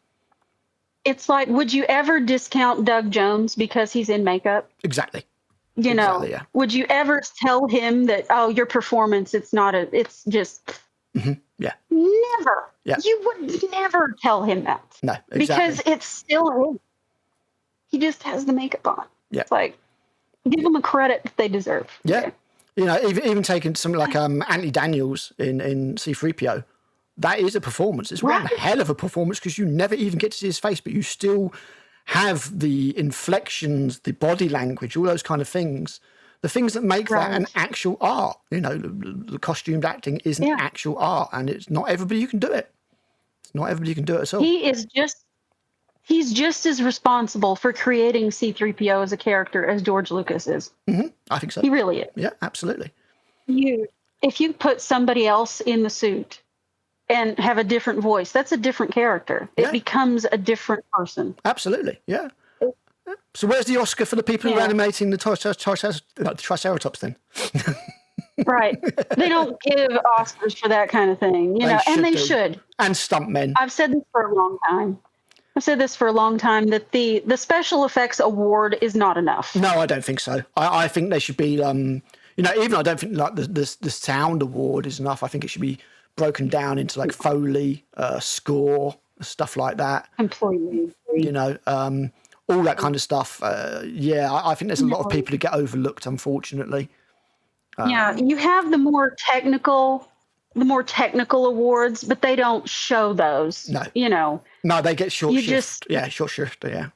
It's like, would you ever discount Doug Jones because he's in makeup?
Exactly.
Would you ever tell him that, your performance, it's just...
Yeah.
Never.
Yeah.
You would never tell him that.
No, exactly.
Because it's still him. He just has the makeup on.
Yeah.
It's like, give them the credit that they deserve.
Yeah. Okay. Even taking something like Anthony Daniels in C-3PO, that is a performance. It's one hell of a performance because you never even get to see his face, but you still... have the inflections, the body language, all those kind of things, the things that make that an actual art. The costumed acting is an actual art, and it's not everybody who can do it. It's not everybody who can do it at all.
He's just as responsible for creating C-3PO as a character as George Lucas is.
Mm-hmm. I think so.
He really is.
Yeah, absolutely.
If you put somebody else in the suit and have a different voice, that's a different character. It becomes a different person.
Absolutely, yeah. So where's the Oscar for the people who are animating the Triceratops then?
Right. They don't give Oscars for that kind of thing, and they should.
And stuntmen.
I've said this for a long time that the special effects award is not enough.
No, I don't think so. I think they should be, even I don't think like the sound award is enough. I think it should be broken down into like Foley, score, stuff like that.
Completely.
All that kind of stuff. I think there's a lot of people who get overlooked, unfortunately.
You have the more technical awards, but they don't show those.
No. No, they get short shift. Short shift. Yeah.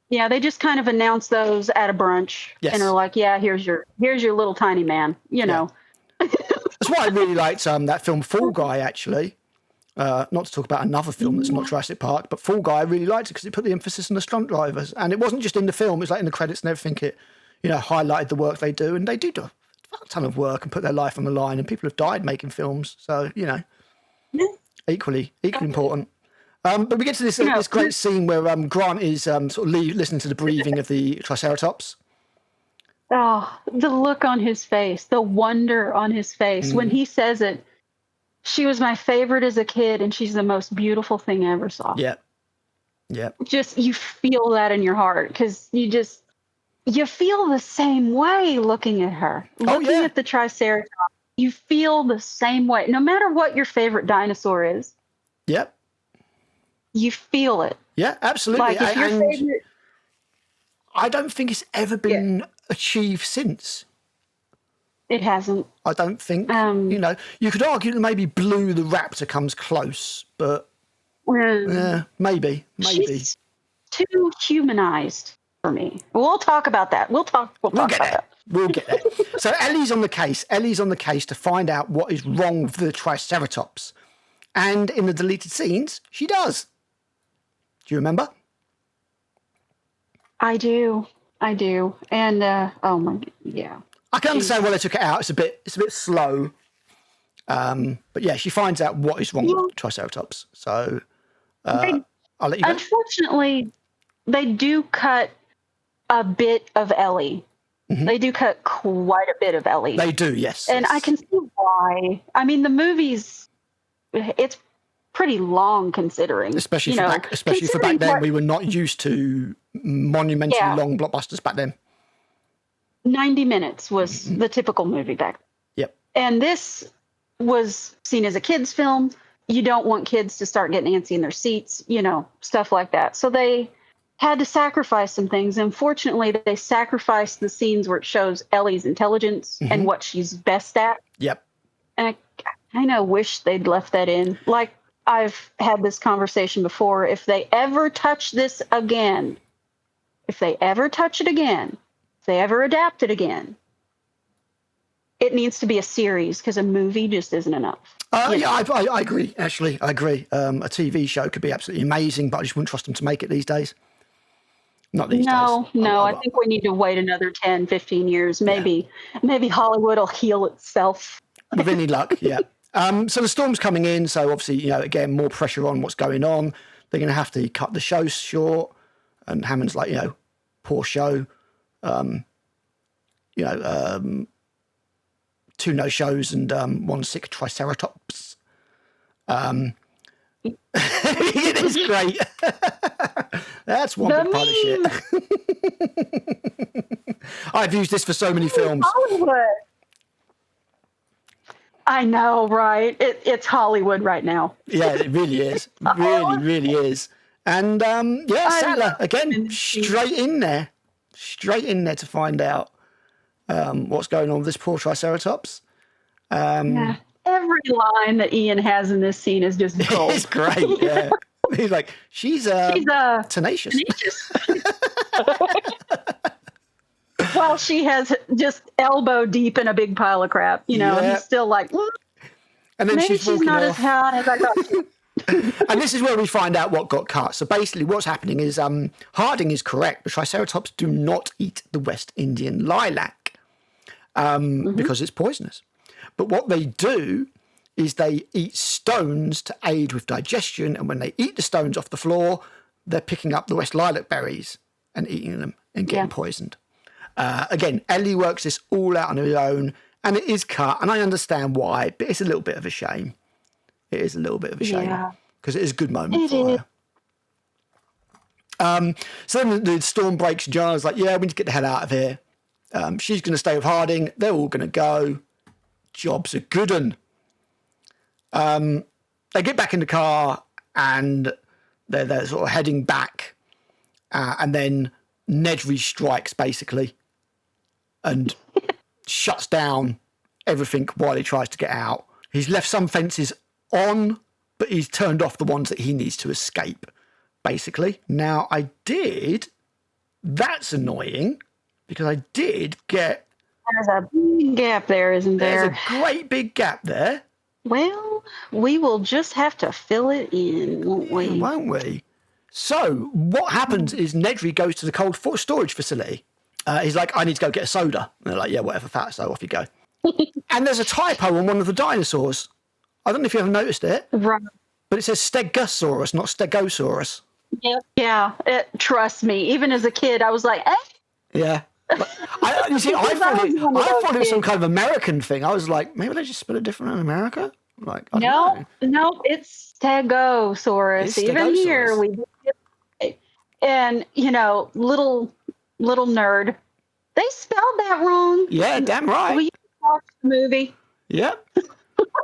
Yeah, they just kind of announce those at a brunch and are like, here's your little tiny man, know.
That's why I really liked that film Fall Guy, actually. Not to talk about another film that's not Jurassic Park, but Fall Guy, I really liked it because it put the emphasis on the stunt drivers. And it wasn't just in the film, it was like in the credits and everything. It, highlighted the work they do. And they do a ton of work and put their life on the line. And people have died making films. So, equally important. But we get to this great scene where Grant is sort of listening to the breathing of the Triceratops.
Oh, the look on his face, the wonder on his face when he says it. She was my favorite as a kid, and she's the most beautiful thing I ever saw.
Yeah. Yeah.
Just, you feel that in your heart because you feel the same way looking at her. Looking at the Triceratops, you feel the same way. No matter what your favorite dinosaur is.
Yep.
You feel it.
Yeah, absolutely.
Like if your favorite...
I don't think it's ever been achieved since.
It hasn't.
I don't think. You could argue that maybe Blue the Raptor comes close, but maybe. Yeah.
too humanized for me. We'll talk about that. We'll talk about that.
We'll get there. So Ellie's on the case. Ellie's on the case to find out what is wrong with the Triceratops. And in the deleted scenes, she does. Do you remember?
I do. And oh my, yeah.
I can understand why they took it out. It's a bit slow. But yeah, she finds out what is wrong with the Triceratops. So I'll let you go.
Unfortunately, they do cut a bit of Ellie. Mm-hmm. They do cut quite a bit of Ellie.
They do, yes.
And I can see why. I mean, the movie's, it's pretty long considering.
Especially for back then, we were not used to monumentally long blockbusters back then.
90 minutes was the typical movie back then.
Yep.
And this was seen as a kid's film. You don't want kids to start getting antsy in their seats, stuff like that. So they had to sacrifice some things. Unfortunately, they sacrificed the scenes where it shows Ellie's intelligence and what she's best at.
Yep.
And I kind of wish they'd left that in. Like, I've had this conversation before. If they ever touch this again, if they ever touch it again, if they ever adapt it again, it needs to be a series because a movie just isn't enough.
Yeah, I agree, actually. I agree. A TV show could be absolutely amazing, but I just wouldn't trust them to make it these days. Not these days.
No, I think we need to wait another 10, 15 years. Maybe Hollywood will heal itself.
With any luck, yeah. So the storm's coming in, so obviously, again, more pressure on what's going on. They're going to have to cut the show short. And Hammond's like, poor show. 2 no-shows and 1 sick Triceratops. It is great. That's one big pile of shit. I've used this for so many films.
Hollywood. I know, right? It's Hollywood right now.
Yeah, it really is. Really is. And Sattler, again, straight in there to find out what's going on with this poor Triceratops.
Yeah. Every line that Ian has in this scene is just gold.
It's great, yeah. He's like, she's tenacious.
Well, she has just elbow deep in a big pile of crap, and he's still like,
and then
maybe she's not as hot as I thought she.
And this is where we find out what got cut. So basically what's happening is Harding is correct. The Triceratops do not eat the West Indian lilac because it's poisonous. But what they do is they eat stones to aid with digestion. And when they eat the stones off the floor, they're picking up the West lilac berries and eating them and getting poisoned. Again, Ellie works this all out on her own, and it is cut. And I understand why, but it's a little bit of a shame. It is a little bit of a shame because it is a good moment for her. So then the storm breaks. John's like, we need to get the hell out of here. She's going to stay with Harding. They're all going to go. Job's a good one. They get back in the car and they're sort of heading back. And then Nedry strikes basically and shuts down everything while he tries to get out. He's left some fences on, but he's turned off the ones that he needs to escape, basically. Now, that's annoying, because I did get...
There's a big gap there, isn't there?
There's a great big gap there.
Well, we will just have to fill it in, won't we?
Won't we? So, what happens is Nedry goes to the cold storage facility. He's like, I need to go get a soda. And they're like, yeah, whatever, fat, so off you go. And there's a typo on one of the dinosaurs. I don't know if you ever noticed it.
Right.
But it says Stegosaurus, not Stegosaurus.
Yeah. Trust me. Even as a kid, I was like, eh?
Yeah. I thought it was some kind of American thing. I was like, maybe they just spell it different in America? Like, I don't know.
No, it's Stegosaurus. Even here, we and little nerd, they spelled that wrong.
Yeah, damn right.
We watched the movie.
Yep.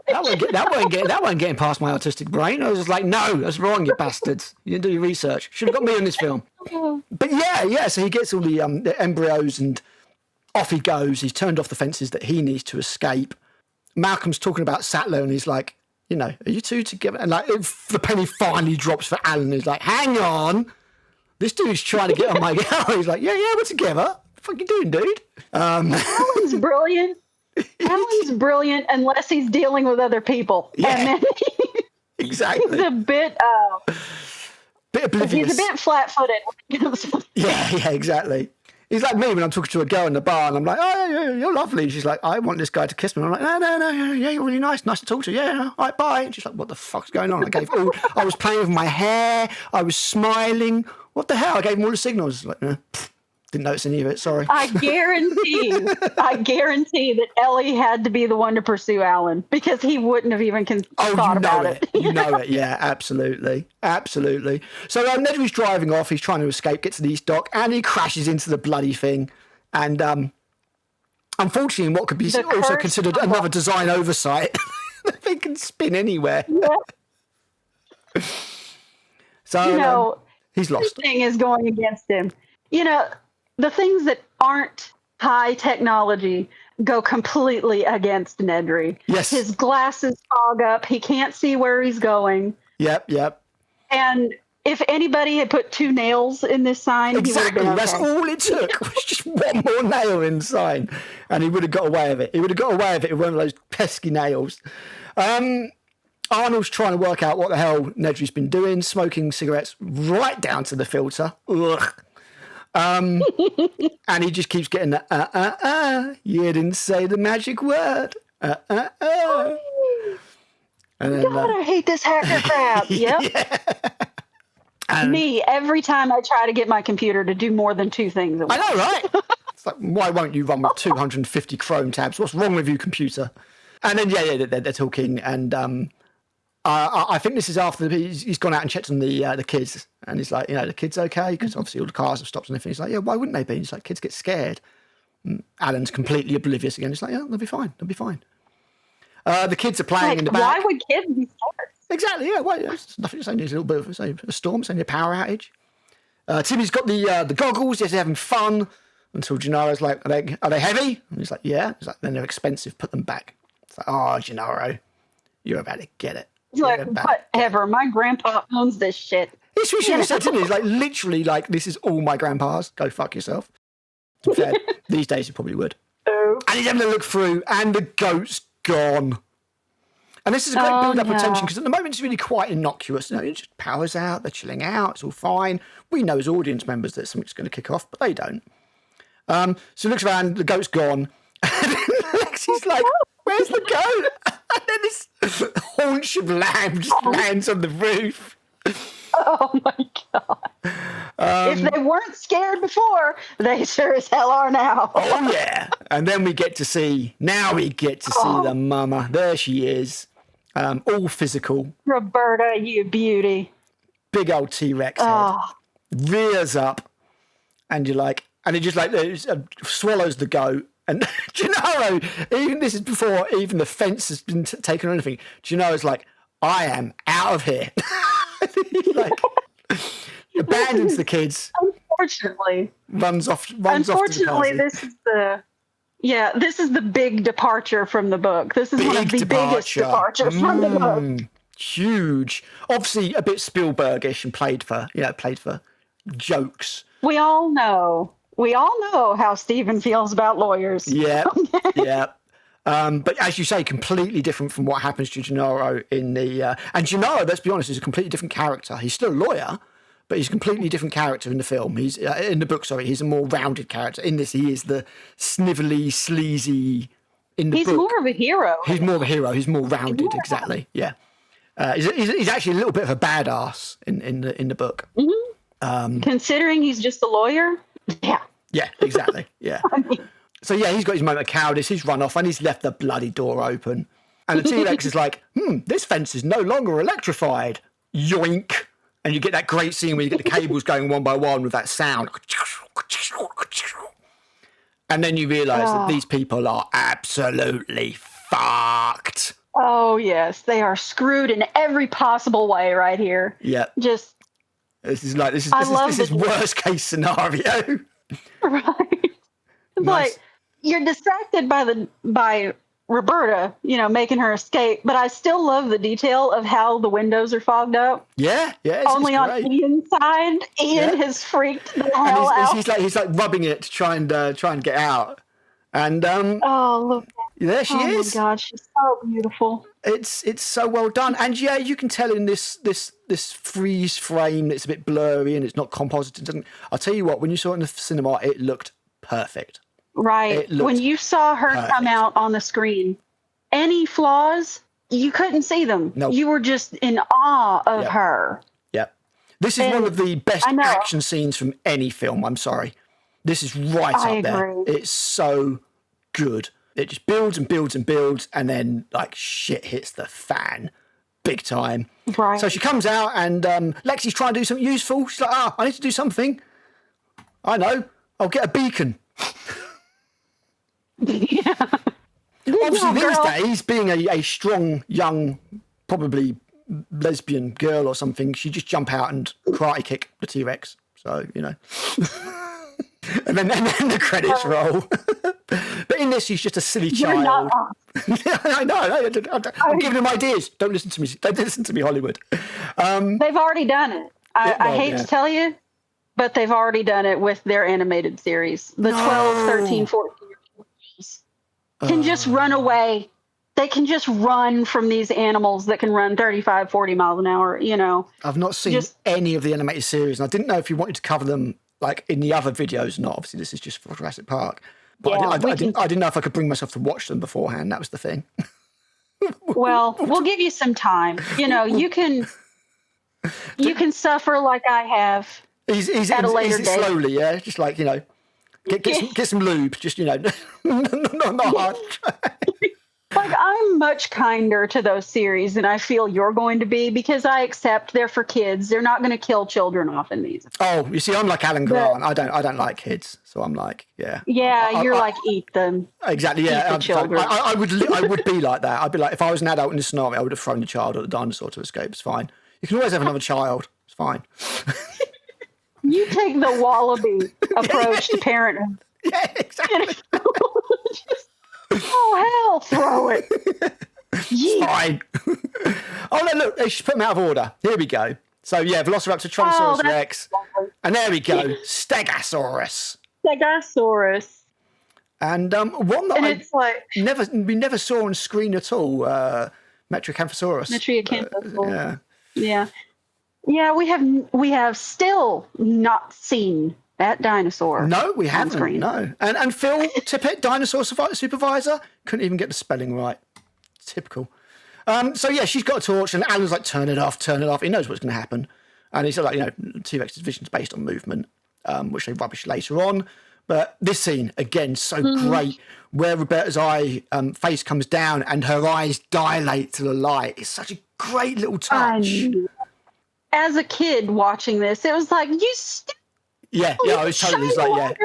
That wasn't getting past my autistic brain. I was just like, no, that's wrong, you bastards. You didn't do your research. Should have got me on this film. But yeah. So he gets all the embryos and off he goes. He's turned off the fences that he needs to escape. Malcolm's talking about Sattler and he's like, are you two together? And like, if the penny finally drops for Alan, he's like, hang on. this dude's trying to get on my girl. He's like, yeah, we're together. What the fuck you doing, dude?
Alan's brilliant. Alan's brilliant unless he's dealing with other people.
Yeah.
And then
exactly.
he's a bit
oblivious.
He's a bit flat-footed.
Yeah, exactly. He's like me when I'm talking to a girl in the bar and I'm like, oh, yeah, you're lovely. She's like, I want this guy to kiss me. And I'm like, no, yeah, you're really nice. Nice to talk to you. Yeah, all right, bye. And she's like, what the fuck's going on? I was playing with my hair. I was smiling. What the hell? I gave him all the signals. Like, no, didn't notice any of it. Sorry.
I guarantee that Ellie had to be the one to pursue Alan because he wouldn't have even thought about it.
You know it. Yeah, absolutely. Absolutely. So Nedry's driving off. He's trying to escape, get to the East Dock, and he crashes into the bloody thing. And unfortunately, in what could be also considered another design oversight, the thing can spin anywhere.
Yeah.
So, he's lost.
Everything is going against him. The things that aren't high technology go completely against Nedry.
Yes.
His glasses fog up. He can't see where he's going.
Yep.
And if anybody had put 2 nails in this sign,
exactly.
He would have been okay.
That's all it took. Was just one more nail in the sign, and he would have got away with it. He would have got away with it with one of those pesky nails. Arnold's trying to work out what the hell Nedry's been doing, smoking cigarettes right down to the filter. Ugh. And he just keeps getting the you didn't say the magic word. And then,
God, I hate this hacker crap. Yep.
Yeah.
Me, every time I try to get my computer to do more than 2 things at once.
I know, right? It's like, why won't you run with 250 Chrome tabs? What's wrong with you, computer? And then, they're talking, and I think this is after he's gone out and checked on the kids, and he's like, the kids okay? Because obviously all the cars have stopped and everything. He's like, yeah, why wouldn't they be? And he's like, kids get scared. And Alan's completely oblivious again. He's like, yeah, they'll be fine. The kids are playing in the back.
Why would kids be scared?
Exactly, yeah. Well, it's nothing. It's only a little bit of a storm. It's only a power outage. Timmy's got the goggles. Yes, they're having fun. Until Gennaro's like, are they heavy? And he's like, yeah. He's like, then they're expensive. Put them back. It's like, oh, Gennaro, you're about to get it.
He's like, whatever. My grandpa owns this shit.
It's what she said to me. He's like, literally, like, this is all my grandpa's. Go fuck yourself. To be fair, these days you probably would.
Oh.
And he's having a look through, and the goat's gone. And this is a great build-up of tension, because at the moment it's really quite innocuous. It just powers out, they're chilling out, it's all fine. We know as audience members that something's going to kick off, but they don't. So he looks around, the goat's gone. And Lexi's like, where's the goat? And then this haunch of lamb just lands on the roof.
Oh my God. If they weren't scared before, they sure as hell are now.
Oh yeah. And then we get to see the mama. There she is. All physical.
Roberta, you beauty.
Big old T-Rex head. Rears up. And you're like, and it just like swallows the goat. And Gennaro, even this is before even the fence has been taken or anything. Gennaro's like, I am out of here. Like, abandons the kids.
Unfortunately,
runs off to the
Unfortunately,
party.
this is the big departure from the book. This is one of the biggest departures from the book.
Huge. Obviously a bit Spielbergish and played for jokes.
We all know how Stephen feels about lawyers.
Yeah. Yeah. But as you say, completely different from what happens to Gennaro in the... and Gennaro, let's be honest, is a completely different character. He's still a lawyer, but he's a completely different character in the film. He's in the book, sorry, he's a more rounded character. In this, he is the snivelly, sleazy...
He's more of a hero.
He's more of a hero. He's more rounded, exactly. Yeah. He's actually a little bit of a badass in the book.
Mm-hmm. Considering he's just a lawyer, yeah.
Yeah, exactly. Yeah. So yeah, he's got his moment of cowardice. He's run off and he's left the bloody door open. And the T-Rex is like, this fence is no longer electrified. Yoink. And you get that great scene where you get the cables going one by one with that sound. And then you realise that these people are absolutely fucked.
Oh, yes. They are screwed in every possible way right here.
Yeah.
Just...
This is worst case scenario.
Right. It's nice. Like, you're distracted by Roberta, making her escape. But I still love the detail of how the windows are fogged up.
Yeah,
Only on Ian's side. Ian has freaked the hell out.
He's like rubbing it to try and get out. And
oh, look.
There she is.
Oh my God, she's so beautiful.
It's so well done. And yeah, you can tell in this freeze frame that it's a bit blurry and it's not composited. I'll tell you what, when you saw it in the cinema, it looked perfect.
Right. When you saw her come out on the screen, any flaws, you couldn't see them.
No.
You were just in awe of her.
Yep. This is one of the best action scenes from any film, I'm sorry. This is right up there. It's so good. It just builds and builds and builds, and then, like, shit hits the fan big time.
Right.
So she comes out, and Lexi's trying to do something useful. She's like, I need to do something. I know. I'll get a beacon.
Yeah.
Obviously, these days, being a strong, young, probably lesbian girl or something, she'd just jump out and karate kick the T-Rex. So, and then the credits roll. But in this, she's just a silly child. I know. I'm giving them ideas. Don't listen to me. Don't listen to me, Hollywood.
They've already done it. I hate to tell you, but they've already done it with their animated series. The 12, 13, 14 can just run away. They can just run from these animals that can run 35, 40 miles an hour,
I've not seen any of the animated series, and I didn't know if you wanted to cover them like in the other videos or not. Obviously, this is just for Jurassic Park. But I didn't know if I could bring myself to watch them beforehand. That was the thing.
Well, we'll give you some time. You can suffer like I have at a later date.
Slowly, yeah? Just like, get some lube. Just, not hard.
Like, I'm much kinder to those series than I feel you're going to be, because I accept they're for kids. They're not going to kill children off in these.
Oh, you see, I'm like Alan Grant. I don't like kids, so I'm like, yeah.
Yeah, you're like, eat them.
Exactly, yeah.
Eat the children.
I would be like that. I'd be like, if I was an adult in this scenario, I would have thrown the child at the dinosaur to escape. It's fine. You can always have another child. It's fine.
You take the wallaby approach to parenthood.
Yeah, exactly.
Oh, hell, throw it.
Fine. Oh, no, look, she's put them out of order. Here we go. So, yeah, Velociraptor, Tyrannosaurus Rex. Lovely. And there we go. Stegosaurus. And one that we never saw on screen at all, Metriacanthosaurus.
Yeah, we have still not seen that dinosaur.
No, we haven't. No. And Phil Tippett, dinosaur supervisor, couldn't even get the spelling right. Typical. So yeah, she's got a torch, and Alan's like, turn it off. He knows what's going to happen. And he's like, T-Rex's vision's based on movement, which they rubbish later on. But this scene, again, so great, where Roberta's face comes down and her eyes dilate to the light. It's such a great little touch.
As a kid watching this, it was like,
yeah, I was totally like,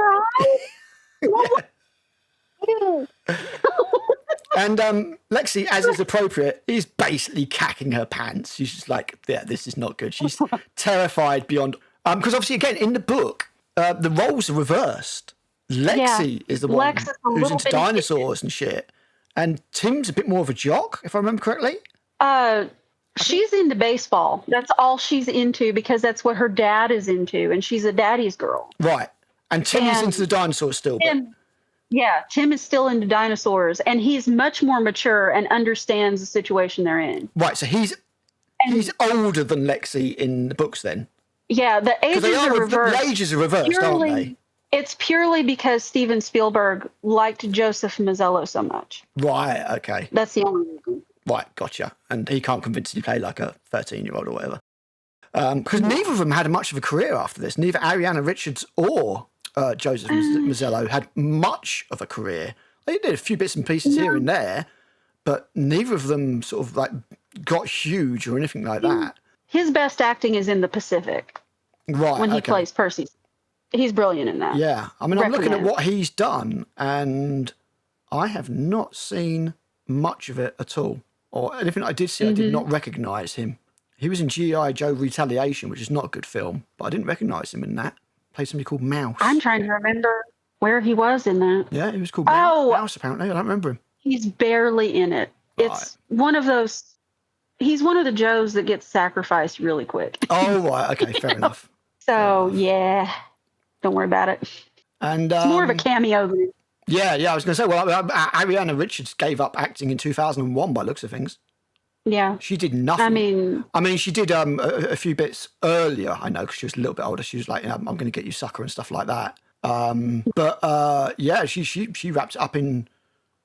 And Lexi, as is appropriate, is basically cacking her pants. She's just like, yeah, this is not good. She's terrified beyond... Because obviously, again, in the book, the roles are reversed. Lexi is the one who's into dinosaurs and shit. And Tim's a bit more of a jock, if I remember correctly.
She's into baseball. That's all she's into, because that's what her dad is into, and she's a daddy's girl.
Right. And Tim is into the dinosaurs still.
Tim is still into dinosaurs, and he's much more mature and understands the situation they're in.
Right, so he's older than Lexi in the books then? Yeah,
the ages are reversed.
The ages are reversed, aren't they?
It's purely because Steven Spielberg liked Joseph Mazzello so much.
Right, okay.
That's the only reason.
Right, gotcha. And he can't convince you to play like a 13-year-old or whatever. Because neither of them had much of a career after this. Neither Ariana Richards or Joseph Mazzello had much of a career. They did a few bits and pieces here and there, but neither of them sort of like got huge or anything like that.
His best acting is in The Pacific.
Right,
when he plays Percy. He's brilliant in that.
Yeah. I mean, I'm looking at what he's done, and I have not seen much of it at all. Or anything I did see, I did not recognise him. He was in G.I. Joe Retaliation, which is not a good film, but I didn't recognise him in that. Played somebody called Mouse.
I'm trying to remember where he was in that.
Yeah, he was called Mouse, apparently. I don't remember him.
He's barely in it. It's one of those. He's one of the Joes that gets sacrificed really quick.
Oh, right. Okay, fair enough.
So, yeah, don't worry about it.
And
it's more of a cameo than.
Yeah, I was going to say, well, Ariana Richards gave up acting in 2001 by looks of things.
Yeah.
She did nothing. I mean, she did a few bits earlier, I know, because she was a little bit older. She was like, I'm going to get you, sucker, and stuff like that. But yeah, she wrapped it up in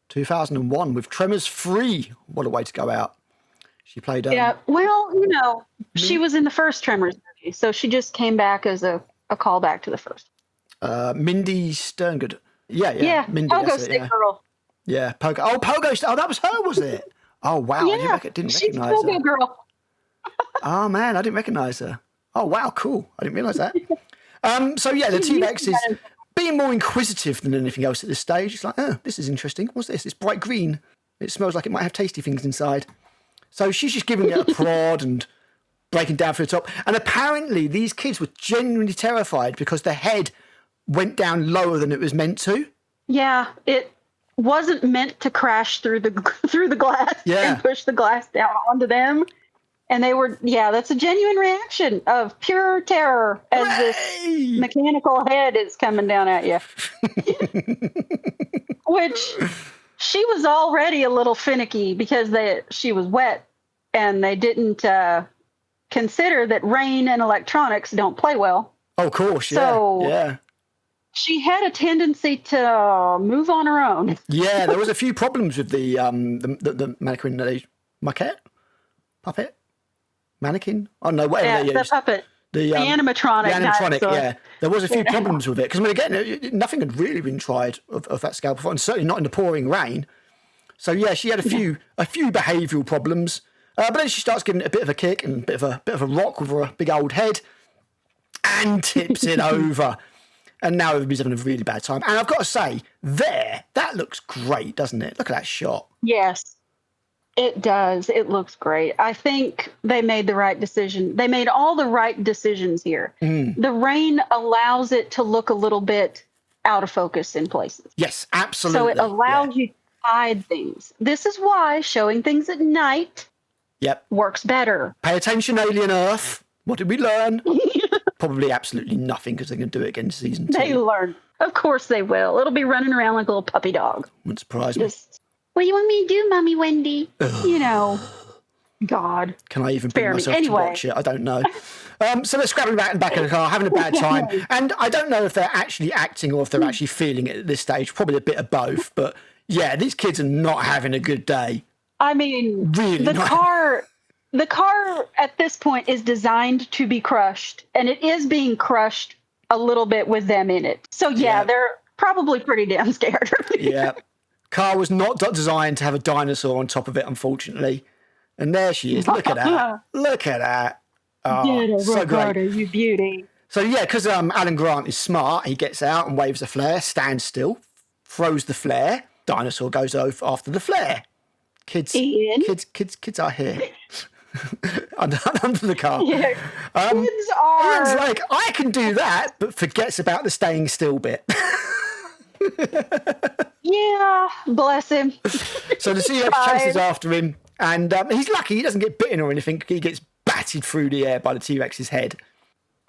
2001 with Tremors 3. What a way to go out. She played...
yeah, well, you know, she was in the first Tremors movie, so she just came back as a callback to the first.
Mindy Sterngard. Yeah. Mindy,
Pogo Stick Girl.
Yeah, Pogo. Oh, Pogo Stick. Oh, that was her, was it? Oh, wow.
Yeah,
I didn't
she's
recognise her.
Pogo Girl.
Oh, man, I didn't recognise her. Oh, wow, cool. I didn't realise that. So, yeah, the T-Rex is being more inquisitive than anything else at this stage. It's like, oh, this is interesting. What's this? It's bright green. It smells like it might have tasty things inside. So she's just giving it a prod and breaking down through the top. And apparently these kids were genuinely terrified because their head went down lower than it was meant to.
Yeah, it wasn't meant to crash through the glass and push the glass down onto them. And they were, that's a genuine reaction of pure terror as this mechanical head is coming down at you. Which she was already a little finicky because she was wet and they didn't consider that rain and electronics don't play well.
Oh, of course,
So she had a tendency to move on her own.
Yeah, there was a few problems with the mannequin, puppet, mannequin. Oh no, whatever they used.
The puppet, the animatronic.
The animatronic, yeah. There was a few problems with it because, I mean, again, nothing had really been tried of that scale before, and certainly not in the pouring rain. So yeah, she had a few behavioural problems, but then she starts giving it a bit of a kick and a bit of a rock with her big old head, and tips it over. And now everybody's having a really bad time. And I've got to say, that looks great, doesn't it? Look at that shot.
Yes, it does. It looks great. I think they made the right decision. They made all the right decisions here. The rain allows it to look a little bit out of focus in places.
Yes, absolutely.
So it allows you to hide things. This is why showing things at night works better.
Pay attention, Alien Earth. What did we learn? Probably absolutely nothing because they're going to do it again in season 2.
They learn. Of course they will. It'll be running around like a little puppy dog.
Wouldn't surprise me.
What do you want me to do, Mommy Wendy? You know, God.
Can I even bring myself to watch it? I don't know. So they're scrabbling back in the back of the car, having a bad time. And I don't know if they're actually acting or if they're actually feeling it at this stage. Probably a bit of both. But yeah, these kids are not having a good day.
I mean,
really
the car at this point is designed to be crushed, and it is being crushed a little bit with them in it. So they're probably pretty damn scared.
Yeah. Car was not designed to have a dinosaur on top of it, unfortunately. And there she is. Look at that. Look at that. Oh, so great.
You beauty.
So yeah, because Alan Grant is smart, he gets out and waves a flare, stands still, throws the flare. Dinosaur goes off after the flare. Kids are here. under the car.
Yeah. Kids are.
Ian's like, I can do that, but forgets about the staying still bit.
Yeah, bless him.
So the T-Rex chases after him, and he's lucky he doesn't get bitten or anything. He gets batted through the air by the T-Rex's head.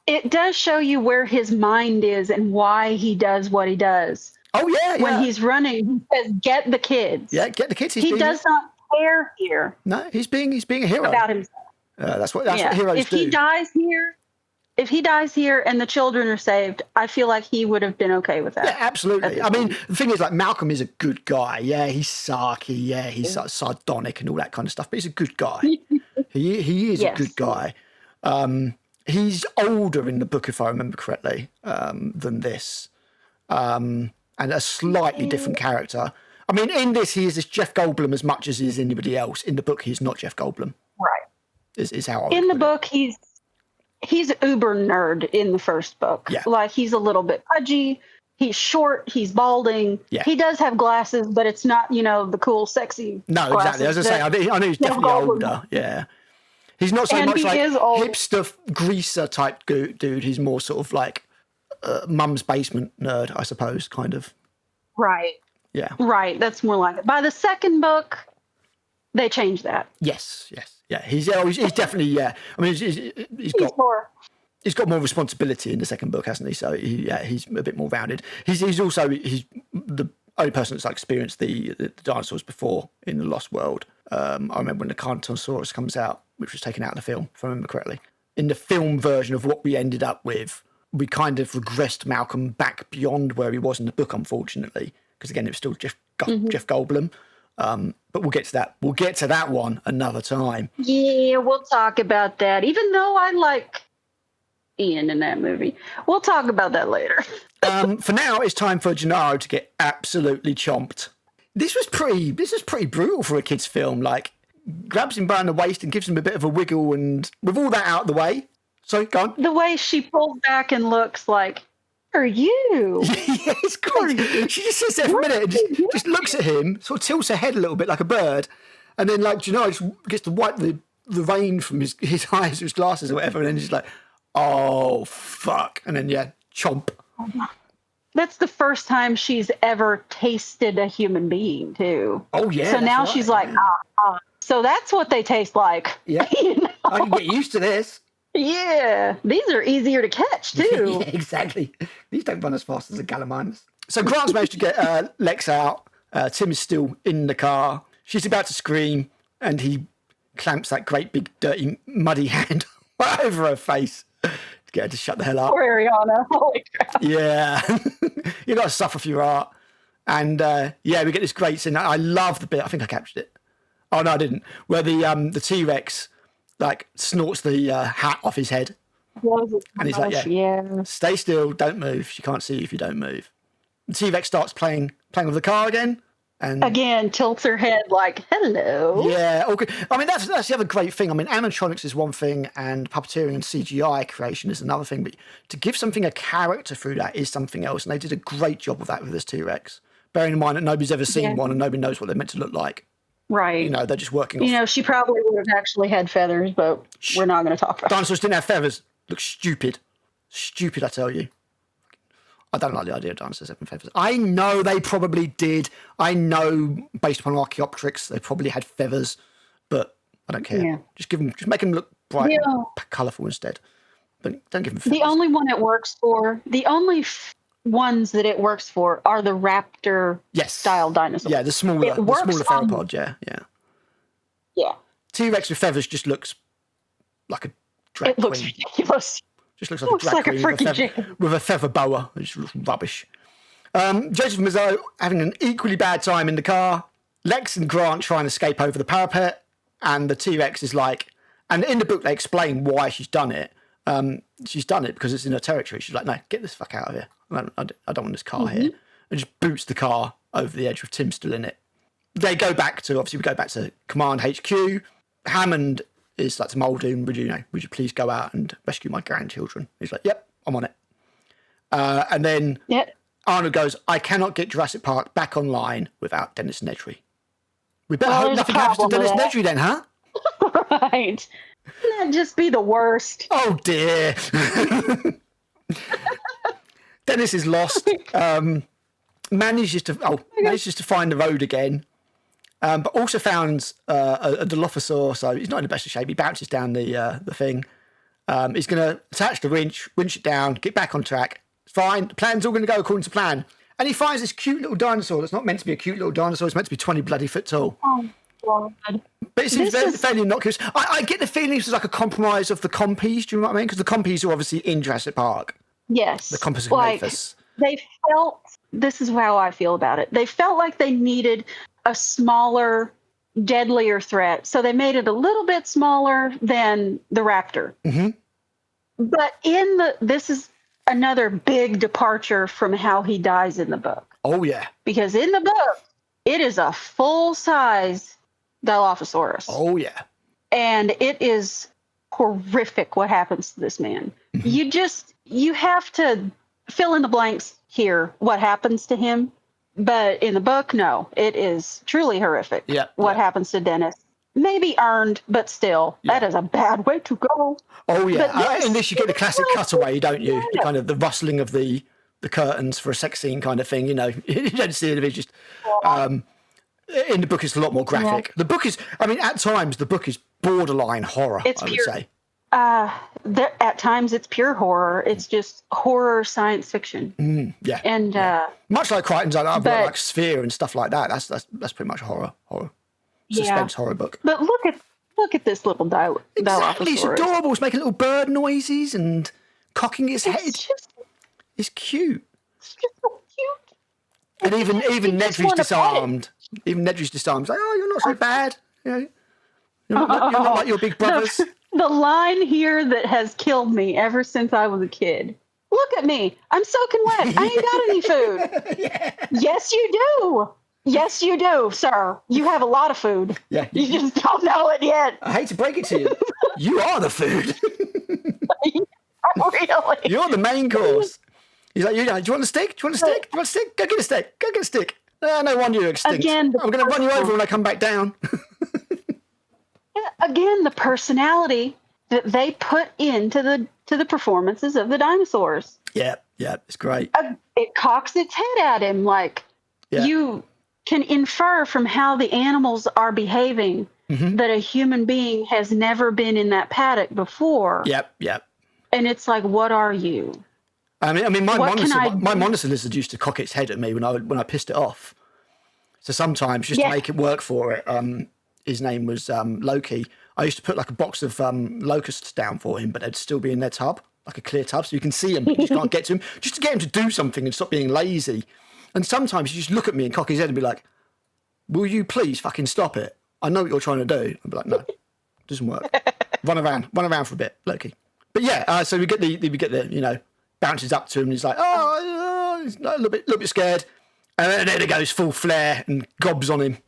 It does show you where his mind is and why he does what he does.
Oh yeah.
When he's running, he says, "Get the kids."
Yeah, get the kids.
He does not care here.
No, he's being a hero
about himself.
That's what heroes do.
If he dies here and the children are saved, I feel like he would have been okay with that.
Yeah, absolutely. I mean, the thing is, like, Malcolm is a good guy. Yeah, he's sarky. Yeah, he's sardonic and all that kind of stuff. But he's a good guy. he is a good guy. He's older in the book, if I remember correctly, than this, and a slightly different character. I mean, in this, he is this Jeff Goldblum as much as he is anybody else. In the book, he's not Jeff Goldblum.
Right.
Is how I would
in the
put
book, he's uber nerd in the first book.
Yeah.
Like, he's a little bit pudgy. He's short. He's balding.
Yeah.
He does have glasses, but it's not, the cool, sexy
No, exactly. As I say, I know he's definitely older. Yeah. He's not so much like hipster greaser type dude. He's more sort of like mum's basement nerd, I suppose, kind of.
Right.
Yeah.
Right. That's more like it. By the second book, they changed that.
Yes. Yeah. He's definitely, yeah. I mean, he's got more responsibility in the second book, hasn't he? So he's a bit more rounded. He's the only person that's experienced the dinosaurs before in the Lost World. I remember when the Carnotaurus comes out, which was taken out of the film, if I remember correctly. In the film version of what we ended up with, we kind of regressed Malcolm back beyond where he was in the book, unfortunately, because again, it was still Jeff Goldblum. But we'll get to that. We'll get to that one another time.
Yeah, we'll talk about that. Even though I like Ian in that movie, we'll talk about that later.
For now, it's time for Gennaro to get absolutely chomped. This was pretty brutal for a kid's film. Like, grabs him by the waist and gives him a bit of a wiggle, and with all that out of the way. So, go on.
The way she pulls back and looks like, are you?
Yeah, it's great. She just sits there for a minute and just looks at him, sort of tilts her head a little bit like a bird, and then, like, Gennaro just gets to wipe the rain from his eyes, his glasses or whatever, and then she's like, oh, fuck. And then, chomp.
That's the first time she's ever tasted a human being, too.
Oh, yeah.
So now she's like, So that's what they taste like.
Yeah. You know? I can get used to this.
Yeah. These are easier to catch, too.
Yeah, exactly. These don't run as fast as the Gallimimus. So Grant's managed to get Lex out. Tim is still in the car. She's about to scream, and he clamps that great big dirty muddy hand right over her face to get her to shut the hell up.
Poor Ariana. Holy crap.
Yeah. You got to suffer for your art. And we get this great scene. I love the bit. I think I captured it. Oh, no, I didn't. Where the T-Rex like snorts the hat off his head. And he's like, stay still, don't move. She can't see you if you don't move. The T-Rex starts playing with the car again. And
again, tilts her head like, hello.
Yeah, okay. I mean, that's the other great thing. I mean, animatronics is one thing, and puppeteering and CGI creation is another thing. But to give something a character through that is something else. And they did a great job of that with this T-Rex. Bearing in mind that nobody's ever seen one and nobody knows what they're meant to look like.
Right.
You know, they're just working off.
She probably would have actually had feathers, but we're not going to talk about it.
Dinosaurs didn't have feathers. Look stupid. Stupid, I tell you. I don't like the idea of dinosaurs having feathers. I know they probably did. I know, based upon Archaeopteryx, they probably had feathers, but I don't care. Yeah. Just make them look bright and colourful instead. But don't give them feathers.
The only one it works for, the only ones that it works for are the raptor style dinosaurs.
Yeah, the smaller Sauropod, yeah. T-Rex with feathers just looks like a drag queen.
It looks ridiculous.
Just looks like a drag queen with a feather boa. It just looks rubbish. Joseph Mazzo having an equally bad time in the car. Lex and Grant trying to escape over the parapet. And the T-Rex is like... And in the book, they explain why she's done it. She's done it because it's in her territory. She's like, no, get this fuck out of here. I don't want this car here. And just boots the car over the edge with Tim still in it. They go back to Command HQ. Hammond is like to Muldoon, would you please go out and rescue my grandchildren? He's like, yep, I'm on it. And then Arnold goes, I cannot get Jurassic Park back online without Dennis Nedry. We better hope nothing happens to Dennis Nedry then, huh?
Right. That'd just be the worst.
Oh, dear. Dennis is lost. Manages to find the road again. But also found a Dilophosaur, so he's not in the best of shape. He bounces down the thing. He's going to attach the winch it down, get back on track. It's fine. The plan's all going to go according to plan. And he finds this cute little dinosaur that's not meant to be a cute little dinosaur. It's meant to be 20 bloody foot tall.
Oh, God.
But it seems fairly innocuous. I get the feeling this is like a compromise of the Compies. Do you know what I mean? Because the Compies are obviously in Jurassic Park.
Yes.
The Compass of Memphis.
They felt, this is how I feel about it. They felt like they needed a smaller, deadlier threat. So they made it a little bit smaller than the raptor.
Mm-hmm.
But this is another big departure from how he dies in the book.
Oh, yeah.
Because in the book, it is a full-size Dilophosaurus.
Oh, yeah.
And it is horrific what happens to this man. Mm-hmm. You have to fill in the blanks here, what happens to him. But in the book, no, it is truly horrific.
Yeah.
What happens to Dennis. Maybe earned, but still, that is a bad way to go.
Oh, yeah. Unless you get the classic cutaway, don't you? The kind of the rustling of the the curtains for a sex scene kind of thing. You know, you don't see it. It's just in the book, it's a lot more graphic. Yeah. The book is, I mean, at times the book is borderline horror. I would say.
At times it's pure horror. It's just horror science fiction.
Yeah.
And
much like Crichton's like Sphere and stuff like that. That's pretty much a horror suspense horror book.
But look at this little
Exactly, it's adorable. It's making little bird noises and cocking its head. It's cute.
It's just so cute.
And even Nedry's disarmed. Even Nedry's disarmed. It's like, oh, you're not so bad. You know, you're not like your big brothers.
The line here that has killed me ever since I was a kid. Look at me. I'm soaking wet. I ain't got any food. Yeah. Yes, you do. Yes, you do, sir. You have a lot of food. Yeah. You just don't know it yet.
I hate to break it to you. You are the food.
Really?
You're the main course. He's like, do you want a steak? Do you want a steak? Do you want a steak? Go get a steak. Go get a steak. No wonder you're extinct. Again, I'm going to run you over when I come back down.
Again, the personality that they put into the performances of the dinosaurs.
Yeah, it's great.
It cocks its head at him like you can infer from how the animals are behaving that a human being has never been in that paddock before.
Yep.
And it's like, what are you?
I mean, my monitor lizard used to cock its head at me when I pissed it off. So sometimes, just to make it work for it, his name was Loki. I used to put like a box of locusts down for him, but they'd still be in their tub, like a clear tub, so you can see him, but you just can't get to him, just to get him to do something and stop being lazy. And sometimes you just look at me and cock his head and be like, will you please fucking stop it? I know what you're trying to do. I'd be like, no, it doesn't work. Run around for a bit, Loki. But yeah, so we get the bounces up to him and he's like, he's a little bit scared. And then it goes full flare and gobs on him.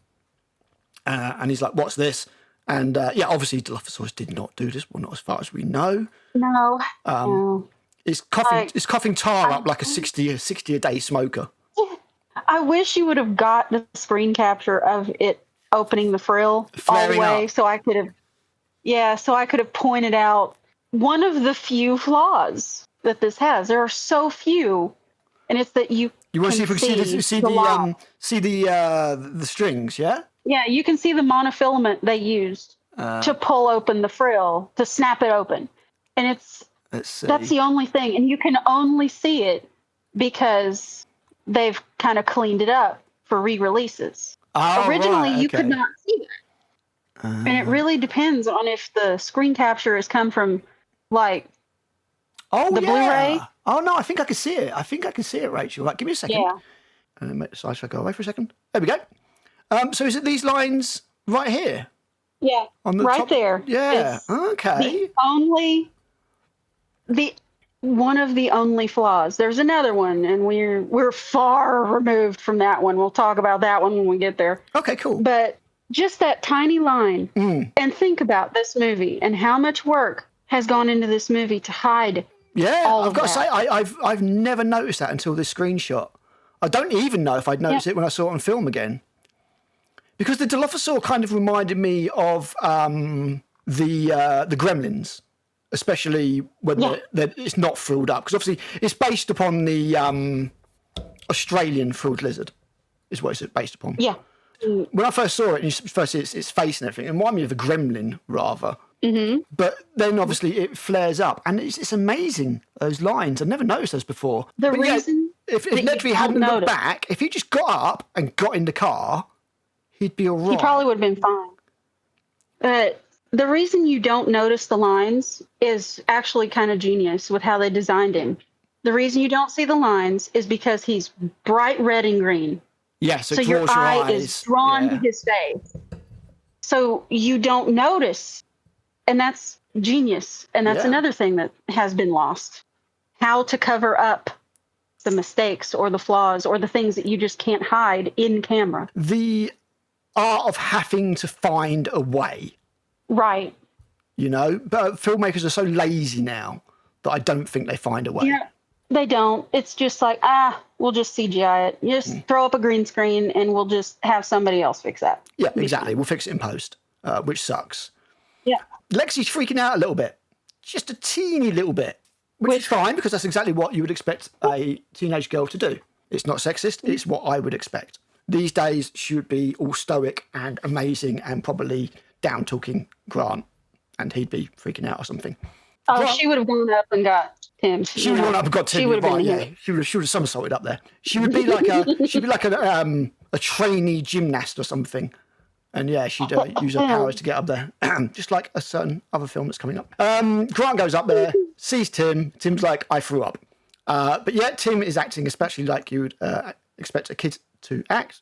And he's like, what's this? And obviously Dilophosaurus did not do this. Well, not as far as we know.
No.
It's coughing tar up like a 60 a day smoker.
I wish you would have got the screen capture of it opening the frill all the way, so I could have pointed out one of the few flaws that this has. There are so few, and it's that you want to see if we can see the strings, yeah? Yeah, you can see the monofilament they used to pull open the frill, to snap it open. And that's the only thing. And you can only see it because they've kind of cleaned it up for re-releases. Originally, you could not see that. And it really depends on if the screen capture has come from, like, the Blu-ray.
Oh, no, I think I can see it. Rachel. Right, give me a second.
Yeah.
And make the slideshow go away for a second. There we go. So is it these lines right here?
Yeah,
on the
right
top?
there.
Yeah, okay.
One of the only flaws. There's another one, and we're far removed from that one. We'll talk about that one when we get there.
Okay, cool.
But just that tiny line, and think about this movie and how much work has gone into this movie to hide.
Yeah, I've got to say, I've never noticed that until this screenshot. I don't even know if I'd noticed it when I saw it on film again. Because the Dilophosaur kind of reminded me of the Gremlins, especially when it's not frilled up. Because obviously it's based upon the Australian frilled lizard, is what it's based upon. Yeah. When I first saw it, and you first see its face and everything, it reminded me of a gremlin, rather. Mm-hmm. But then obviously it flares up, and it's amazing, those lines. I've never noticed those before. If Nedry hadn't looked back, if he just got up and got in the car, he'd be all right.
He probably would have been fine. But the reason you don't notice the lines is actually kind of genius with how they designed him. The reason you don't see the lines is because he's bright red and green.
Yes,
so your eye is drawn to his face. So you don't notice. And that's genius. And that's another thing that has been lost. How to cover up the mistakes or the flaws or the things that you just can't hide in camera.
The art of having to find a way.
Right.
You know, but filmmakers are so lazy now that I don't think they find a way.
Yeah, they don't. It's just like, we'll just CGI it. Just throw up a green screen and we'll just have somebody else fix that.
Yeah, exactly. We'll fix it in post, which sucks.
Yeah.
Lexi's freaking out a little bit. Just a teeny little bit. Which is fine, because that's exactly what you would expect a teenage girl to do. It's not sexist. It's what I would expect. These days, she would be all stoic and amazing and probably down-talking Grant, and he'd be freaking out or something.
Oh, Grant, she would have gone up and got Tim.
She would have gone up and got Tim. She would have been here. She would have somersaulted up there. She would be like a trainee gymnast or something. And yeah, she'd use her powers to get up there, just like a certain other film that's coming up. Grant goes up there, sees Tim. Tim's like, I threw up. But yet Tim is acting especially like you would expect a kid to act.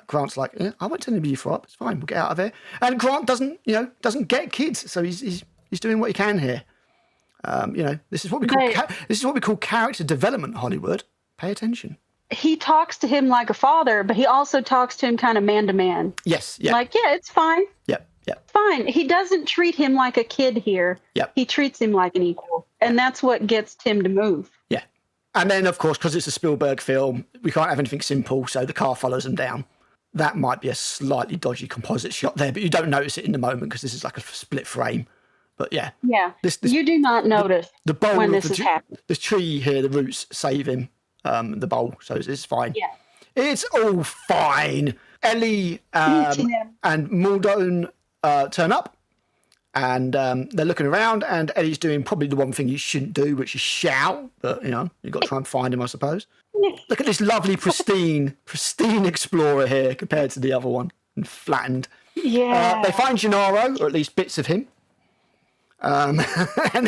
Grant's like, I won't tell anybody you threw up. It's fine. We'll get out of here. And Grant doesn't get kids, so he's doing what he can here. This is what we call character development. Hollywood, pay attention.
He talks to him like a father, but he also talks to him kind of man to man.
Yes. Yeah.
Like, yeah, it's fine.
Yep.
Fine. He doesn't treat him like a kid here.
Yep.
He treats him like an equal. And that's what gets Tim to move.
Yeah. And then, of course, because it's a Spielberg film, we can't have anything simple, so the car follows them down. That might be a slightly dodgy composite shot there, but you don't notice it in the moment because this is like a split frame. But yeah.
Yeah. You do not notice
the bowl
when this is happening.
The tree here, the roots save him. The bowl, so it's fine.
Yeah,
it's all fine. Ellie and Muldoon turn up, and they're looking around, and Ellie's doing probably the one thing you shouldn't do, which is shout. But you've got to try and find him, I suppose. Look at this lovely, pristine explorer here compared to the other one, and flattened.
Yeah.
They find Gennaro, or at least bits of him, and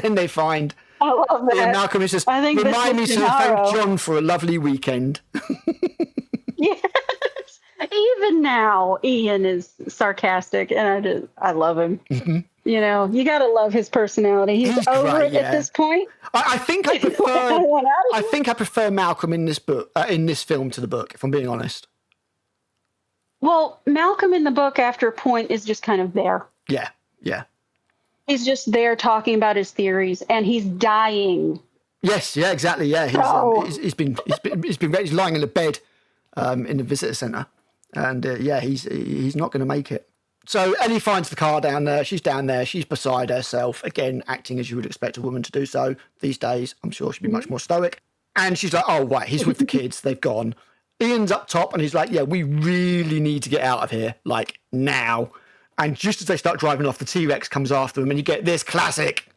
then they find.
I love that.
Ian Malcolm says, remind me to thank John for a lovely weekend.
Yes. Even now, Ian is sarcastic, and I love him. Mm-hmm. You got to love his personality. He's over it at this point.
I think I prefer Malcolm in this book, in this film, to the book, if I'm being honest.
Well, Malcolm in the book, after a point, is just kind of there.
Yeah.
He's just there talking about his theories, and he's dying.
Yes, yeah, exactly. Yeah, he's lying in a bed in the visitor centre, and he's not going to make it. So Ellie finds the car down there. She's down there. She's beside herself again, acting as you would expect a woman to do so these days. I'm sure she'd be much more stoic. And she's like, "Oh, right, he's with the kids. They've gone." Ian's up top, and he's like, "Yeah, we really need to get out of here, like now." And just as they start driving off, the T-Rex comes after them, and you get this classic.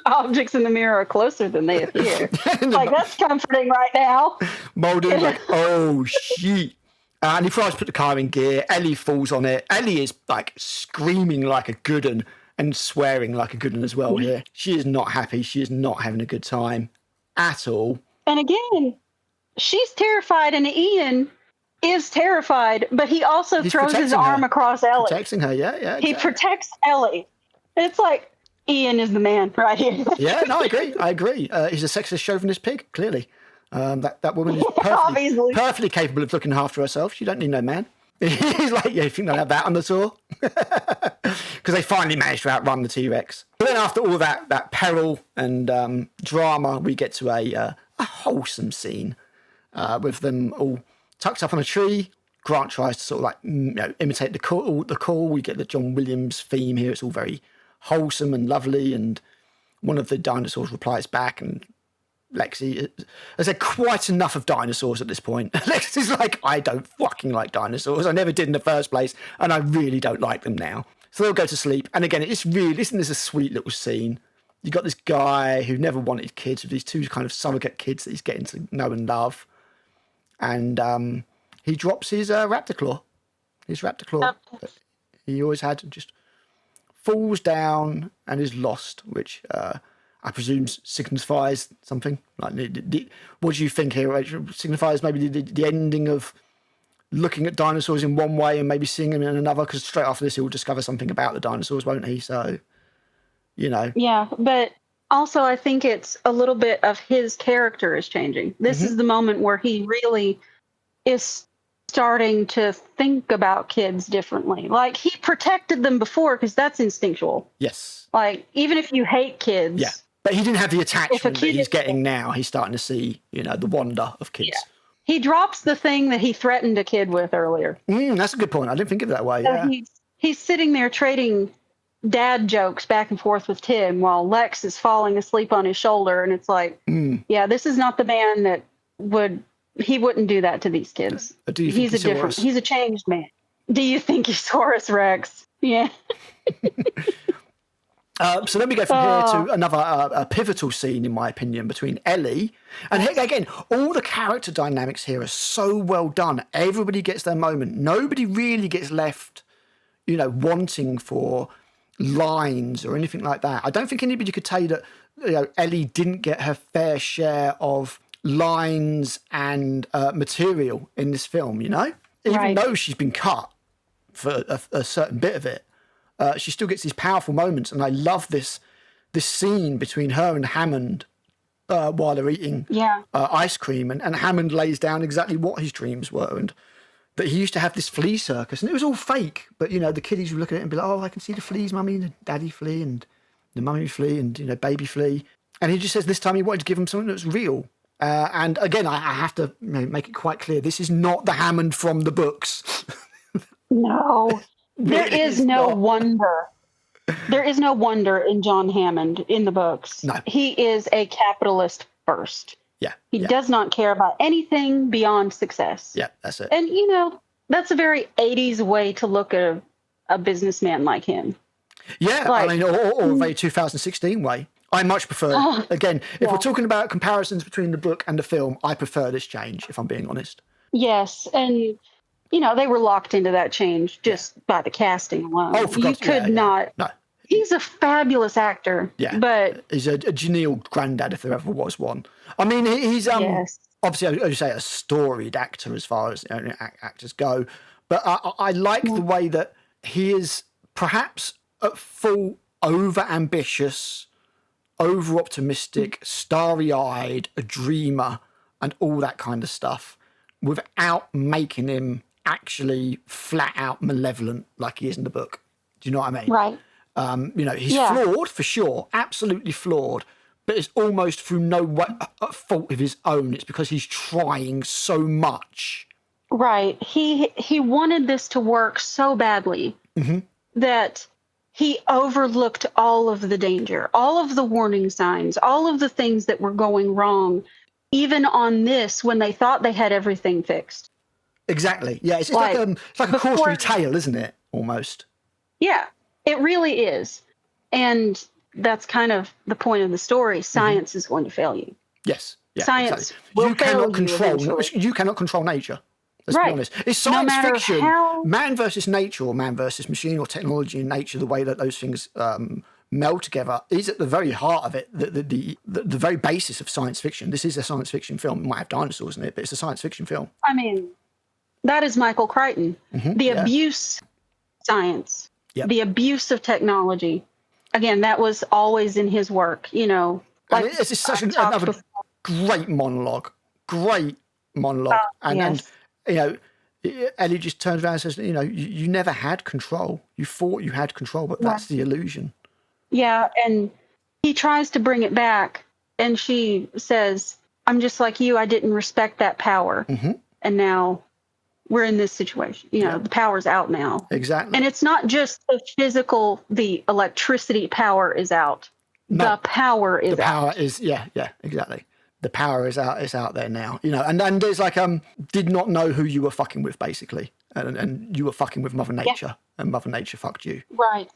Objects in the mirror are closer than they appear. Like, that's comforting right now.
Muldoon's like, oh, shit. And he tries to put the car in gear. Ellie falls on it. Ellie is, like, screaming like a good one and swearing like a good one as well here. She is not happy. She is not having a good time at all.
And again, she's terrified, and Ian is terrified, but he also throws his arm across Ellie.
Protecting her, yeah.
He protects Ellie. It's like, Ian is the man right here.
Yeah, no, I agree. He's a sexist chauvinist pig, clearly. That woman is perfectly capable of looking after herself. She don't need no man. He's like, yeah, you think they'll have that on the tour? Because they finally managed to outrun the T-Rex. But then after all that peril and drama, we get to a wholesome scene with them all tucked up on a tree. Grant tries to sort of like imitate the call. We get the John Williams theme here. It's all very wholesome and lovely. And one of the dinosaurs replies back, and Lexi has had quite enough of dinosaurs at this point. Lexi's like, I don't fucking like dinosaurs. I never did in the first place, and I really don't like them now. So they'll go to sleep. And again, isn't this a sweet little scene? You got this guy who never wanted kids with these two kind of surrogate kids that he's getting to know and love. And he drops his raptor claw. His raptor claw that he always had, just falls down and is lost, which I presume signifies something. Like, what do you think here? It signifies maybe the ending of looking at dinosaurs in one way and maybe seeing them in another, because straight after this he'll discover something about the dinosaurs, won't he? So, Yeah,
but also I think it's a little bit of his character is changing. This is the moment where he really is starting to think about kids differently. Like, he protected them before because that's instinctual.
Yes.
Like, even if you hate kids.
Yeah. But he didn't have the attachment that he's getting now. He's starting to see, the wonder of kids. Yeah.
He drops the thing that he threatened a kid with earlier.
That's a good point. I didn't think of it that way.
So
yeah.
He's sitting there trading dad jokes back and forth with Tim while Lex is falling asleep on his shoulder. And it's like, yeah, this is not the man that wouldn't do that to these kids.
Do you think
he's a changed man. Do you think he's Horace Rex? Yeah.
So then we go from here to another pivotal scene, in my opinion, between Ellie and, again, all the character dynamics here are so well done. Everybody gets their moment. Nobody really gets left, wanting for lines or anything like that. I don't think anybody could tell you that Ellie didn't get her fair share of lines and material in this film, even though she's been cut for a certain bit of it. She still gets these powerful moments, and I love this scene between her and Hammond while they're eating ice cream, and Hammond lays down exactly what his dreams were, and that he used to have this flea circus, and it was all fake, but the kiddies would look at it and be like, "Oh, I can see the fleas, mummy, and the daddy flea, and the mummy flea, and baby flea," and he just says this time he wanted to give him something that's real. And again, I have to make it quite clear, this is not the Hammond from the books.
No. There is no wonder. There is no wonder in John Hammond in the books.
No.
He is a capitalist first.
Yeah.
He does not care about anything beyond success.
Yeah, that's it.
And, that's a very 80s way to look at a businessman like him.
Yeah, or a very 2016 way. I much prefer, again, if we're talking about comparisons between the book and the film, I prefer this change, if I'm being honest.
Yes, and... they were locked into that change just by the casting alone.
Oh, for God's sake.
You could not.
No.
He's a fabulous actor.
Yeah.
But
he's a genial granddad if there ever was one. I mean, he's obviously, as you say, a storied actor as far as actors go. But I like the way that he is perhaps at full over-ambitious, over-optimistic, starry-eyed, a dreamer, and all that kind of stuff, without making him actually flat out malevolent like he is in the book. Do you know what I mean?
Right.
He's flawed for sure, absolutely flawed, but it's almost through no fault of his own. It's because he's trying so much.
Right. He wanted this to work so badly that he overlooked all of the danger, all of the warning signs, all of the things that were going wrong, even on this when they thought they had everything fixed.
Exactly. Yeah, it's like a cautionary tale, isn't it? Almost.
Yeah, it really is. And that's kind of the point of the story. Science is going to fail you.
Yes. Yeah,
Science
will
fail
you cannot control nature. Let's be honest. It's science fiction. Man versus nature, or man versus machine, or technology and nature, the way that those things meld together is at the very heart of it, the very basis of science fiction. This is a science fiction film. It might have dinosaurs in it, but it's a science fiction film.
I mean, that is Michael Crichton. The abuse science, the abuse of technology. Again, that was always in his work, Like,
and it's such another great monologue. And Ellie just turns around and says, you never had control. You thought you had control, but that's the illusion.
Yeah, and he tries to bring it back, and she says, "I'm just like you. I didn't respect that power, and now we're in this situation. The power's out now."
Exactly.
And it's not just the physical; the electricity power is out. No, the power is out.
The power is exactly. The power is out. It's out there now. And there's like did not know who you were fucking with, basically, and you were fucking with Mother Nature, and Mother Nature fucked you.
Right.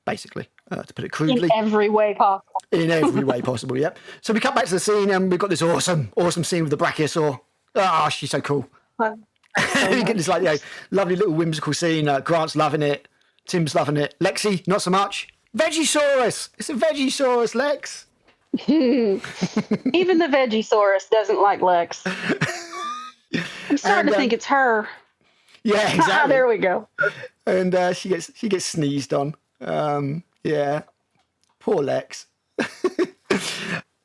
Basically, to put it crudely.
In every way possible.
In every way possible, yep. So we cut back to the scene, and we've got this awesome scene with the Brachiosaur. Ah, she's so cool. We get this lovely little whimsical scene. Grant's loving it. Tim's loving it. Lexi, not so much. Vegisaurus! It's a Vegisaurus, Lex.
Even the Vegisaurus doesn't like Lex. I'm starting to think it's her.
Yeah, exactly.
There we go.
And she gets sneezed on. Yeah, poor Lex.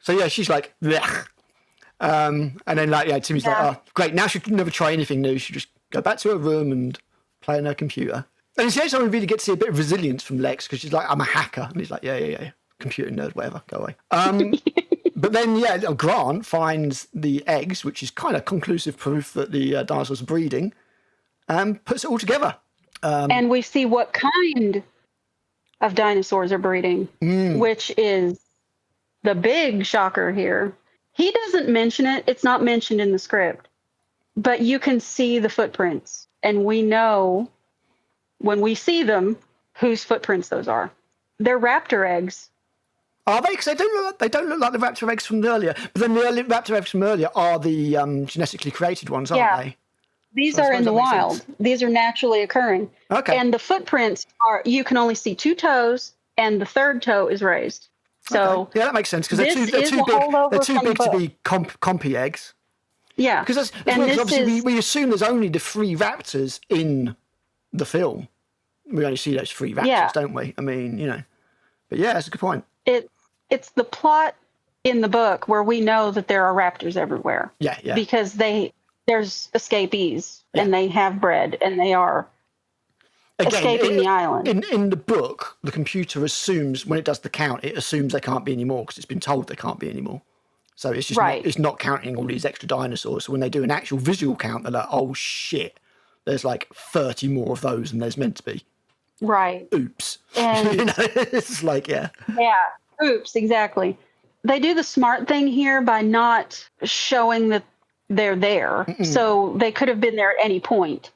So yeah, she's like, blech. And then Timmy's like, oh, great. Now she can never try anything new. She just go back to her room and play on her computer. And it's the only time we really get to see a bit of resilience from Lex, because she's like, I'm a hacker, and he's like, yeah, computer nerd, whatever, go away. But then Grant finds the eggs, which is kind of conclusive proof that the dinosaurs are breeding, and puts it all together.
And we see what kind of dinosaurs are breeding, which is the big shocker here. He doesn't mention it. It's not mentioned in the script, but you can see the footprints, and we know when we see them whose footprints those are. They're raptor eggs.
Are they? Because they don't look like the raptor eggs from earlier. But then the early raptor eggs from earlier are the genetically created ones, aren't they?
These are in the wild.
Sense.
These are naturally occurring.
Okay.
And the footprints are, you can only see 2 toes, and the third toe is raised. So
okay. Yeah, that makes sense, because they're too big to be compy eggs.
Yeah.
Because we assume there's only the 3 raptors in the film. We only see those 3 raptors, don't we? I mean, But yeah, that's a good point.
It's the plot in the book where we know that there are raptors everywhere.
Yeah.
Because there's escapees, and they have bred, and they are escaping the island.
In the book, the computer assumes, when it does the count, it assumes there can't be any more because it's been told there can't be any more. So it's just it's not counting all these extra dinosaurs. So when they do an actual visual count, they're like, oh shit, there's like 30 more of those than there's meant to be.
Right.
Oops.
And
it's like,
Yeah. Oops, exactly. They do the smart thing here by not showing that they're there. Mm-mm. So they could have been there at any point.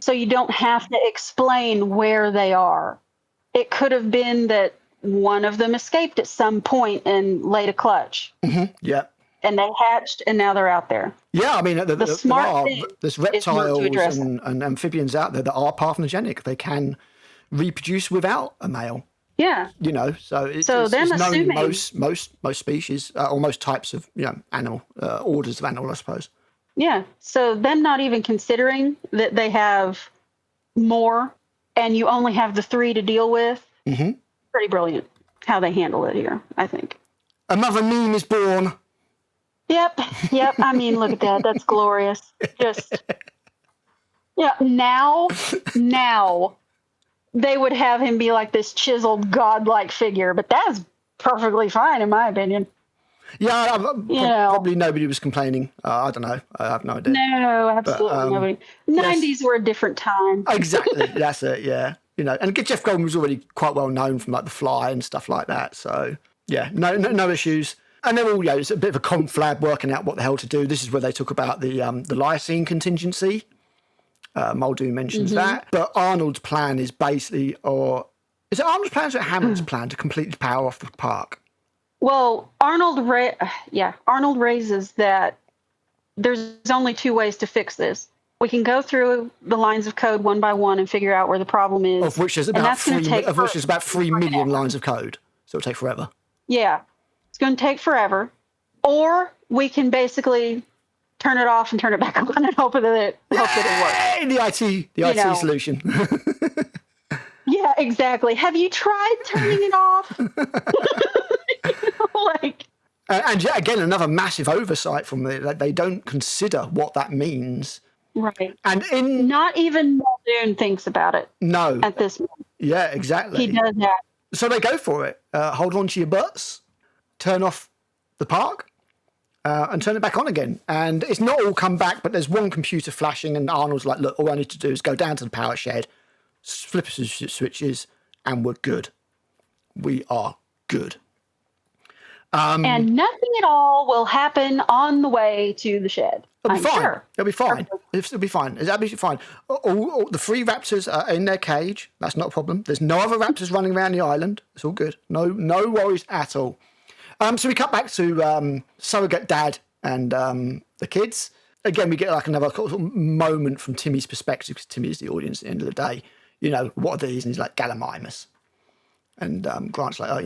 So you don't have to explain where they are. It could have been that one of them escaped at some point and laid a clutch.
Mm-hmm. Yeah.
And they hatched, and now they're out there.
Yeah, I mean, there's reptiles and amphibians out there that are parthenogenetic. They can reproduce without a male.
Yeah.
So it's known in most species or most types of animal orders of animal, I suppose.
Yeah. So them not even considering that they have more, and you only have the 3 to deal with. Mm-hmm. Pretty brilliant how they handle it here, I think.
Another meme is born.
Yep. I mean, look at that. That's glorious. Now they would have him be like this chiseled godlike figure, but that's perfectly fine in my opinion.
Yeah, probably nobody was complaining. I don't know. I have no idea.
No, absolutely nobody. 90s were a different time.
Exactly. That's it. Yeah. And Jeff Goldblum was already quite well known from like The Fly and stuff like that. So yeah, no issues. And they're all, it's a bit of a conflab working out what the hell to do. This is where they talk about the lysine contingency. Muldoon mentions that. But Arnold's plan is basically, or is it Arnold's plan or is it Hammond's plan to completely power off the park?
Well, Arnold raises that there's only 2 ways to fix this. We can go through the lines of code one by one and figure out where the problem is.
Of which there's about 3 million lines of code. So it'll take forever. Yeah.
It's going to take forever. Or we can basically turn it off and turn it back on and hope that it works.
The IT solution.
Yeah, exactly. Have you tried turning it off?
And yet again, another massive oversight from they don't consider what that means.
Right.
And
not even Muldoon thinks about it.
No.
At this moment.
Yeah, exactly.
He does that.
So they go for it. Hold on to your butts, turn off the park, and turn it back on again. And it's not all come back, but there's one computer flashing, and Arnold's like, look, all I need to do is go down to the power shed, flip a switches, and we're good. We are good.
And nothing at all will happen on the way to the shed.
It'll be fine.
Sure.
It'll be fine. It'll be fine. It's absolutely fine. All the 3 raptors are in their cage. That's not a problem. There's no other raptors running around the island. It's all good. No worries at all. So we cut back to surrogate dad and the kids. Again, we get like another sort of moment from Timmy's perspective, because Timmy is the audience at the end of the day. What are these? And he's like, Gallimimus. And Grant's like,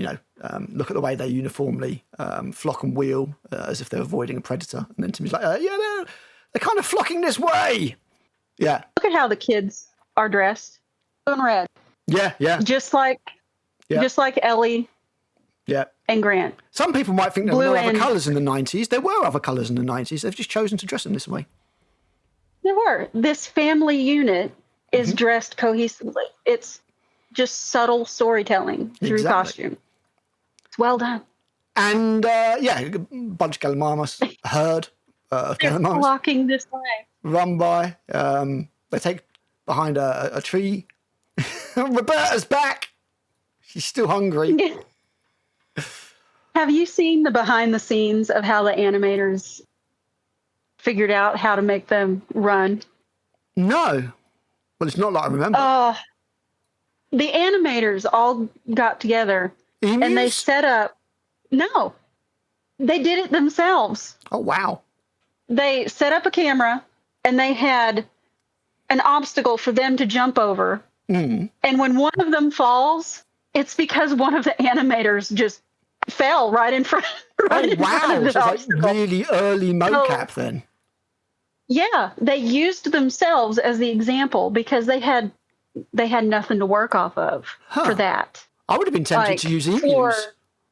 look at the way they uniformly flock and wheel as if they're avoiding a predator. And then Timmy's like, they're kind of flocking this way. Yeah.
Look at how the kids are dressed. Blue and red.
Yeah.
Just like Ellie.
Yeah.
And Grant.
Some people might think there were no other colours in the 90s. There were other colours in the 90s. They've just chosen to dress them this way.
There were. This family unit is dressed cohesively. It's just subtle storytelling through costume. It's well done.
And a bunch of Gallimimus, a herd of Gallimimus.
Flocking this way.
Run by. They take behind a tree. Roberta's back. She's still hungry.
Have you seen the behind the scenes of how the animators figured out how to make them run?
No. Well, it's not like I remember.
The animators all got together and they set up. No, they did it themselves.
Oh, wow.
They set up a camera and they had an obstacle for them to jump over. And when one of them falls, it's because one of the animators just fell right in front.
Right in front of the obstacle. Like really early mocap then.
Yeah, they used themselves as the example because they had nothing to work off of for that.
I would have been tempted to use emus.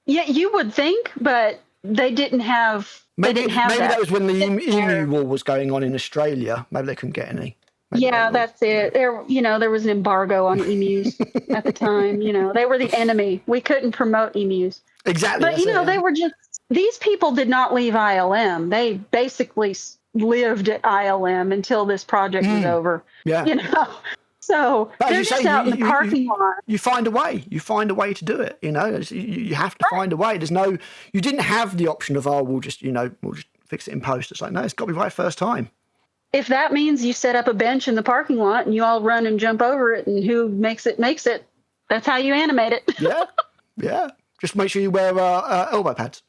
Yeah, you would think, but they didn't have.
Maybe that was when the emu war was going on in Australia. Maybe they couldn't get any.
That's it. There was an embargo on emus at the time. They were the enemy. We couldn't promote emus.
Exactly.
But they were just. These people did not leave ILM. They basically lived at ILM until this project was over. Yeah. So they're just out in the parking lot.
You find a way. You find a way to do it. You have to find a way. You didn't have the option of, we'll just fix it in post. It's like, no, it's got to be right first time.
If that means you set up a bench in the parking lot and you all run and jump over it, and who makes it, that's how you animate it.
Yeah. Just make sure you wear elbow pads.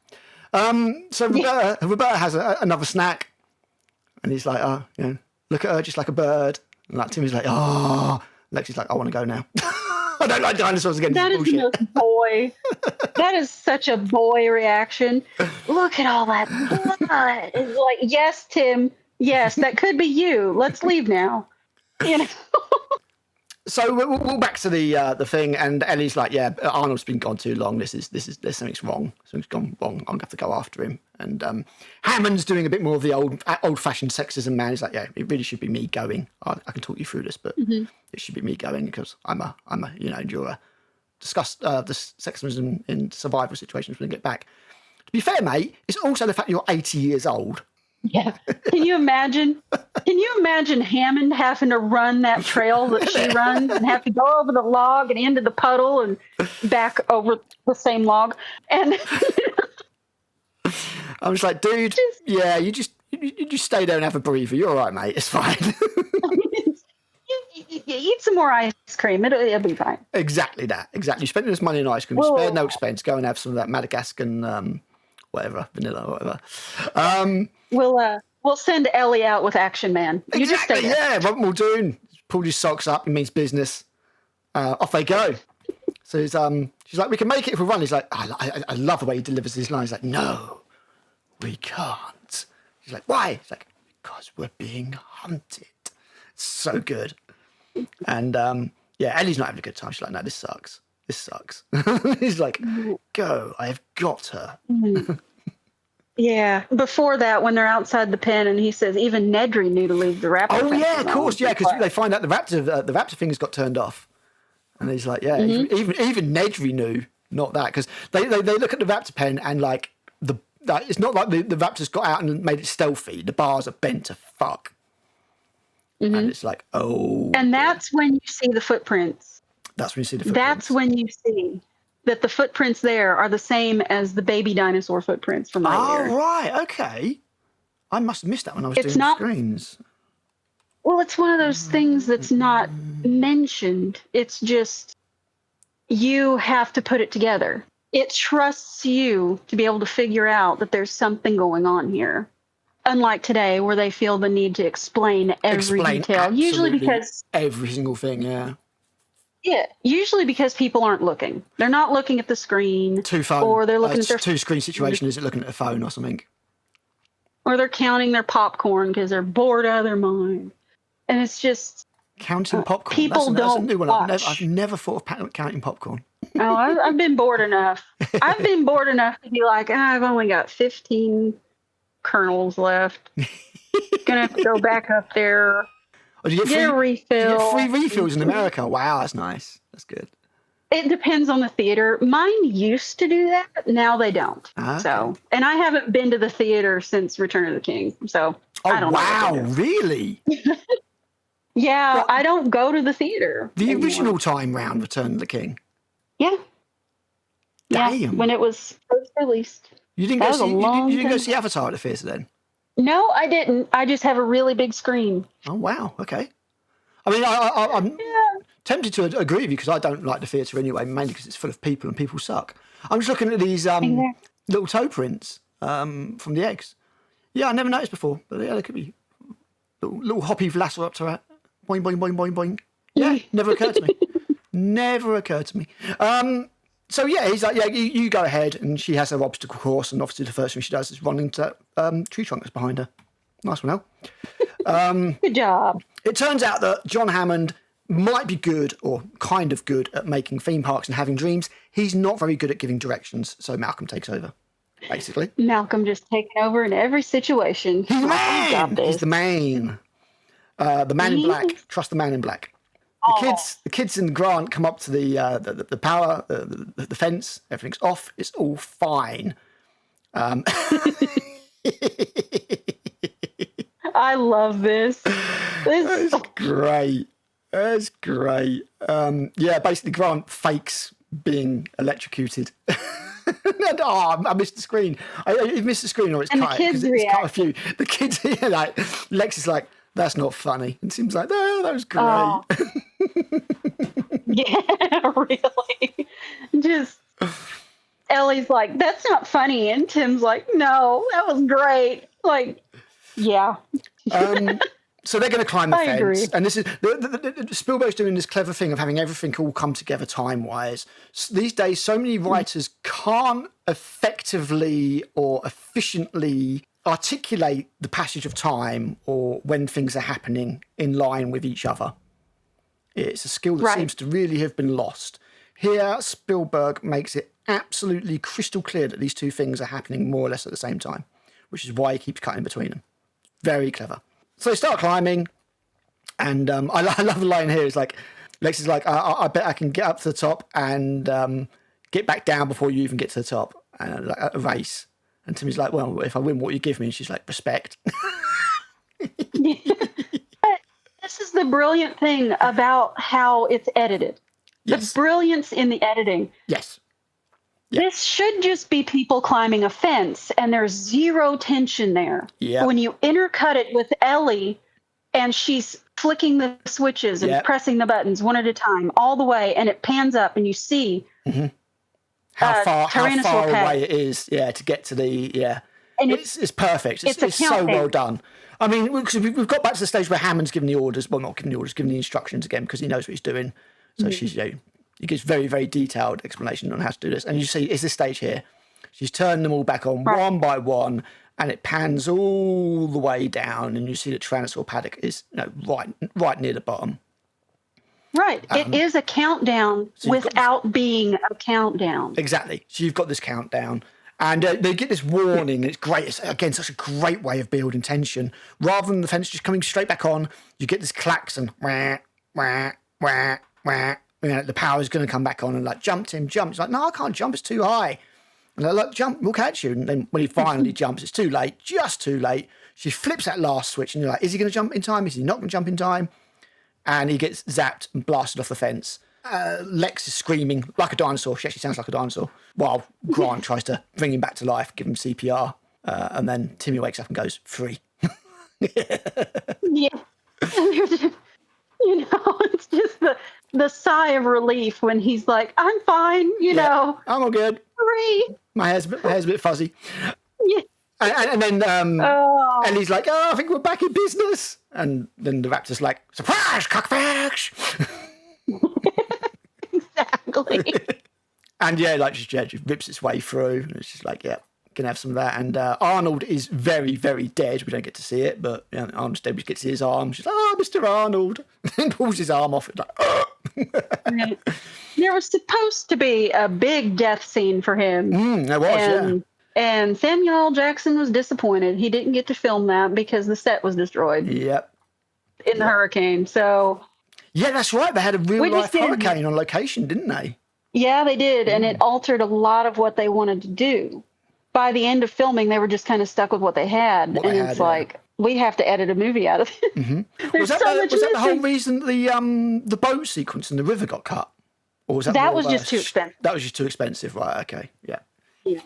So Roberta has another snack, and he's like, look at her just like a bird. And like Timmy's like, Lexi's like, I want to go now. I don't like dinosaurs again.
That is the boy. That is such a boy reaction. Look at all that blood. It's like, yes, Tim. Yes, that could be you. Let's leave now.
So we're back to the thing, and Ellie's like, yeah, Arnold's been gone too long. There's something's wrong. Something's gone wrong. I'm gonna have to go after him. And Hammond's doing a bit more of the old-fashioned sexism man. He's like, yeah, it really should be me going. I can talk you through this, but it should be me going because I'm a juror. Discuss the sexism in survival situations when we get back. To be fair, mate, it's also the fact you're 80 years old.
Yeah. Can you imagine? Hammond having to run that trail that she runs and have to go over the log and into the puddle and back over the same log? And
I was like, dude, you just stay there and have a breather. You're all right, mate. It's fine.
you eat some more ice cream. It'll be fine.
Exactly that. Exactly. You spend this money on ice cream. You spare no expense. Go and have some of that Madagascan vanilla, whatever.
We'll send Ellie out with Action Man. You just stay there.
Yeah, Robert Muldoon pulled his socks up. It means business. Off they go. So she's like, we can make it if we run. He's like, I love the way he delivers his lines. He's like, no, we can't. She's like, why? He's like, because we're being hunted. It's so good. And Ellie's not having a good time. She's like, no, this sucks. He's like, go, I have got her.
Yeah. Before that, when they're outside the pen, and he says even Nedry knew to leave the raptor.
Oh yeah, of course, yeah, because they find out the raptor thing's got turned off, and he's like, yeah, even Nedry knew, not that, because they look at the raptor pen and like it's not like the raptor's got out and made it stealthy. The bars are bent to fuck, and it's like, and
that's when you see the footprints.
That's when you see the footprints.
That's when you see that the footprints there are the same as the baby dinosaur footprints from earlier.
Oh, right. Okay. I must have missed that when I was doing the screens.
Well, it's one of those things that's not mentioned. It's just you have to put it together. It trusts you to be able to figure out that there's something going on here. Unlike today, where they feel the need to explain every detail. Usually because
every single thing, yeah.
Yeah, usually because people aren't looking. They're not looking at the screen. Or they're looking at their
two-screen situation. Is it looking at a phone or something?
Or they're counting their popcorn because they're bored out of their mind. And it's just...
Counting popcorn?
People
that's
don't
a new one.
watch.
I've never thought of counting popcorn.
Oh, I've been bored enough. I've been bored enough to be like, I've only got 15 kernels left. Gonna have to go back up there.
Oh, do you get
a refill.
You get free refills in America. Wow, that's nice. That's good.
It depends on the theater. Mine used to do that. Now they don't.
Okay.
So, and I haven't been to the theater since Return of the King. So I don't know.
Wow, really?
Yeah, I don't go to the theater.
The original time round Return of the King.
Yeah.
Damn.
When it was first released.
You didn't go see Avatar at the theatre then?
No, I didn't. I just have a really big screen.
Oh, wow. Okay. I mean, I'm tempted to agree with you because I don't like the theatre anyway, mainly because it's full of people and people suck. I'm just looking at these little toe prints from the eggs. Yeah, I never noticed before, but yeah, there could be little hoppy velociraptor. Boing, boing, boing, boing, boing. Yeah, never occurred to me. Never occurred to me. So yeah, he's like, yeah, you go ahead, and she has her obstacle course, and obviously the first thing she does is run into tree trunk that's behind her. Nice one, Al.
Good job.
It turns out that John Hammond might be good, or kind of good, at making theme parks and having dreams. He's not very good at giving directions, so Malcolm takes over, basically.
Malcolm just taking over in every situation.
He's the man! He's the man. The man in black. Trust the man in black. The kids and Grant come up to the power, the fence. Everything's off. It's all fine.
I love this.
That's great. That's great. Yeah, basically Grant fakes being electrocuted. I missed the screen. You missed the screen, or it's cut because it's cut a few. The kids, like Lex is like, "That's not funny," and Tim's like, "No, that was great." Oh.
Yeah, really. Just Ellie's like, "That's not funny," and Tim's like, "No, that was great." Like, yeah.
So they're going to climb the fence,
agree.
And this is Spielberg's doing this clever thing of having everything all come together time-wise. These days, so many writers can't effectively or efficiently articulate the passage of time or when things are happening in line with each other. It's a skill that seems to really have been lost. Here, Spielberg makes it absolutely crystal clear that these two things are happening more or less at the same time, which is why he keeps cutting between them. Very clever. So they start climbing, and I love the line here. It's like, Lex is like, I bet I can get up to the top and get back down before you even get to the top, and like a race. And Timmy's like, well, if I win, what you give me? And she's like, respect.
But this is the brilliant thing about how it's edited. Yes. The brilliance in the editing.
Yes.
Yep. This should just be people climbing a fence, and there's zero tension there.
Yep.
When you intercut it with Ellie, and she's flicking the switches and pressing the buttons one at a time all the way, and it pans up, and you see
how far away it is, to get to the And it's perfect. It's so well done. I mean, because we've got back to the stage where Hammond's giving the orders. Well, not giving the orders, giving the instructions again because he knows what he's doing. So she's he gives very, very detailed explanation on how to do this. And you see, it's this stage here. She's turning them all back on one by one, and it pans all the way down, and you see the Tyrannosaur paddock is right near the bottom.
Right. It is a countdown without being a countdown.
Exactly. So you've got this countdown. And they get this warning. It's great. It's, again, such a great way of building tension. Rather than the fence just coming straight back on, you get this klaxon. Wah, wah, wah, wah. The power is going to come back on and like, jump, Tim, jump. It's like, no, I can't jump. It's too high. And they're like, jump, we'll catch you. And then when he finally jumps, it's too late, just too late. She flips that last switch and you're like, is he going to jump in time? Is he not going to jump in time? And he gets zapped and blasted off the fence. Lex is screaming like a dinosaur. She actually sounds like a dinosaur. While Grant tries to bring him back to life, give him CPR. And then Timmy wakes up and goes, free.
Yeah. It's just the sigh of relief when he's like, I'm fine, you know.
I'm all good.
Free.
My hair's a bit fuzzy.
Yeah.
And then Ellie's like, I think we're back in business. And then the raptor's like, surprise, cockfish!
Exactly.
And just rips its way through. And it's just like, can have some of that. And Arnold is very, very dead. We don't get to see it, but Arnold's dead. We get to see his arm. She's like, Mr. Arnold. And pulls his arm off. It's like,
There was supposed to be a big death scene for him.
There was,
And Samuel L. Jackson was disappointed. He didn't get to film that because the set was destroyed.
Yep.
In the hurricane. So.
Yeah, that's right. They had a real-life hurricane on location, didn't they?
Yeah, they did. And it altered a lot of what they wanted to do. By the end of filming, they were just kind of stuck with what they had. It's like, we have to edit a movie out of it.
Mm-hmm. Was that the whole reason the boat sequence in the river got cut? Or was that
That
more
was
of
just too expensive.
That was just too expensive, right? Okay, yeah.
Yeah.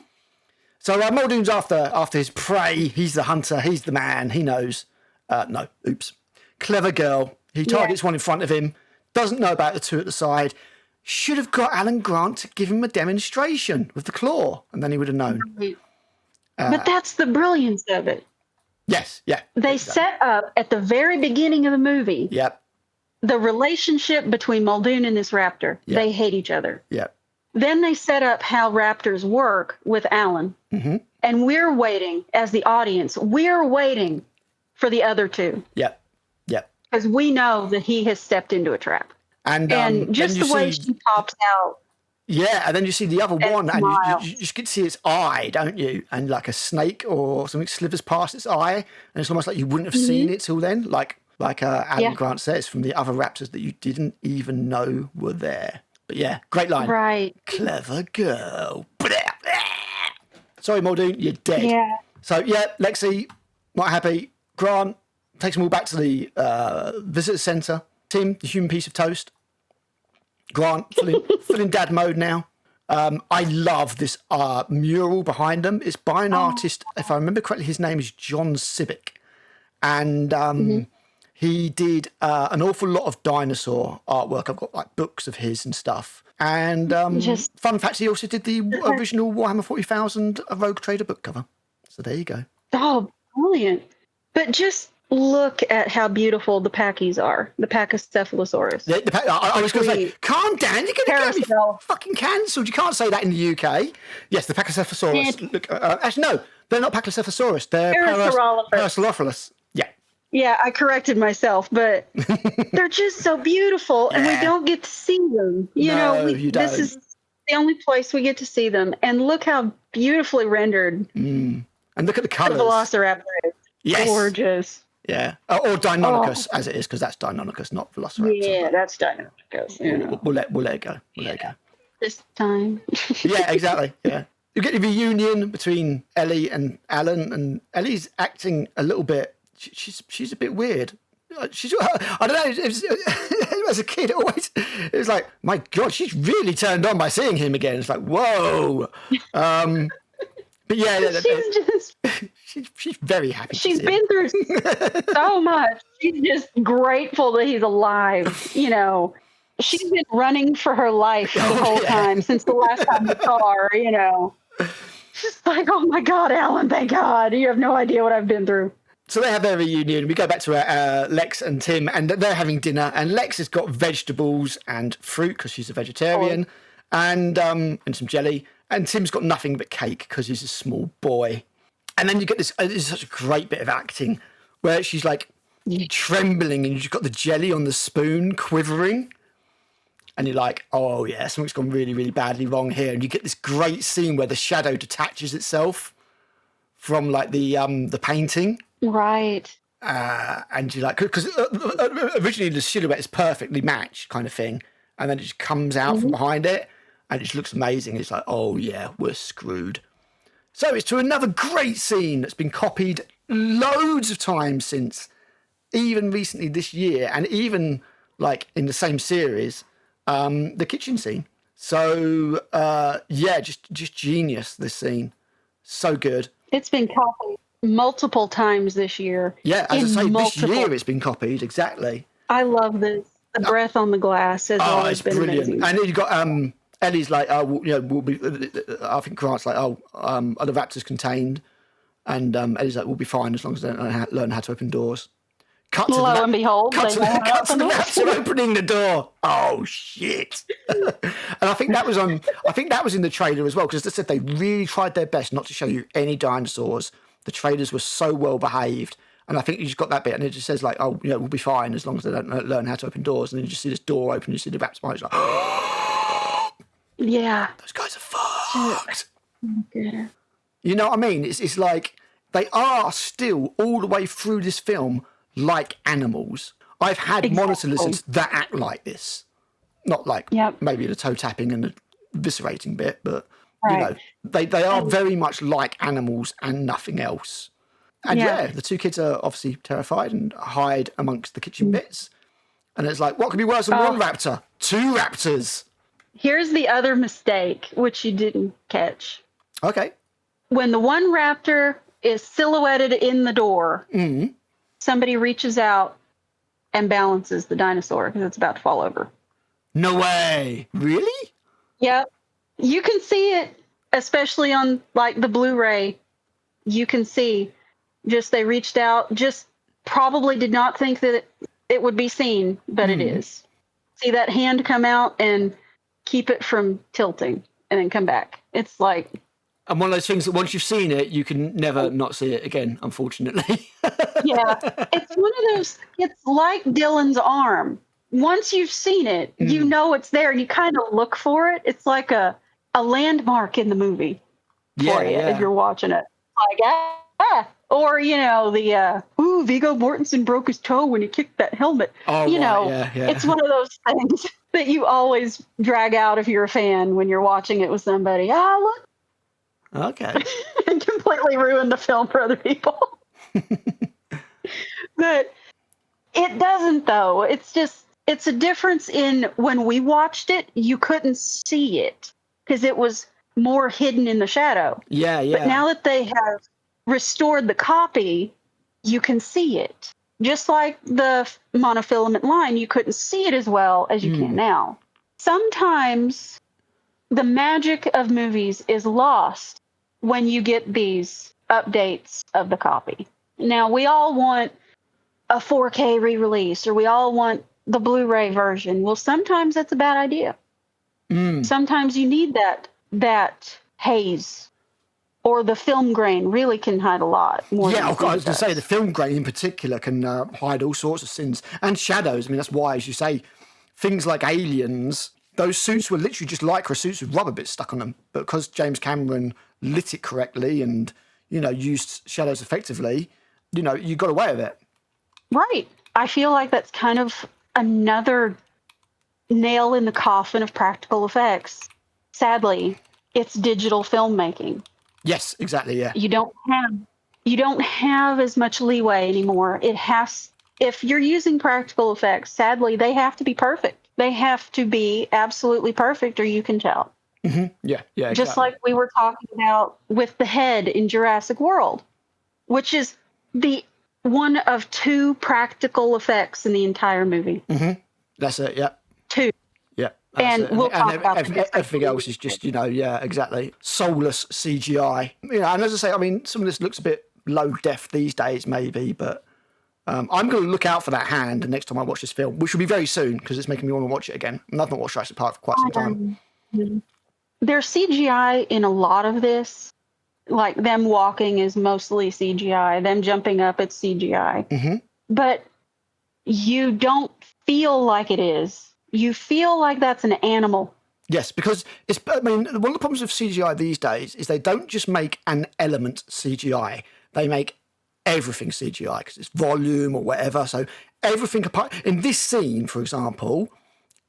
So Muldoon's after his prey. He's the hunter. He's the man. He knows. No, oops. Clever girl. He targets one in front of him. Doesn't know about the two at the side. Should have got Alan Grant to give him a demonstration with the claw, and then he would have known.
Right. But that's the brilliance of it.
Yes, yeah.
They set up at the very beginning of the movie
Yep.
the relationship between Muldoon and this raptor.
Yep.
They hate each other.
Yep.
Then they set up how raptors work with Alan.
Mm-hmm.
And we're waiting, as the audience, we're waiting for the other two.
Yep. Yep.
Because we know that he has stepped into a trap.
And
just the way she pops out.
Yeah, and then you see the other one, and you just get to see its eye, don't you? And like a snake or something slithers past its eye, and it's almost like you wouldn't have seen it till then. Like Alan Grant says, from the other raptors that you didn't even know were there. But yeah, great line.
Right.
Clever girl. Sorry, Muldoon, you're dead.
Yeah.
So yeah, Lexi, not happy. Grant takes them all back to the visitor centre. Tim, the human piece of toast. Grant, full in dad mode now. I love this mural behind them. It's by an artist, if I remember correctly, his name is John Civic. And he did an awful lot of dinosaur artwork. I've got like books of his and stuff. And fun fact, he also did the original Warhammer 40,000 Rogue Trader book cover. So there you go.
Oh, brilliant. But just look at how beautiful the Packies are, the Pachycephalosaurus.
I was going to say, calm down, you're going to get me fucking cancelled. You can't say that in the UK. Yes, the Pachycephalosaurus. Look, actually, no, they're not Pachycephalosaurus. They're Parasaurolophus. Yeah.
Yeah, I corrected myself, but they're just so beautiful, and we don't get to see them. You know, this is the only place we get to see them. And look how beautifully rendered.
And look at the colours.
The Velociraptor is.
Yes.
Gorgeous.
Yeah. Or Deinonychus, as it is, because that's Deinonychus, not Velociraptor.
Yeah, that's Deinonychus.
We'll let it go. We'll let it go.
This time.
Yeah, exactly. Yeah. You get the reunion between Ellie and Alan, and Ellie's acting a little bit. She's a bit weird. I don't know. As a kid, it was like, my God, she's really turned on by seeing him again. It's like, whoa. But yeah, she's very happy.
She's been through so much. She's just grateful that he's alive. You know, she's been running for her life the whole time since the last time we saw her. You know, just like, oh my God, Alan, thank God. You have no idea what I've been through.
So they have their reunion. We go back to Lex and Tim, and they're having dinner. And Lex has got vegetables and fruit because she's a vegetarian, and some jelly. And Tim's got nothing but cake because he's a small boy. And then you get this is such a great bit of acting where she's like trembling and you've got the jelly on the spoon quivering. And you're like, oh yeah, something's gone really, really badly wrong here. And you get this great scene where the shadow detaches itself from like the painting.
Right.
And you're like, because originally the silhouette is perfectly matched kind of thing. And then it just comes out from behind it. And it just looks amazing. It's like, oh, yeah, we're screwed. So it's to another great scene that's been copied loads of times since, even recently this year, and even, like, in the same series, the kitchen scene. So, yeah, just genius, this scene. So good.
It's been copied multiple times this year.
Yeah, as I say, this year it's been copied, exactly.
I love this. The breath on the glass has always been
brilliant.
amazing.
And then you've got... Ellie's like, we'll be. I think Grant's like, are the raptors contained? And Ellie's like, we'll be fine as long as they learn how to open doors.
Lo and behold,
cut to the raptor opening the door. Oh shit! And I think that was in the trailer as well, because as I said, they really tried their best not to show you any dinosaurs. The trailers were so well behaved. And I think you just got that bit, and it just says like, oh, we'll be fine as long as they don't learn how to open doors. And then you just see this door open, you see the raptor behind, it's like,
yeah,
those guys are fucked. Yeah. You know what I mean? It's like they are still all the way through this film like animals. I've had monitor lizards that act like this, not like maybe the toe tapping and the eviscerating bit, but you know, they are very much like animals and nothing else. And the two kids are obviously terrified and hide amongst the kitchen bits. And it's like, what could be worse than one raptor? Two raptors.
Here's the other mistake, which you didn't catch.
Okay.
When the one raptor is silhouetted in the door, somebody reaches out and balances the dinosaur because it's about to fall over.
No way. Really?
Yep. You can see it, especially on like the Blu-ray. You can see just they reached out, just probably did not think that it would be seen, but it is. See that hand come out and keep it from tilting and then come back. It's like...
And one of those things that once you've seen it, you can never not see it again, unfortunately.
Yeah. It's one of those, it's like Dylan's arm. Once you've seen it, you know it's there. You kind of look for it. It's like a landmark in the movie for you if you're watching it. Like, or, you know, the, Viggo Mortensen broke his toe when he kicked that helmet.
Oh,
you know, it's one of those things that you always drag out if you're a fan when you're watching it with somebody. Look.
Okay.
And completely ruin the film for other people. But it doesn't, though. It's a difference in when we watched it, you couldn't see it because it was more hidden in the shadow.
Yeah, yeah.
But now that they have restored the copy, you can see it. Just like the monofilament line, you couldn't see it as well as you can now. Sometimes the magic of movies is lost when you get these updates of the copy. Now, we all want a 4K re-release, or we all want the Blu-ray version. Well, sometimes that's a bad idea. Sometimes you need that haze, or the film grain really can hide a lot more.
Yeah, I was going to say the film grain in particular can hide all sorts of sins and shadows. I mean, that's why, as you say, things like Aliens, those suits were literally just Lycra suits with rubber bits stuck on them. But because James Cameron lit it correctly and, you know, used shadows effectively, you know, you got away with it.
Right. I feel like that's kind of another nail in the coffin of practical effects. Sadly, it's digital filmmaking.
Yes, exactly, yeah.
You don't have as much leeway anymore. If you're using practical effects, sadly, they have to be perfect. They have to be absolutely perfect, or you can tell.
Yeah, yeah, exactly.
Just like we were talking about with the head in Jurassic World, which is the one of 2 practical effects in the entire movie.
That's it, yeah.
2.
Yeah.
And we'll talk about
everything else is just, you know, yeah, exactly. Soulless CGI. You know, and as I say, I mean, some of this looks a bit low def these days, maybe, but I'm going to look out for that hand the next time I watch this film, which will be very soon because it's making me want to watch it again. And I've not watched Jurassic Park for quite some time.
There's CGI in a lot of this. Like them walking is mostly CGI. Them jumping up, it's CGI. But you don't feel like it is. You feel like that's an animal.
Yes, because I mean, one of the problems with CGI these days is they don't just make an element CGI. They make everything CGI because it's volume or whatever. So everything apart, in this scene, for example,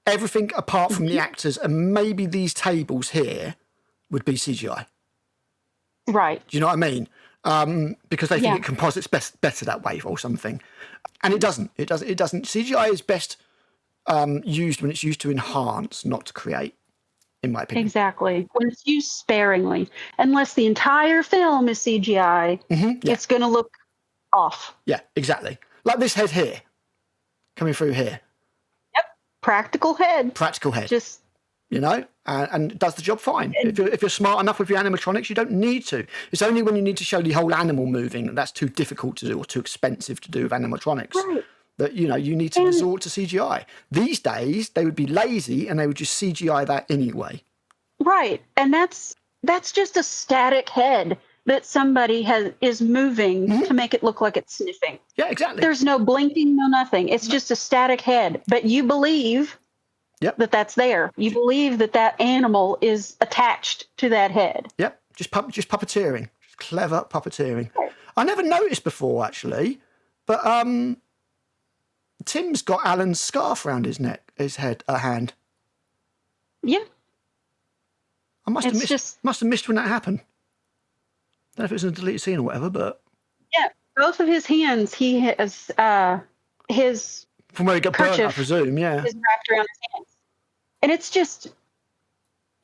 everything apart from the actors and maybe these tables here would be CGI.
Right.
Do you know what I mean? Because they think it composites better that way or something. And it doesn't. It doesn't. CGI is best used when it's used to enhance, not to create, in my opinion.
Exactly. When it's used sparingly. Unless the entire film is CGI, it's going to look off.
Yeah, exactly. Like this head here, coming through here.
Yep. Practical head.
Practical head.
Just...
You know, and does the job fine. If you're smart enough with your animatronics, you don't need to. It's only when you need to show the whole animal moving that's too difficult to do or too expensive to do with animatronics.
Right.
That, you know, you need to resort to CGI. These days, they would be lazy and they would just CGI that anyway.
Right. And that's just a static head that somebody is moving to make it look like it's sniffing.
Yeah, exactly.
There's no blinking, no nothing. It's just a static head. But you believe that's there. You believe that animal is attached to that head.
Yep. Just puppeteering. Just clever puppeteering. Right. I never noticed before, actually, but Tim's got Alan's scarf around his neck, his hand.
Yeah.
I must have missed when that happened. I don't know if it was in a deleted scene or whatever, but...
Yeah, both of his hands, he has his...
From where he got burnt, I presume, yeah.
Is wrapped around his hands. And it's just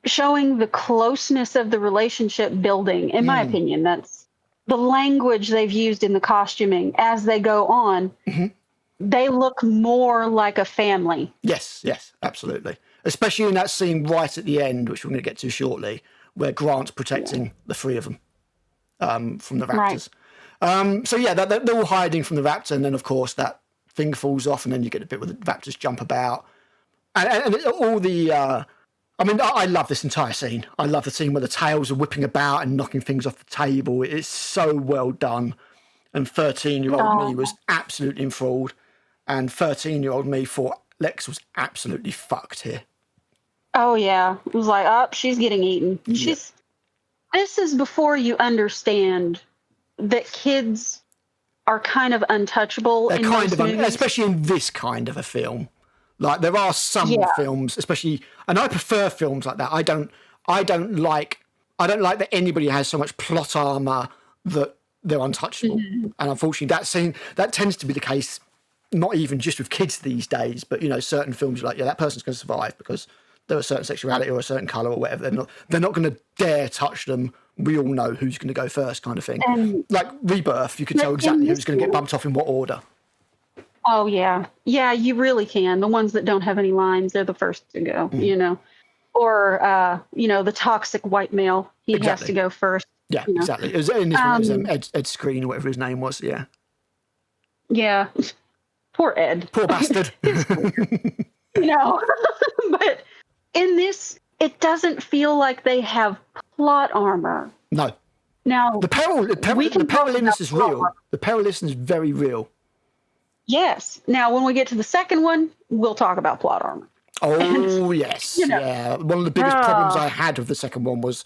showing the closeness of the relationship building, in my opinion. That's the language they've used in the costuming as they go on. They look more like a family.
Yes, absolutely. Especially in that scene right at the end, which we're going to get to shortly, where Grant's protecting the three of them from the raptors. Right. So yeah, they're all hiding from the raptor, and then of course that thing falls off, and then you get a bit where the raptors jump about, and all the. I mean, I love this entire scene. I love the scene where the tails are whipping about and knocking things off the table. It's so well done, and 13-year-old me was absolutely enthralled, and 13-year-old me thought Lex was absolutely fucked here.
Oh yeah, it was like, oh, she's getting eaten.
Yeah.
This is before you understand that kids are kind of untouchable.
They're
in
kind
those
of,
movies.
especially in this kind of a film. Like there are some films, especially, and I prefer films like that. I don't like that anybody has so much plot armor that they're untouchable. And unfortunately, that tends to be the case. Not even just with kids these days, but certain films are like, that person's going to survive because they're a certain sexuality or a certain color or whatever. They're not going to dare touch them. We all know who's going to go first, kind of thing. Like Rebirth, you can tell exactly who's going to get bumped off in what order.
Oh yeah, you really can. The ones that don't have any lines, they're the first to go. Or the toxic white male, he has to go first.
Yeah, exactly. It was in this one. It was Ed Screen or whatever his name was. Yeah.
Yeah. Poor Ed.
Poor bastard.
But in this, it doesn't feel like they have plot armor.
No.
Now,
the perilousness is real. The perilousness is very real.
Yes. Now, when we get to the second one, we'll talk about plot armor.
Oh, yes. Yeah. One of the biggest problems I had with the second one was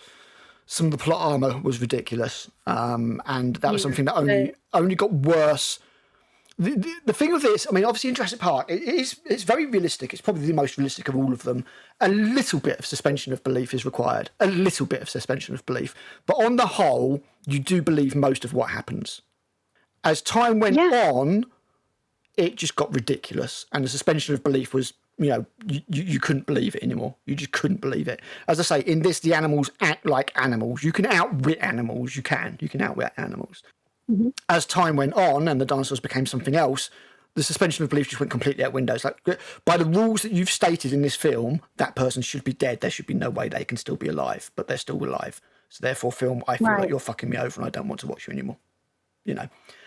some of the plot armor was ridiculous. And that was something that only got worse. The thing with this, I mean, obviously in Jurassic Park, it's very realistic. It's probably the most realistic of all of them. A little bit of suspension of belief is required. A little bit of suspension of belief. But on the whole, you do believe most of what happens. As time went on, it just got ridiculous. And the suspension of belief was, you couldn't believe it anymore. You just couldn't believe it. As I say, in this, the animals act like animals. You can outwit animals. You can outwit animals. As time went on and the dinosaurs became something else, the suspension of belief just went completely out windows. Like, by the rules that you've stated in this film, that person should be dead. There should be no way they can still be alive, but they're still alive. So therefore, film, I feel like you're fucking me over and I don't want to watch you anymore.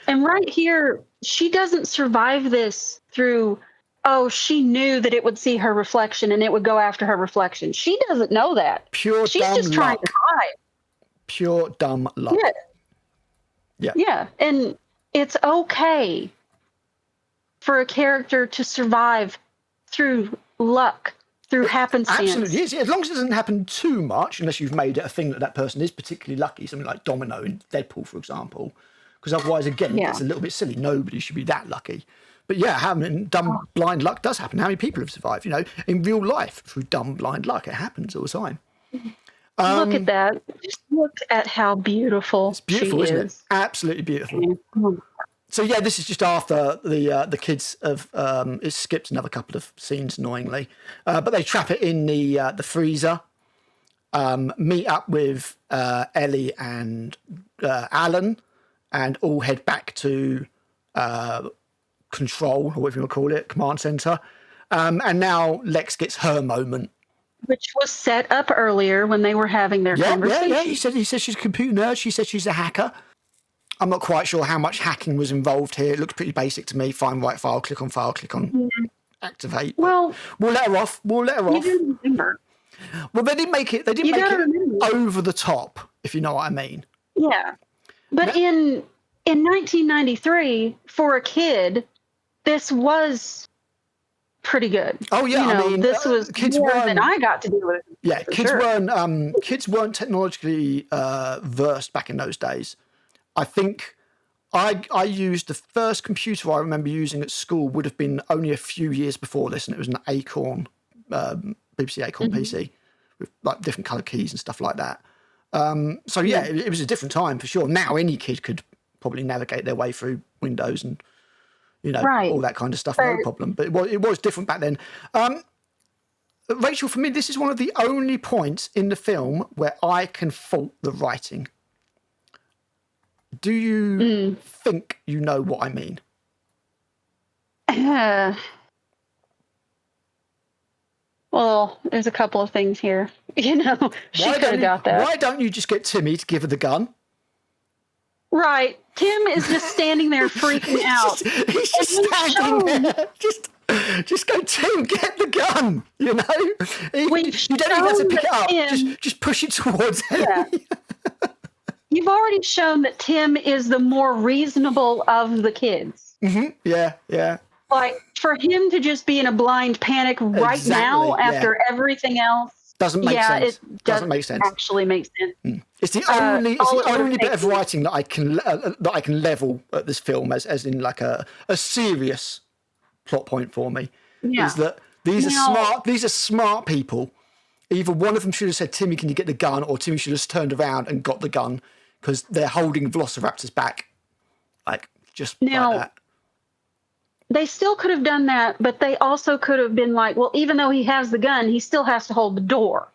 And right here, she doesn't survive this through, she knew that it would see her reflection and it would go after her reflection. She doesn't know that. She's just trying to hide.
Pure dumb luck.
Yeah. And it's okay for a character to survive through luck, through happenstance.
Absolutely is. As long as it doesn't happen too much, unless you've made it a thing that person is particularly lucky, something like Domino in Deadpool, for example. Because otherwise, again, it's a little bit silly. Nobody should be that lucky. But having dumb, blind luck does happen. How many people have survived? In real life, through dumb, blind luck, it happens all the time.
Look at that. Just look at how beautiful
it's beautiful, isn't it? Absolutely beautiful. So, this is just after the kids have... it skipped another couple of scenes, annoyingly. But they trap it in the freezer, meet up with Ellie and Alan, and all head back to control, or whatever you want to call it, command center. And now Lex gets her moment.
Which was set up earlier when they were having their conversation.
Yeah. He said she's a computer nerd. She said she's a hacker. I'm not quite sure how much hacking was involved here. It looks pretty basic to me. Find right file, click on activate.
Well,
we'll let her off.
You didn't remember.
Well, they didn't make it over the top, if you know what I mean.
Yeah. But in 1993, for a kid, this was pretty good.
Oh yeah,
this was kids more than I got to do with.
Yeah, kids weren't technologically versed back in those days. I think I used the first computer I remember using at school would have been only a few years before this, and it was an Acorn, BBC Acorn PC with like different color keys and stuff like that. It was a different time for sure. Now any kid could probably navigate their way through Windows and all that kind of stuff, no problem. But it was different back then. Rachel, for me, this is one of the only points in the film where I can fault the writing. Do you think you know what I mean?
Well, there's a couple of things here. She could have got that.
Why don't you just get Timmy to give her the gun?
Right. Tim is just standing there freaking out.
He's just standing there. Just go, Tim, get the gun. You don't even have to pick it up. Just push it towards him. Yeah.
You've already shown that Tim is the more reasonable of the kids.
Mm-hmm. Yeah.
Like, for him to just be in a blind panic right now after everything else
doesn't make sense.
It doesn't make sense. Actually make sense.
It's the only bit of writing that I can level at this film as in like a serious plot point for me. Yeah. Is that these are smart people. Either one of them should have said, Timmy, can you get the gun? Or Timmy should have just turned around and got the gun because they're holding velociraptors back. Like that.
They still could have done that, but they also could have been like, well, even though he has the gun, he still has to hold the door.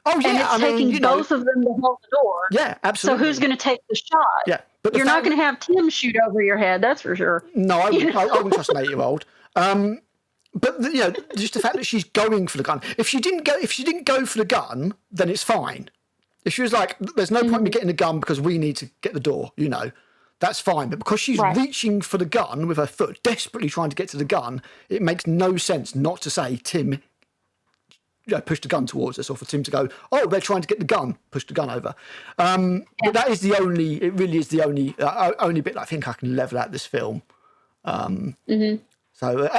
Oh, yeah.
And it's taking both of them to hold the door.
Yeah, absolutely.
So who's going to take the shot?
Yeah. But
you're not going to have Tim shoot over your head, that's for sure.
No, I wouldn't trust an 8-year-old. But just the fact that she's going for the gun. If she didn't go for the gun, then it's fine. If she was like, there's no point in me getting the gun because we need to get the door, that's fine. But because she's reaching for the gun with her foot, desperately trying to get to the gun, it makes no sense not to say, Tim, push the gun towards us, or for Tim to go, oh, they're trying to get the gun, push the gun over. But that is it really is the only bit that I think I can level out this film. So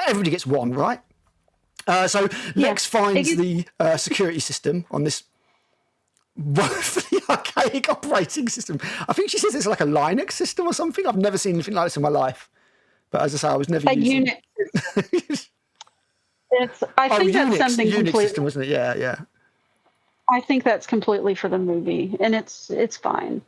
everybody gets one, right? So Lex finds the security system on this woefully archaic operating system. I think she says it's like a Linux system or something. I've never seen anything like this in my life. But as I say, I was never using
it. I think that's something
Unix
completely
system, wasn't it? Yeah.
I think that's completely for the movie, and it's fine.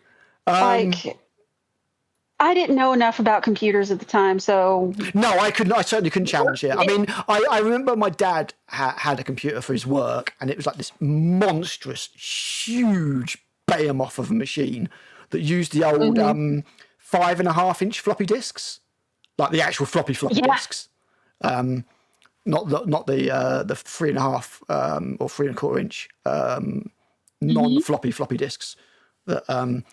I didn't know enough about computers at the time, so...
No, I certainly couldn't challenge it. I mean, I remember my dad had a computer for his work, and it was like this monstrous, huge behemoth of a machine that used the old 5.5-inch floppy disks, like the actual floppy disks. Not the 3.5 or 3.25-inch non-floppy floppy disks that...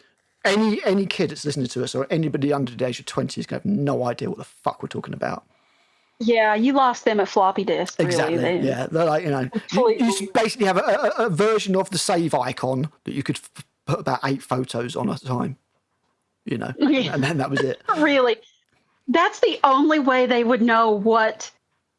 Any kid that's listening to us or anybody under the age of 20 is going to have no idea what the fuck we're talking about.
Yeah, you lost them at floppy disk.
Exactly.
Really.
Yeah, they're like, you basically have a version of the save icon that you could put about 8 photos on at a time. And then that was it.
Really, that's the only way they would know what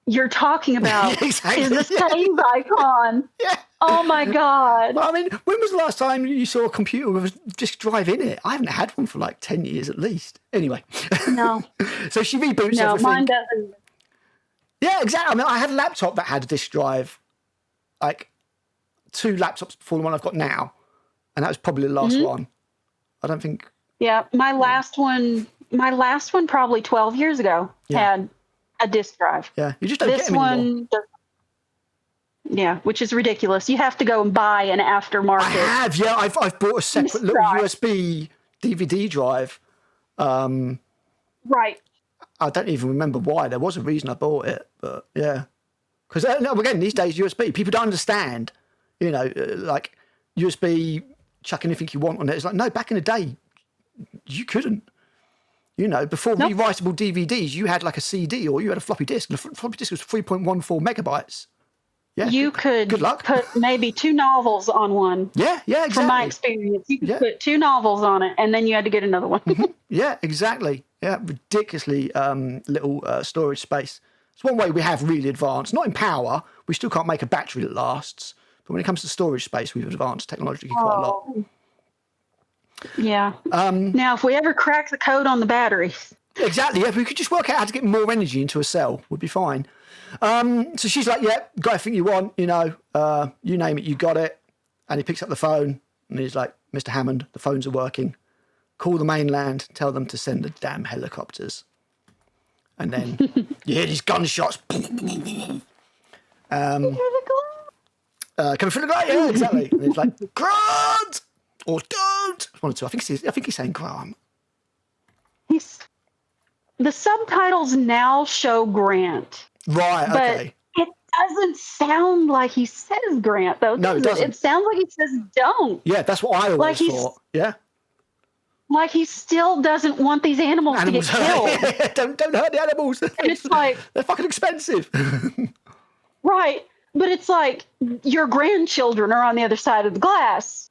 you're talking about.
Exactly.
Is the save icon.
Yeah.
Oh my God.
I mean, when was the last time you saw a computer with a disk drive in it? I haven't had one for like 10 years at least. Anyway.
No.
So she reboots everything.
No, mine doesn't.
Yeah, exactly. I mean, I had a laptop that had a disk drive, like 2 laptops before the one I've got now. And that was probably the last one. I don't think.
Yeah, my last one probably 12 years ago had a disk drive.
Yeah, you just don't get them anymore.
Yeah, which is ridiculous. You have to go and buy an aftermarket.
I have, yeah. I've bought a separate little USB DVD drive.
Right.
I don't even remember why. There was a reason I bought it, but yeah. Because again, these days USB, people don't understand. Like USB, chuck anything you want on it. It's like, no, back in the day, you couldn't. Before rewritable DVDs, you had like a CD or you had a floppy disk. And the floppy disk was 3.14 megabytes. Yeah,
you could
good luck.
Put maybe 2 novels on one.
Yeah, exactly.
From my experience, you could put 2 novels on it, and then you had to get another one.
Yeah, exactly. Yeah, ridiculously little storage space. It's one way we have really advanced. Not in power. We still can't make a battery that lasts. But when it comes to storage space, we've advanced technologically quite a lot.
Yeah. Now, if we ever crack the code on the batteries.
Exactly. Yeah, if we could just work out how to get more energy into a cell, would be fine. So she's like, yeah, got everything you want, you name it, you got it. And he picks up the phone and he's like, Mr. Hammond, the phones are working. Call the mainland, tell them to send the damn helicopters. And then you hear these gunshots. coming through the grate, yeah, exactly. And it's like, Grant! Or don't! One or two. I think he's saying Grant.
The subtitles now show Grant.
Right, okay.
But it doesn't sound like he says Grant, though.
No, it doesn't.
It sounds like he says don't.
Yeah, that's what I always thought. Yeah.
Like he still doesn't want these animals to get killed.
Don't hurt the animals.
And it's like...
They're fucking expensive.
Right. But it's like your grandchildren are on the other side of the glass.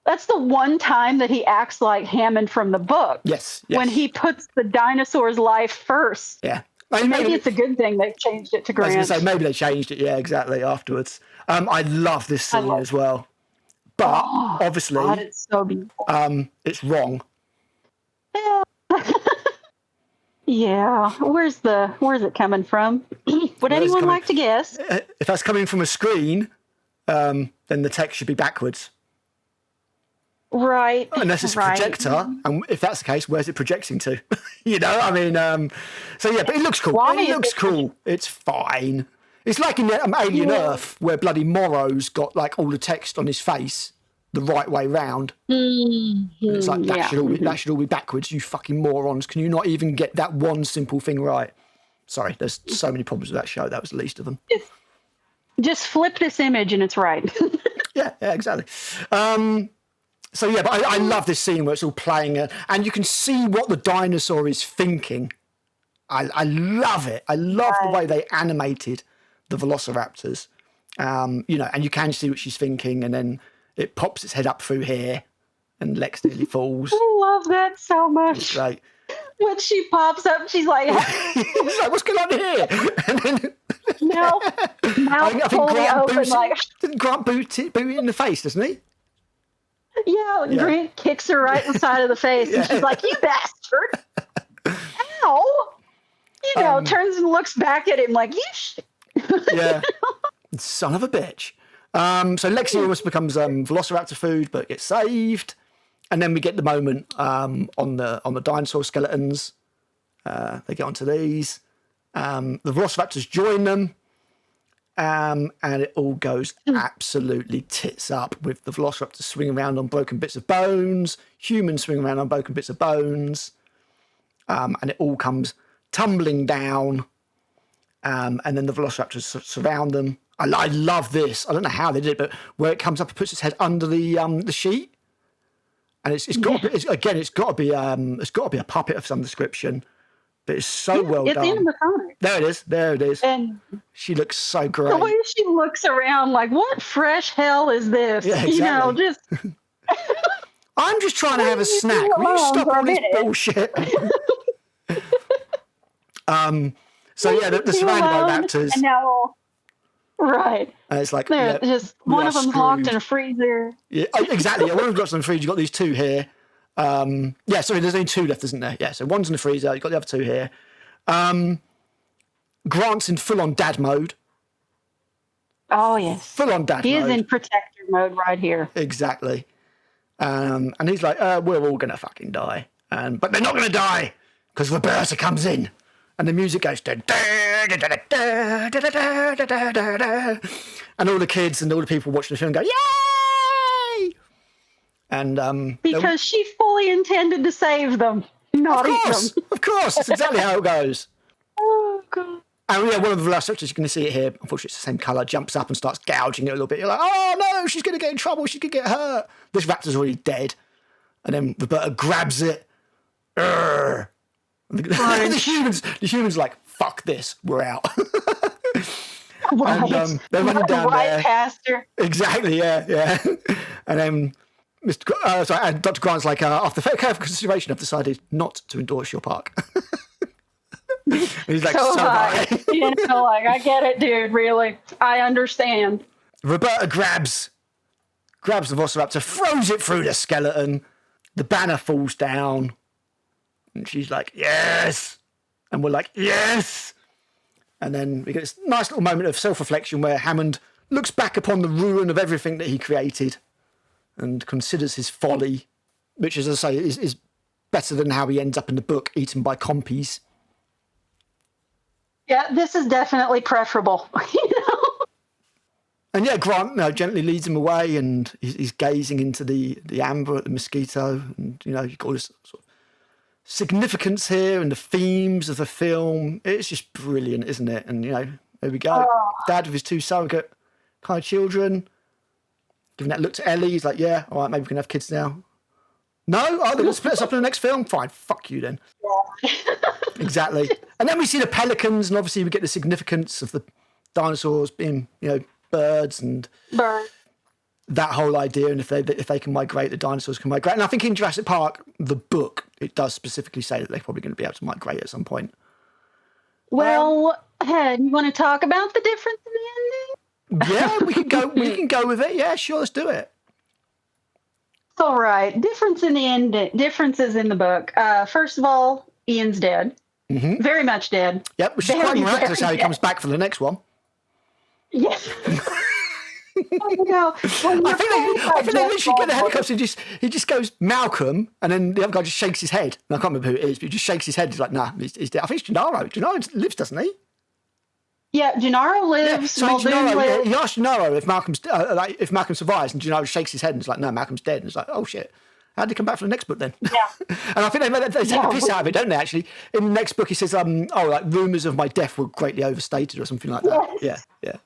That's the one time that he acts like Hammond from the book.
Yes.
When he puts the dinosaur's life first.
Yeah.
Maybe it's a good thing they've changed it to Grant.
I was going to say, maybe they changed it, yeah, exactly, afterwards. I love this scene as well. But, obviously,
God, it's so beautiful.
It's wrong.
Yeah. Yeah. Where's it coming from? Would anyone like to guess?
If that's coming from a screen, then the text should be backwards.
Right.
Unless it's a projector, and if that's the case, where's it projecting to? You know, I mean, so yeah, but it looks cool. It looks cool. It's fine. It's like in Alien Earth, where bloody Morrow's got like all the text on his face the right way round. Mm-hmm. And it's like that should all be backwards. You fucking morons! Can you not even get that one simple thing right? Sorry, there's so many problems with that show. That was the least of them.
Just flip this image and it's right.
yeah, exactly. So yeah, but I love this scene where it's all playing, and you can see what the dinosaur is thinking. I love it. I love the way they animated the velociraptors. You know, and you can see what she's thinking, and then it pops its head up through here, and Lex nearly falls.
I love that so much.
It's great.
When she pops up, she's like,
it's like, what's going on here? And then
mouth fully open.
Didn't Grant boot it in the face, doesn't he?
Yeah, Grant kicks her right in the side of the face, and she's like, "You bastard! Ow!" You know, turns and looks back at him like,
yeah, son of a bitch. So Lexi almost becomes velociraptor food, but gets saved, and then we get the moment on the dinosaur skeletons. They get onto these. The velociraptors join them. And it all goes absolutely tits up with the velociraptors swinging around on broken bits of bones, humans swinging around on broken bits of bones, and it all comes tumbling down, and then the velociraptors surround them. I love this. I don't know how they did it, but where it comes up and puts its head under the sheet, and it's got to be a puppet of some description. But it's so well done.
It's animatronic.
There it is. And she looks so great.
The way she looks around, like, what fresh hell is this?
Yeah, exactly.
You know, just...
I'm just trying to have a snack. Will you stop all this bullshit? So, yeah, they're surrounded by raptors.
And now... Right.
And it's like...
just one of them's locked in a freezer.
Yeah, exactly. Yeah, one of them's locked in a freezer. You've got these two here. There's only two left, isn't there? Yeah, so one's in the freezer, you've got the other two here. Grant's in full-on dad mode.
Oh, yes.
Full-on dad mode.
He is in protector mode right here.
Exactly. And he's like, we're all going to fucking die. But they're not going to die, because Roberta comes in. And the music goes... And all the kids and all the people watching the film go, yay! And
because she fully intended to save them, not eat them.
Of course, that's exactly how it goes.
Oh god!
And yeah, one of the velociraptors, you can see it here. Unfortunately, it's the same colour. Jumps up and starts gouging it a little bit. You're like, oh no, she's going to get in trouble. She could get hurt. This raptor's already dead. And then Roberta grabs it. The humans are like, fuck this, we're out.
Right.
And they're running down there.
Past her.
Exactly, yeah. And then and Dr. Grant's like, after careful consideration, I've decided not to endorse your park. He's like, so high.
You know, like, I get it, dude, really. I understand.
Roberta grabs the velociraptor, throws it through the skeleton. The banner falls down. And she's like, yes. And we're like, yes. And then we get this nice little moment of self-reflection where Hammond looks back upon the ruin of everything that he created and considers his folly, which, as I say, is better than how he ends up in the book, eaten by compies.
Yeah, this is definitely preferable. You know?
And yeah, Grant gently leads him away, and he's gazing into the amber at the mosquito, and you've got all this sort of significance here and the themes of the film. It's just brilliant, isn't it? And there we go. Dad with his 2 surrogate kind of children, giving that look to Ellie. He's like, yeah, all right, maybe we can have kids now. No? Oh, they're going to split us up in the next film? Fine, fuck you then. Yeah. Exactly. And then we see the pelicans, and obviously we get the significance of the dinosaurs being, birds and that whole idea. And if they can migrate, the dinosaurs can migrate. And I think in Jurassic Park, the book, it does specifically say that they're probably going to be able to migrate at some point.
Well, you want to talk about the difference in the ending?
Yeah, we can go with it. Yeah, sure, let's do it.
All right. Differences in the book. First of all, Ian's dead. Mm-hmm. Very much dead.
Yep, which is quite miraculous how he comes back for the next one.
Yes.
I think they literally get the helicopter and he just goes, Malcolm, and then the other guy just shakes his head. And I can't remember who it is, but he just shakes his head. He's like, nah, he's dead. I think it's Gennaro. Gennaro lives, doesn't he?
Yeah, Gennaro lives.
Yeah, so he asked Gennaro if Malcolm survives, and Gennaro shakes his head and is like, no, Malcolm's dead. And it's like, oh shit. How'd he come back for the next book then?
Yeah.
And I think they take the piss out of it, don't they, actually? In the next book, he says, rumours of my death were greatly overstated or something like that. Yes. Yeah.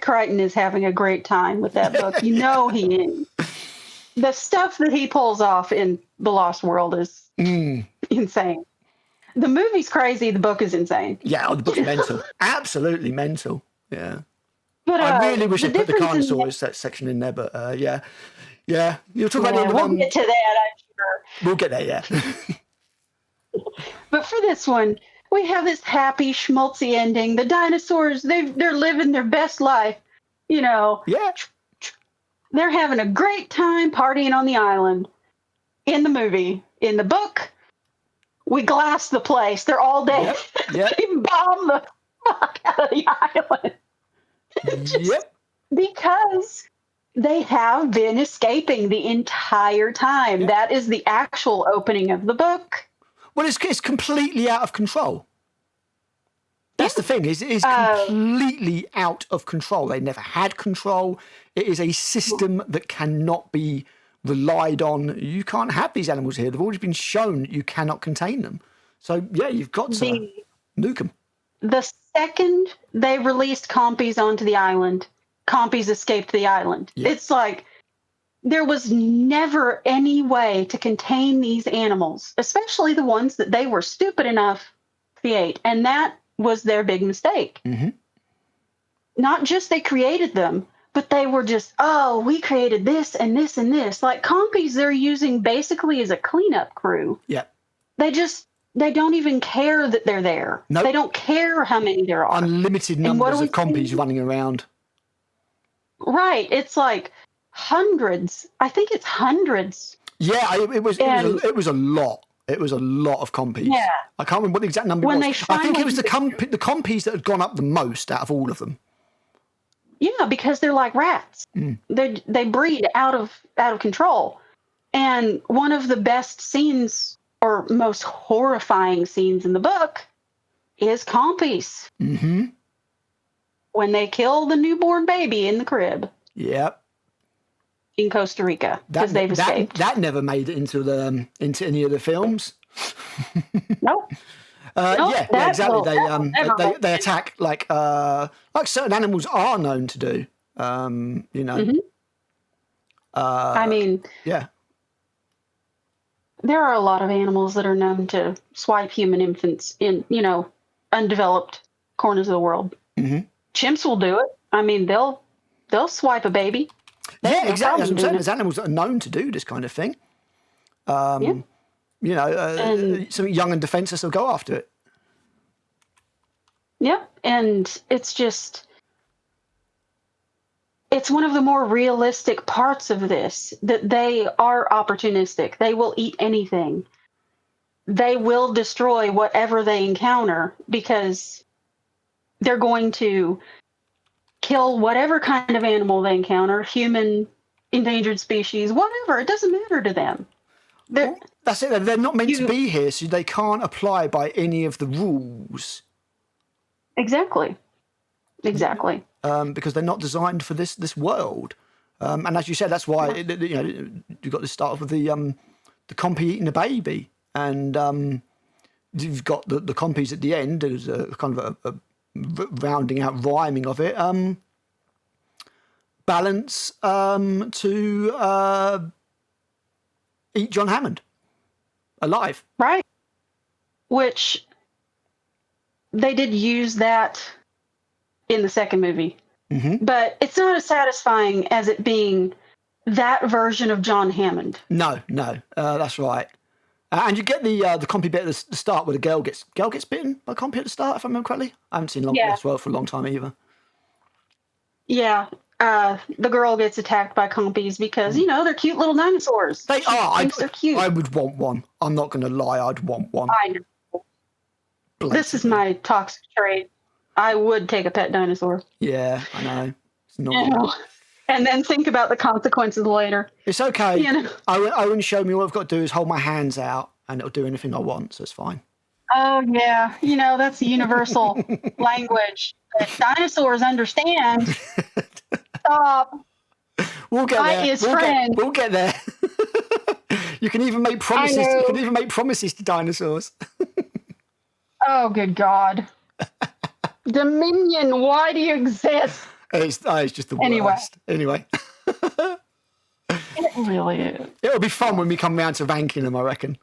Crichton is having a great time with that book. He is. The stuff that he pulls off in The Lost World is insane. The movie's crazy. The book is insane.
Yeah, the book's mental. Absolutely mental. Yeah. But I really wish they put the Carnosaurus section in there, but yeah. Yeah. You'll talk about
we'll get to that, I'm sure.
We'll get there, yeah.
But for this one, we have this happy, schmaltzy ending. The dinosaurs, they're living their best life, Yeah. They're having a great time partying on the island. In the movie. In the book, we glass the place. They're all dead.
Yep.
They bomb the fuck out of the island. Because they have been escaping the entire time. Yep. That is the actual opening of the book.
Well, it's completely out of control. That's the thing. It is completely out of control. They never had control. It is a system that cannot be relied on. You can't have these animals here. They've already been shown you cannot contain them. So, yeah, you've got to nuke them.
The second they released compies onto the island, compies escaped the island. Yep. It's like there was never any way to contain these animals, especially the ones that they were stupid enough to create. And that was their big mistake. Mm-hmm. Not just they created them, but they were just, we created this and this and this. Like compies they're using basically as a cleanup crew.
Yeah.
They don't even care that they're there. Nope. They don't care how many there are.
Unlimited numbers of compies running around.
Right. It's like hundreds. I think it's hundreds.
Yeah, it was a lot. It was a lot of compies. Yeah. I can't remember what the exact number was. I think it was the compies that had gone up the most out of all of them.
Yeah, because they're like rats. Mm. They breed out of control. And one of the best scenes or most horrifying scenes in the book is compies. Mm-hmm. When they kill the newborn baby in the crib.
Yep.
In Costa Rica, because they've escaped.
That never made it into any of the films.
Nope.
Yeah, exactly. They attack like certain animals are known to do. Mm-hmm.
I mean,
yeah.
There are a lot of animals that are known to swipe human infants in, undeveloped corners of the world. Mm-hmm. Chimps will do it. I mean, they'll swipe a baby.
Yeah, exactly. That's what I'm saying. There's animals that are known to do this kind of thing. Something young and defenseless will go after it.
Yeah, and it's one of the more realistic parts of this, that they are opportunistic. They will eat anything. They will destroy whatever they encounter because they're going to kill whatever kind of animal they encounter, human, endangered species, whatever. It doesn't matter to them.
That's it. They're not meant to be here, so they can't apply by any of the rules.
Exactly.
because they're not designed for this world. And as you said, that's why you got this start off with the compy eating a baby, and you've got the compies at the end. There's a kind of a rounding out rhyming of it. Balance to eat John Hammond alive,
right? Which they did use that in the second movie, but it's not as satisfying as it being that version of John Hammond.
No, that's right. And you get the compy bit at the start where the girl gets bitten by a compy at the start, if I remember correctly. I haven't seen Lost World for a long time either.
Yeah. The girl gets attacked by compies because, they're cute little dinosaurs.
They are.
They're cute.
I would want one. I'm not going to lie. I'd want one.
I know. Blatantly. This is my toxic trait. I would take a pet dinosaur.
Yeah, I know. It's not.
And then think about the consequences later.
It's okay. Owen showed me all I've got to do is hold my hands out and it'll do anything I want, so it's fine.
Oh, yeah. That's a universal language that dinosaurs understand. Stop.
We'll get there. We'll get there. You can even make promises. You can even make promises to dinosaurs.
Oh, good God. Dominion, why do you exist?
It's just the worst. Anyway.
It really is.
It'll be fun when we come round to ranking them, I reckon.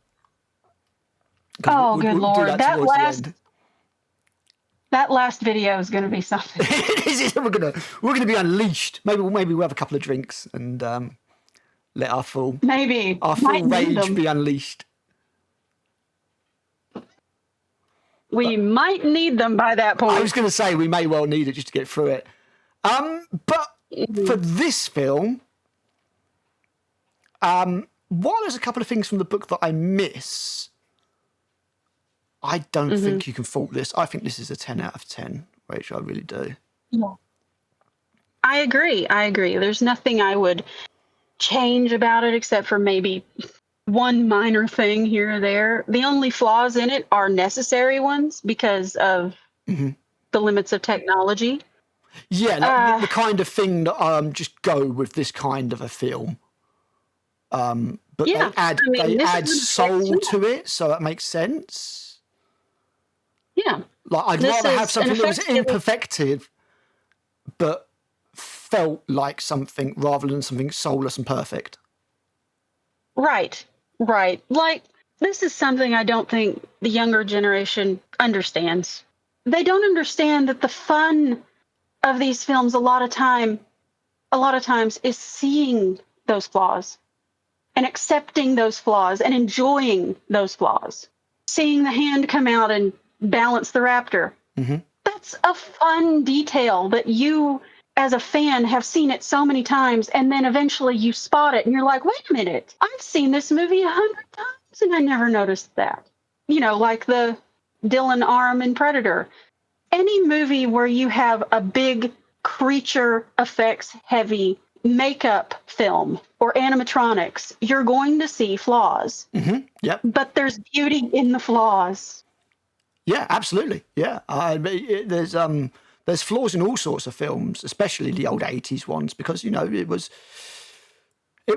Oh, good Lord. That last video is going to be something.
We're going to be unleashed. Maybe we'll have a couple of drinks and let our full rage be unleashed.
We might need them by that point.
I was going to say we may well need it just to get through it. But for this film, while there's a couple of things from the book that I miss, I don't think you can fault this. I think this is a 10 out of 10, Rachel. I really do.
Yeah. I agree. There's nothing I would change about it except for maybe one minor thing here or there. The only flaws in it are necessary ones because of the limits of technology.
Yeah, the kind of thing that just go with this kind of a film. But they add soul to it, so that makes sense.
Yeah.
Like I'd rather have something that was imperfected, but felt like something rather than something soulless and perfect.
Right. Like this is something I don't think the younger generation understands. They don't understand that the fun of these films a lot of times is seeing those flaws and accepting those flaws and enjoying those flaws. Seeing the hand come out and balance the raptor. That's a fun detail that you as a fan have seen it so many times, and then eventually you spot it and you're like, wait a minute, I've seen this movie 100 times and I never noticed that. Like the Dylan arm in Predator. Any movie where you have a big creature effects heavy makeup film or animatronics, you're going to see flaws.
Yep.
But there's beauty in the flaws.
Yeah, absolutely. Yeah. There's flaws in all sorts of films, especially the old 80s ones, because, it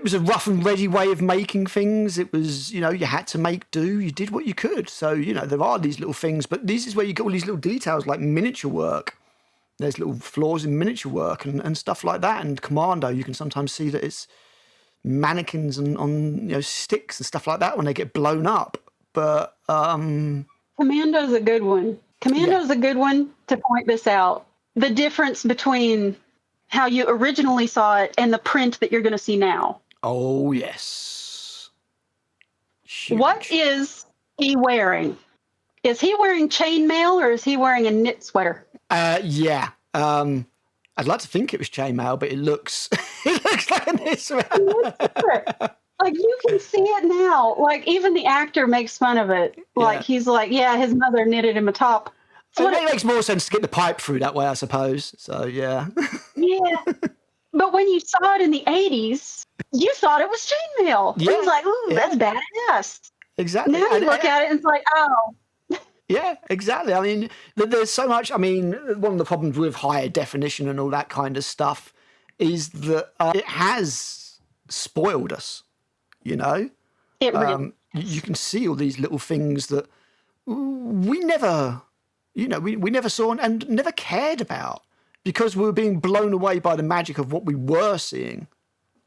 was a rough and ready way of making things. It was, you had to make do. You did what you could. So, there are these little things, but this is where you get all these little details like miniature work. There's little flaws in miniature work and stuff like that. And Commando, you can sometimes see that it's mannequins and on sticks and stuff like that when they get blown up. But
Commando's a good one. Commando's a good one to point this out. The difference between how you originally saw it and the print that you're going to see now.
Oh, yes. Huge.
What is he wearing? Is he wearing chainmail or is he wearing a knit sweater?
Yeah. I'd like to think it was chainmail, but it looks like a knit sweater.
Like, you can see it now. Like, even the actor makes fun of it. Like, he's like, yeah, his mother knitted him a top.
It makes more sense to get the pipe through that way, I suppose. So, yeah.
Yeah. But when you saw it in the 80s, you thought it was chainmail. Yeah. It was like, ooh, that's badass.
Exactly.
Now you look at it and it's like, oh.
Yeah, exactly. I mean, there's so much. I mean, one of the problems with higher definition and all that kind of stuff is that it has spoiled us, you know?
It really
You can see all these little things that we never, we never saw and never cared about because we were being blown away by the magic of what we were seeing.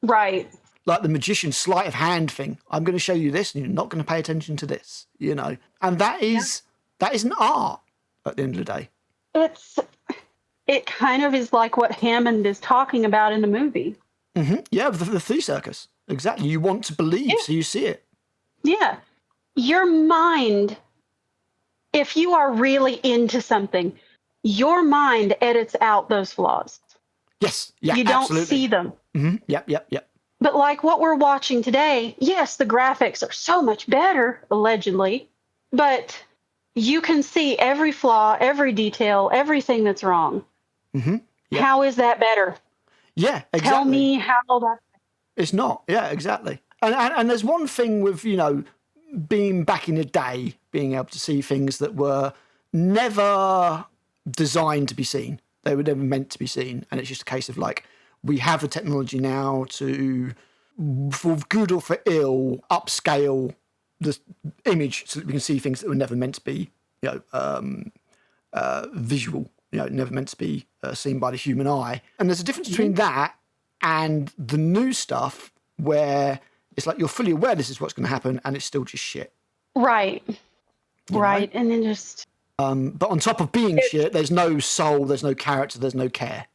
Right.
Like the magician's sleight of hand thing. I'm going to show you this and you're not going to pay attention to this, And that is an art at the end of the day.
It kind of is like what Hammond is talking about in the movie.
Mm-hmm. Yeah, the Thea Circus. Exactly. You want to believe, so you see it.
Yeah. Your mind, if you are really into something, your mind edits out those flaws.
Yes. Yeah,
you don't
absolutely.
see them.
Mm-hmm. Yep.
But like what we're watching today, yes, the graphics are so much better, allegedly, but you can see every flaw, every detail, everything that's wrong.
Mm-hmm. Yep.
How is that better?
Yeah, exactly.
Tell me how that...
It's not. Yeah, exactly. And there's one thing with, being back in the day, being able to see things that were never designed to be seen. They were never meant to be seen. And it's just a case of like, we have the technology now to, for good or for ill, upscale the image so that we can see things that were never meant to be, visual, never meant to be seen by the human eye. And there's a difference between that and the new stuff where it's like you're fully aware this is what's going to happen and it's still just shit.
Right. Right. And then just...
but on top of being shit, there's no soul, there's no character, there's no care.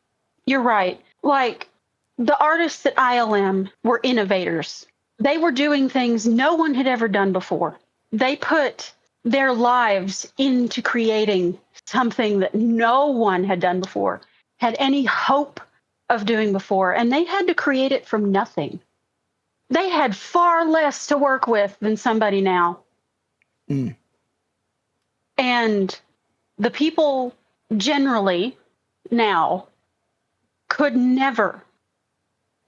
You're right. Like, the artists at ILM were innovators. They were doing things no one had ever done before. They put their lives into creating something that no one had done before, had any hope of doing before, and they had to create it from nothing. They had far less to work with than somebody now.
Mm.
And the people generally now could never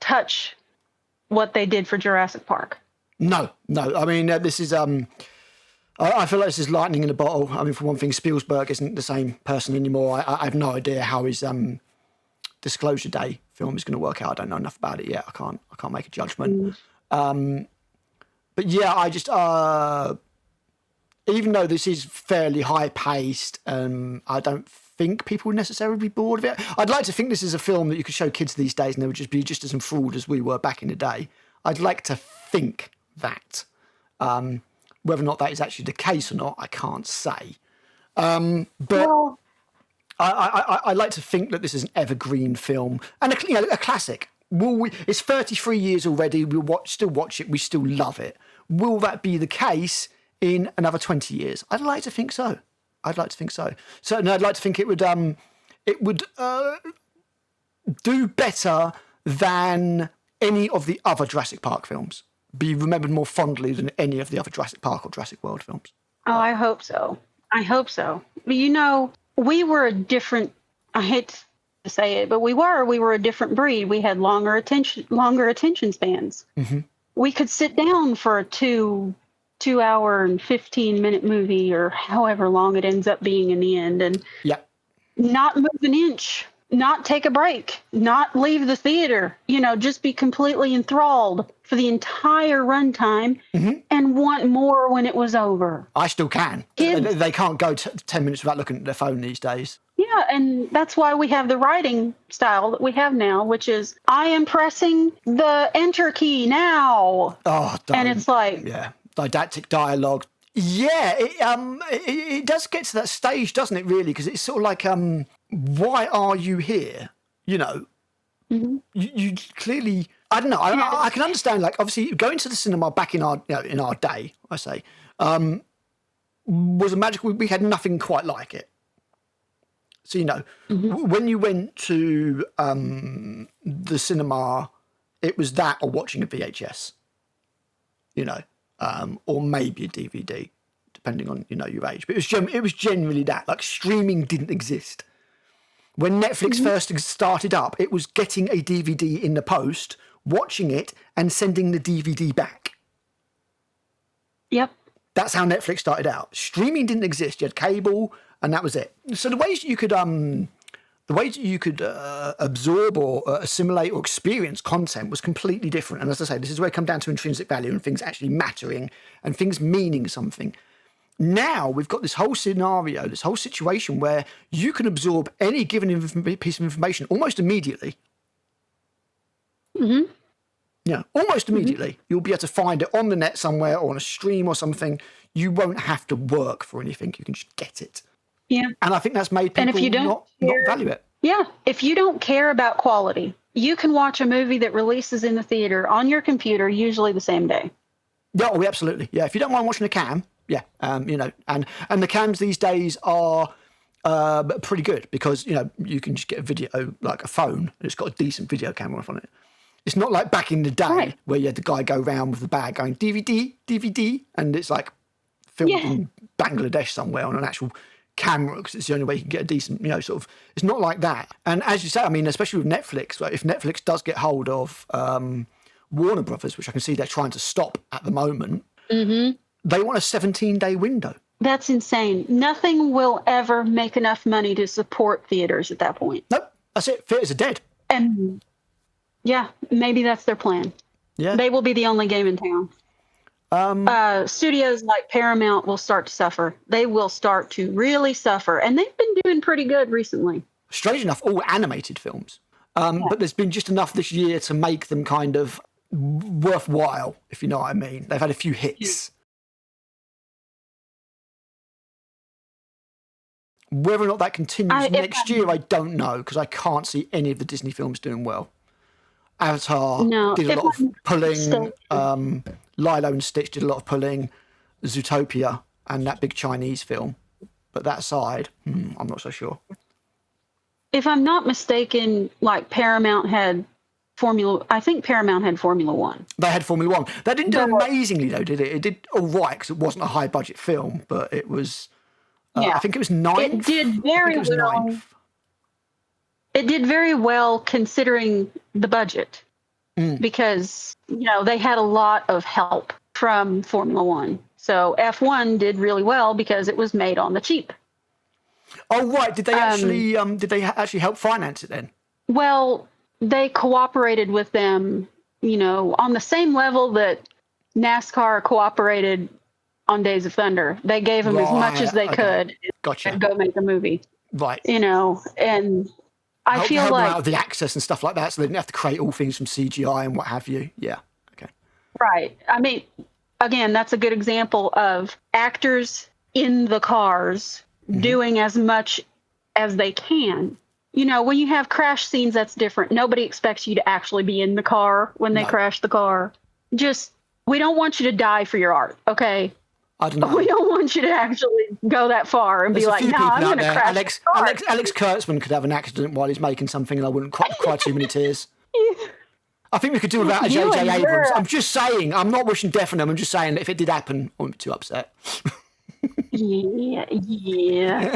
touch what they did for Jurassic Park.
No. I mean, this is... I feel like this is lightning in a bottle. I mean, for one thing, Spielberg isn't the same person anymore. I have no idea how his Disclosure Day film is going to work out. I don't know enough about it yet. I can't make a judgment. But yeah, I just... even though this is fairly high-paced, I don't think people would necessarily be bored of it. I'd like to think this is a film that you could show kids these days and they would just be just as enthralled as we were back in the day. I'd like to think that. Whether or not that is actually the case or not, I can't say. But I like to think that this is an evergreen film and a classic. It's 33 years already. We'll still watch it. We still love it. Will that be the case in another 20 years? I'd like to think so. Certainly, I'd like to think it would do better than any of the other Jurassic Park films. Be remembered more fondly than any of the other Jurassic Park or Jurassic World films.
Oh, I hope so. But we were a different... I hate to say it, but we were a different breed. We had longer attention spans. Mm-hmm. We could sit down for a 2-hour and 15-minute movie or however long it ends up being in the end and not move an inch, not take a break, not leave the theater, just be completely enthralled for the entire runtime and want more when it was over.
I still can. Kids, they can't go 10 minutes without looking at their phone these days.
Yeah, and that's why we have the writing style that we have now, which is, I am pressing the enter key now.
Oh,
and it's like...
Yeah. Didactic dialogue. Yeah, it does get to that stage, doesn't it, really? Because it's sort of like, why are you here? You clearly... I don't know. I can understand, like, obviously, going to the cinema back in our day, I say, was a magical... We had nothing quite like it. So, when you went to the cinema, it was that or watching a VHS, or maybe a DVD, depending on, your age. But it was generally that. Like, streaming didn't exist. When Netflix first started up, it was getting a DVD in the post, watching it, and sending the DVD back.
Yep.
That's how Netflix started out. Streaming didn't exist. You had cable, and that was it. So the ways you could absorb or assimilate or experience content was completely different. And as I say, this is where it comes down to intrinsic value and things actually mattering and things meaning something. Now we've got this whole scenario, this whole situation where you can absorb any given piece of information almost immediately.
Mm-hmm.
Yeah, almost immediately. Mm-hmm. You'll be able to find it on the net somewhere or on a stream or something. You won't have to work for anything. You can just get it.
Yeah.
And I think that's made people not value it.
Yeah. If you don't care about quality, you can watch a movie that releases in the theater on your computer, usually the same day.
Yeah, oh, absolutely. Yeah, if you don't mind watching a cam, yeah, and the cams these days are pretty good because, you can just get a video, like a phone, and it's got a decent video camera on it. It's not like back in the day where you had the guy go around with the bag going DVD, and it's like filmed in Bangladesh somewhere on an actual camera because it's the only way you can get a decent, sort of. It's not like that. And as you say, I mean, especially with Netflix, like if Netflix does get hold of Warner Brothers, which I can see they're trying to stop at the moment, they want a 17-day window. That's
insane. Nothing will ever make enough money to support theaters at that point.
Nope, that's it. Theaters are dead.
And yeah, maybe that's their plan.
Yeah,
they will be the only game in town. Studios like Paramount will start to suffer. They will start to really suffer, and they've been doing pretty good recently.
Strange enough, all animated films, but there's been just enough this year to make them kind of worthwhile, if you know what I mean. They've had a few hits. Whether or not that continues next year, I don't know, because I can't see any of the Disney films doing well. Avatar did a lot of pulling. Lilo and Stitch did a lot of pulling. Zootopia and that big Chinese film. But that aside, I'm not so sure.
If I'm not mistaken, like Paramount had Formula 1.
They had Formula 1. That didn't do amazingly, though, did it? It did all right because it wasn't a high-budget film, but it was... I think it was 9th.
It did very well. 9th. It did very well considering the budget because, they had a lot of help from Formula 1. So F1 did really well because it was made on the cheap.
Oh, right. Did they actually help finance it then?
Well, they cooperated with them, on the same level that NASCAR cooperated on Days of Thunder. They gave them as much as they could and go make a movie.
Right.
And I feel like...
out the access and stuff like that, so they didn't have to create all things from CGI and what have you. Yeah. Okay.
Right. I mean, again, that's a good example of actors in the cars doing as much as they can. When you have crash scenes, that's different. Nobody expects you to actually be in the car when they crash the car. We don't want you to die for your art, okay?
I don't know.
We don't want you to actually go that far and be like, no, I'm going to crash
Alex Kurtzman could have an accident while he's making something and I wouldn't cry too many tears. I think we could do without a J.J. Abrams. I'm just saying, I'm not wishing death on them. I'm just saying that if it did happen, I wouldn't be too upset.
Yeah.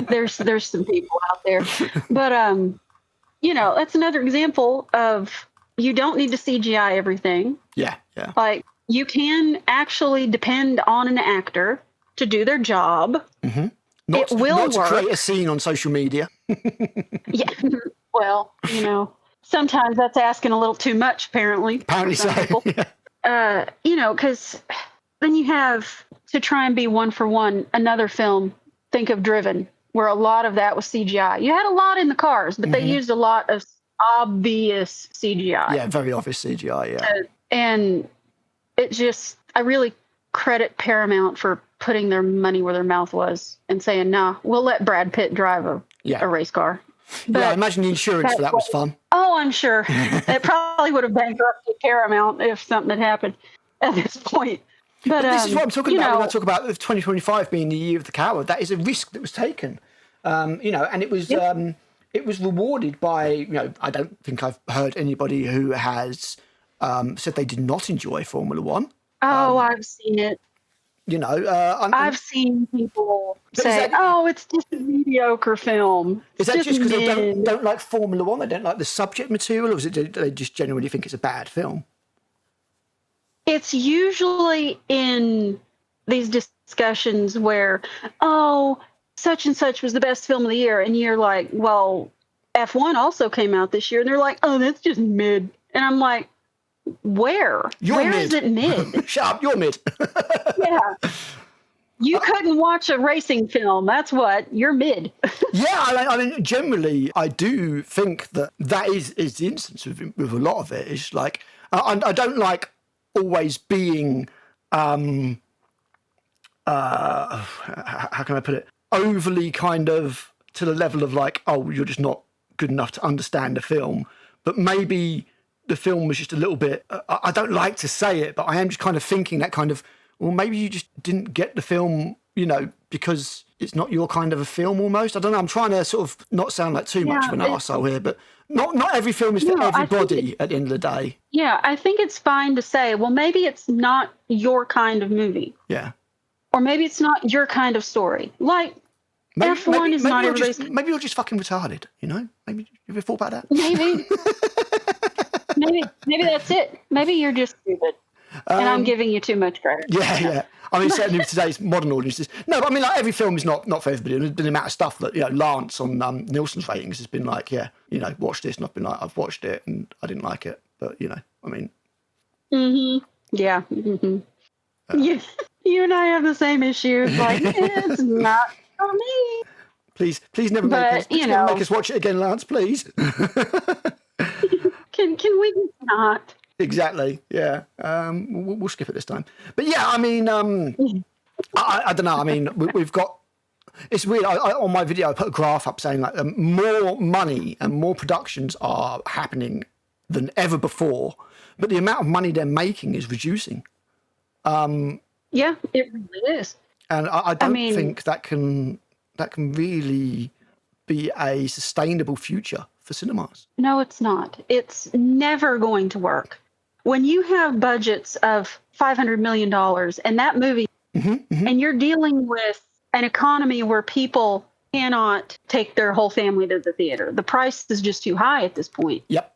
There's some people out there. But, that's another example of you don't need to CGI everything.
Yeah.
Like, you can actually depend on an actor to do their job.
Mm-hmm.
Not
to create a scene on social media.
Yeah. Well, sometimes that's asking a little too much, apparently.
Apparently so.
Yeah. Because then you have, to try and be one for one, another film, think of Driven, where a lot of that was CGI. You had a lot in the cars, but they used a lot of obvious CGI.
Yeah, very obvious CGI, yeah.
And I really credit Paramount for putting their money where their mouth was and saying, nah, we'll let Brad Pitt drive a race car.
But I imagine the insurance for that was fun.
Oh, I'm sure. It probably would have bankrupted Paramount if something had happened at this point. But
this is what I'm talking about when I talk about 2025 being the year of the coward. That is a risk that was taken, and it was rewarded by, I don't think I've heard anybody who has said they did not enjoy Formula 1.
Oh, I've seen it.
I've
seen people say, it's just a mediocre film.
Is that just because they don't like Formula 1? They don't like the subject material? Or is it they just genuinely think it's a bad film?
It's usually in these discussions where, oh, such and such was the best film of the year. And you're like, well, F1 also came out this year. And they're like, oh, that's just mid. And I'm like, where? Where is it mid?
Shut up, you're mid.
Yeah. You couldn't watch a racing film. That's what. You're mid.
Yeah, I mean, generally, I do think that is the instance with a lot of it. It's like, I don't like always being, how can I put it, overly kind of to the level of like, oh, you're just not good enough to understand the film. But maybe the film was just a little bit, I don't like to say it, but I am just kind of thinking that kind of, well, maybe you just didn't get the film, you know, because it's not your kind of a film almost. I don't know. I'm trying to sort of not sound like too much of an arsehole here, but not every film is for everybody at the end of the day.
Yeah, I think it's fine to say, well, maybe it's not your kind of movie.
Yeah.
Or maybe it's not your kind of story. Like, F1 is not everybody's...
Maybe you're just fucking retarded, you know? Maybe have you thought about that?
Maybe. maybe that's it. Maybe you're just stupid. And I'm giving you too much credit.
Yeah. I mean, certainly with today's modern audiences. No, but I mean, like, every film is not for everybody. There's been the amount of stuff that, you know, Lance on Nielsen's ratings has been like, yeah, you know, watch this. And I've been like, I've watched it and I didn't like it. But, you know, I mean.
Mm-hmm. Yeah. Mm-hmm. You and I have the same issue. Like, it's not for me.
Please never make us watch it again, Lance, please.
Can we not?
Exactly. Yeah. We'll skip it this time. But yeah, I mean, I don't know. I mean, we've got. It's weird. On my video, I put a graph up saying like more money and more productions are happening than ever before, but the amount of money they're making is reducing.
Yeah, it really is.
And I don't think that can really be a sustainable future for cinemas.
No, it's not. It's never going to work. When you have budgets of $500 million and that movie, and you're dealing with an economy where people cannot take their whole family to the theater. The price is just too high at this point.
Yep.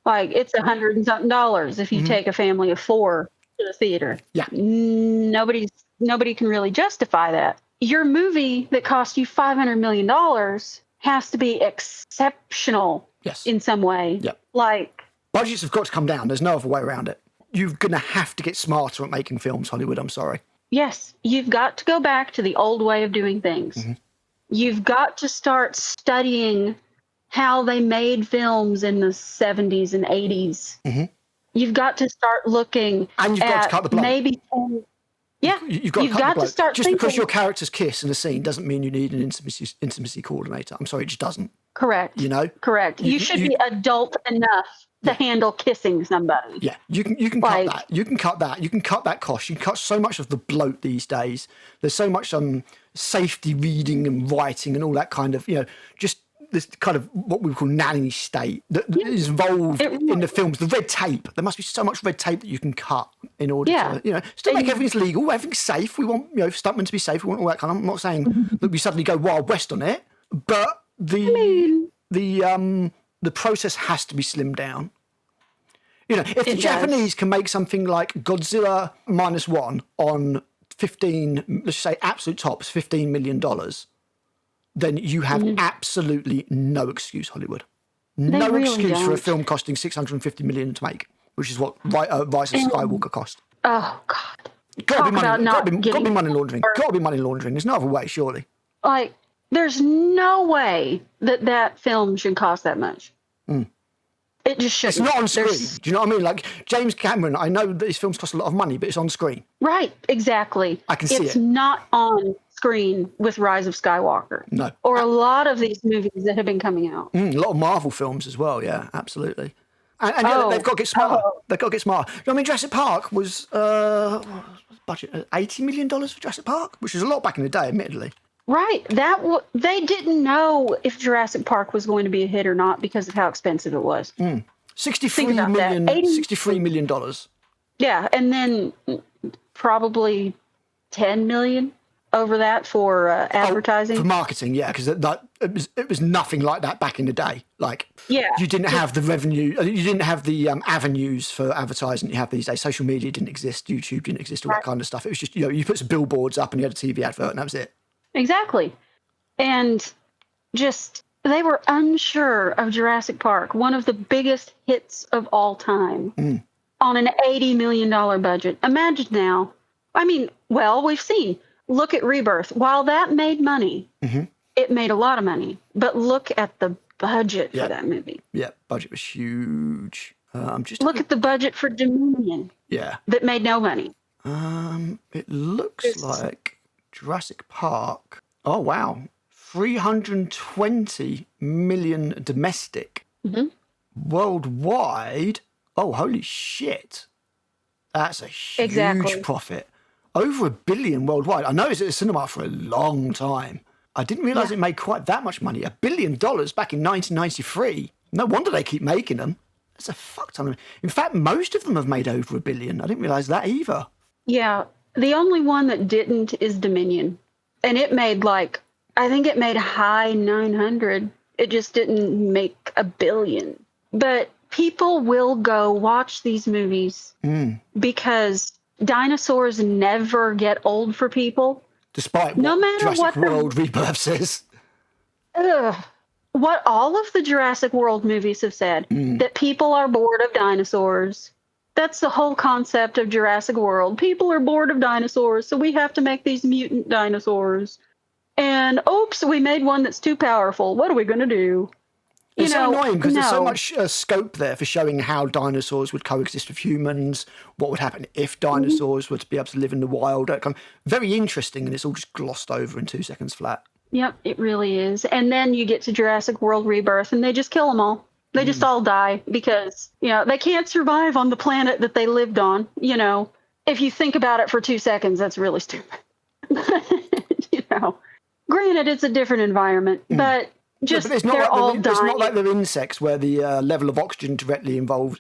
Like, it's $100 and something if you take a family of 4 to the theater.
Yeah.
Nobody can really justify that. Your movie that cost you $500 million has to be exceptional in some way.
Yep.
Like,
budgets have got to come down. There's no other way around it. You're going to have to get smarter at making films, Hollywood. I'm sorry.
Yes, you've got to go back to the old way of doing things. You've got to start studying how they made films in the 70s and 80s. You've got to start looking
and you've got to cut the blood.
Maybe... Yeah,
you've got to start just thinking. Because your characters kiss in a scene doesn't mean you need an intimacy coordinator. I'm sorry, it just doesn't.
Correct.
You know?
Correct. You should be adult enough to handle kissing somebody.
Yeah, you can cut that. You can cut that. You can cut that cost. You can cut so much of the bloat these days. There's so much safety reading and writing and all that kind of, you know, just this kind of what we call nanny state that is involved in the films. The red tape. There must be so much red tape that you can cut in order to, you know, still make everything's legal, everything's safe. We want, you know, stuntmen to be safe. We want all that kind of. I'm not saying that we suddenly go Wild West on it, but the process has to be slimmed down. You know, if the Japanese can make something like Godzilla -1 on 15, let's say absolute tops, $15 million, then you have absolutely no excuse, Hollywood. No excuse for a film costing $650 million to make, which is what Rise of Skywalker cost.
Oh, God.
Got to be money laundering. Got to be money laundering. There's no other way, surely.
Like, there's no way that film should cost that much. It just shouldn't.
It's not on screen. Do you know what I mean? Like, James Cameron, I know that his films cost a lot of money, but it's on screen.
Right, exactly.
I can see it.
It's not on screen with Rise of Skywalker.
No.
Or a lot of these movies that have been coming out.
A lot of Marvel films as well, yeah, absolutely. And they've got to get smarter. They've got to get smarter. You know, I mean, Jurassic Park was, budget, $80 million for Jurassic Park, which is a lot back in the day, admittedly.
Right. They didn't know if Jurassic Park was going to be a hit or not because of how expensive it was.
$63 million.
Yeah, and then probably $10 million over that for advertising.
For marketing, yeah, because it was nothing like that back in the day. Like, you didn't have the revenue, you didn't have the avenues for advertising you have these days. Social media didn't exist, YouTube didn't exist, all that kind of stuff. It was just, you put some billboards up and you had a TV advert and that was it.
Exactly. And just, they were unsure of Jurassic Park, one of the biggest hits of all time, on an $80 million budget. Imagine now. I mean, well, we've seen. Look at Rebirth. While that made money, it made a lot of money. But look at the budget for that movie.
Yeah, budget was huge.
Look at the budget for Dominion.
Yeah.
That made no money.
It looks like Jurassic Park. Oh, wow. 320 million domestic. Worldwide. Oh, holy shit. That's a huge profit. Over $1 billion worldwide. I know it's at the cinema for a long time. I didn't realise it made quite that much money. $1 billion back in 1993. No wonder they keep making them. That's a fuck ton of... In fact, most of them have made over $1 billion. I didn't realise that either. Yeah.
The only one that didn't is Dominion. And it made I think it made high 900. It just didn't make $1 billion. But people will go watch these movies because dinosaurs never get old for people.
Despite what Jurassic World Rebirth says.
What all of the Jurassic World movies have said, that people are bored of dinosaurs. That's the whole concept of Jurassic World. People are bored of dinosaurs, so we have to make these mutant dinosaurs. And oops, we made one that's too powerful. What are we going to do?
It's so annoying because there's so much scope there for showing how dinosaurs would coexist with humans, what would happen if dinosaurs were to be able to live in the wild. Very interesting, and it's all just glossed over in 2 seconds flat.
Yep, it really is. And then you get to Jurassic World Rebirth, and they just kill them all. They just all die because, they can't survive on the planet that they lived on. If you think about it for 2 seconds, that's really stupid. Granted, it's a different environment, but... Just
it's not it's not like they're insects where the level of oxygen directly involved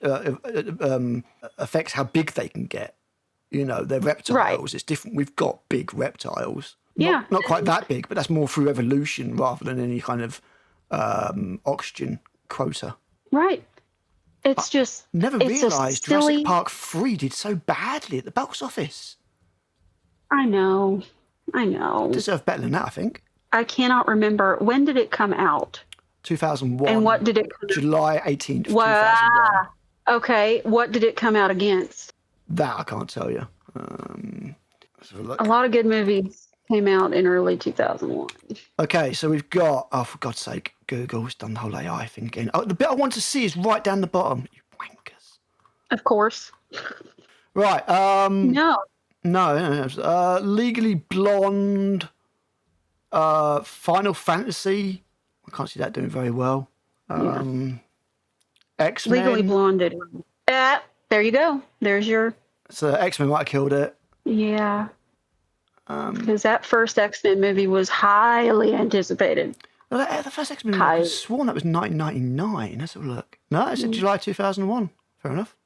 affects how big they can get. They're reptiles. Right. It's different. We've got big reptiles. Not quite that big, but that's more through evolution rather than any kind of oxygen quota.
Right. It's just...
Never realised Jurassic Park 3 did so badly at the box office.
I know.
Deserved better than that, I think.
I cannot remember. When did it come out?
2001.
And what did it...
July 18th,
wow.
2001.
Okay. What did it come out against?
That I can't tell you. Let's have a look.
A lot of good movies came out in early 2001.
Okay, so we've got... Oh, for God's sake, Google's done the whole AI thing again. Oh, the bit I want to see is right down the bottom. You wankers.
Of course.
Right. No. Legally Blonde... Final Fantasy. I can't see that doing very well. X-Men.
Legally Blonde. There you go. There's your...
So X-Men might have killed it.
Yeah. Because that first X-Men movie was highly anticipated.
Well, the first X-Men movie, I was sworn that was 1999. Let's have a look. No, it's in July 2001. Fair enough.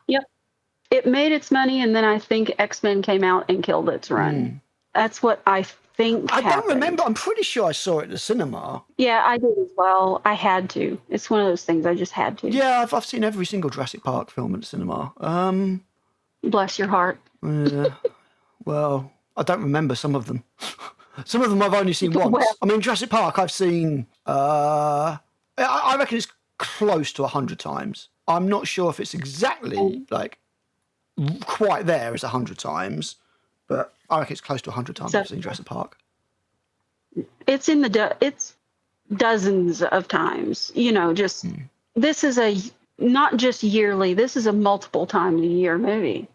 Yep. It made its money, and then I think X-Men came out and killed its run. That's what I think happened.
Don't remember. I'm pretty sure I saw it at the cinema.
Yeah, I did as well. I had to. It's one of those things I just had to.
Yeah, I've seen every single Jurassic Park film at the cinema.
Bless your heart.
Well, I don't remember some of them. Some of them I've only seen once. I mean, Jurassic Park I've seen... I reckon it's close to 100 times. I'm not sure if it's exactly, quite there as 100 times, but I reckon it's close to 100 times I've seen Jurassic Park.
It's in it's dozens of times. This is not just yearly, this is a multiple times a year movie.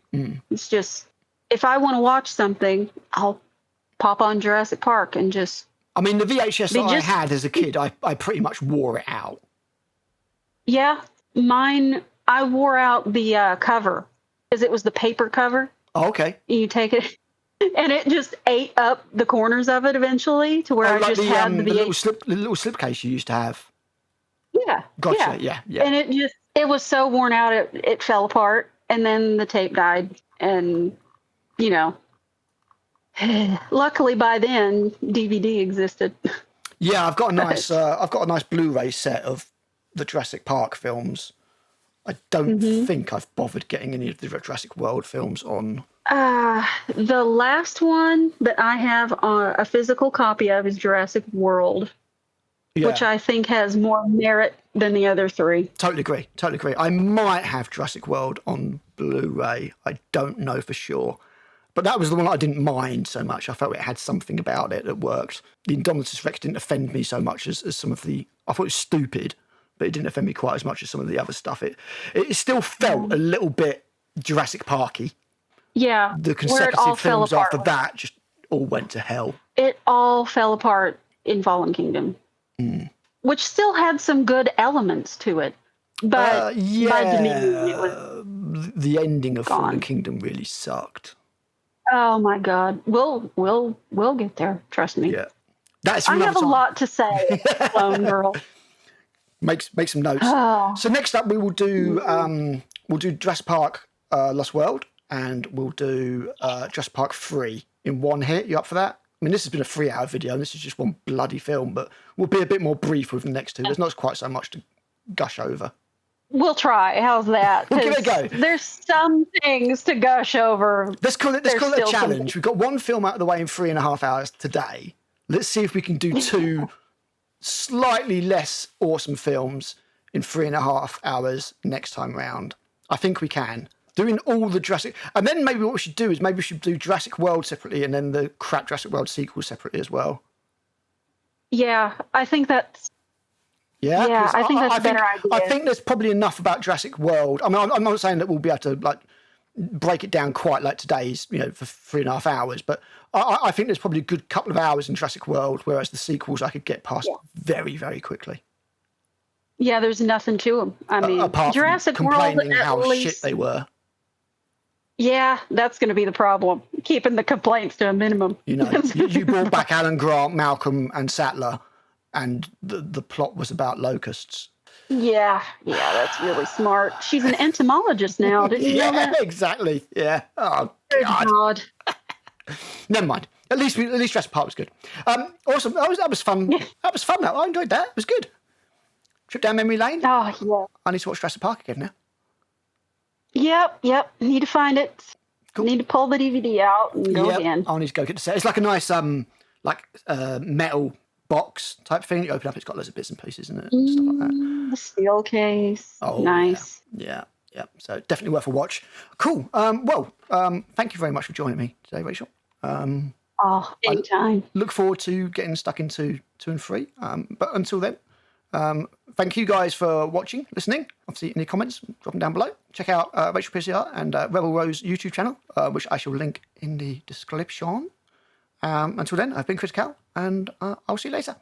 It's just, if I want to watch something, I'll pop on Jurassic Park and just...
I mean, the VHS that I had as a kid, I pretty much wore it out.
Yeah, mine, I wore out the cover, because it was the paper cover.
Oh, okay.
You take it... And it just ate up the corners of it eventually to where I just had the
little slipcase you used to have.
Yeah.
Gotcha. Yeah.
And it was so worn out, it fell apart, and then the tape died, and Luckily, by then, DVD existed.
Yeah, I've got a nice Blu-ray set of the Jurassic Park films. I don't think I've bothered getting any of the Jurassic World films on.
The last one that I have a physical copy of is Jurassic World, which I think has more merit than the other three.
Totally agree. I might have Jurassic World on Blu-ray. I don't know for sure. But that was the one I didn't mind so much. I felt it had something about it that worked. The Indominus Rex didn't offend me so much as some of the... I thought it was stupid, but it didn't offend me quite as much as some of the other stuff. It still felt a little bit Jurassic Parky.
Yeah.
The consecutive films after that just all went to hell. It
all fell apart in Fallen Kingdom, which still had some good elements to it. But by Dominion, it was
the ending of
gone.
Fallen Kingdom really sucked.
Oh my God, we'll get there. Trust me.
Yeah, that's.
I have a lot to say, Lone Girl.
Make some notes. So next up, we will do Jurassic Park Lost World, and we'll do Jurassic Park 3 in one hit. You up for that? I mean, this has been a 3-hour video, and this is just one bloody film, but we'll be a bit more brief with the next two. There's not quite so much to gush over.
We'll try. How's that?
We'll give it a go.
There's some things to gush over.
Let's call it a challenge. We've got one film out of the way in 3.5 hours today. Let's see if we can do two slightly less awesome films in 3.5 hours next time round. I think we can. Doing all the Jurassic... And then maybe what we should do is maybe we should do Jurassic World separately and then the crap Jurassic World sequel separately as well.
Yeah, I think that's...
Yeah,
I think that's a better idea.
I think there's probably enough about Jurassic World. I mean, I'm not saying that we'll be able to like break it down quite like today's, for 3.5 hours, but I think there's probably a good couple of hours in Jurassic World, whereas the sequels I could get past very, very quickly.
Yeah, there's nothing to them. I mean,
apart
Jurassic
from
World,
complaining how shit they were.
Yeah, that's going to be the problem. Keeping the complaints to a minimum.
You brought back Alan Grant, Malcolm, and Sattler, and the plot was about locusts.
Yeah, that's really smart. She's an entomologist now, didn't you know that?
Yeah, exactly. Yeah. Oh,
God.
Never mind. At least Jurassic Park was good. Awesome. That was fun. Yeah. That was fun. I enjoyed that. It was good. Trip down memory lane.
Oh, yeah.
I need to watch Jurassic Park again now.
Yep. Need to find it. Cool. Need to pull the DVD out and go again.
I'll need to go get the set. It's like a nice metal box type thing. You open up, it's got loads of bits and pieces in it and stuff like that.
The steel case. Oh, nice.
Yeah. So definitely worth a watch. Cool. Thank you very much for joining me today, Rachel.
Anytime.
I look forward to getting stuck into 2 and 3. But until then, thank you guys for watching, listening. Obviously, any comments, drop them down below. Check out Rachel PCR and Rebel Rose YouTube channel, which I shall link in the description. Until then, I've been Chris Cal, and I'll see you later.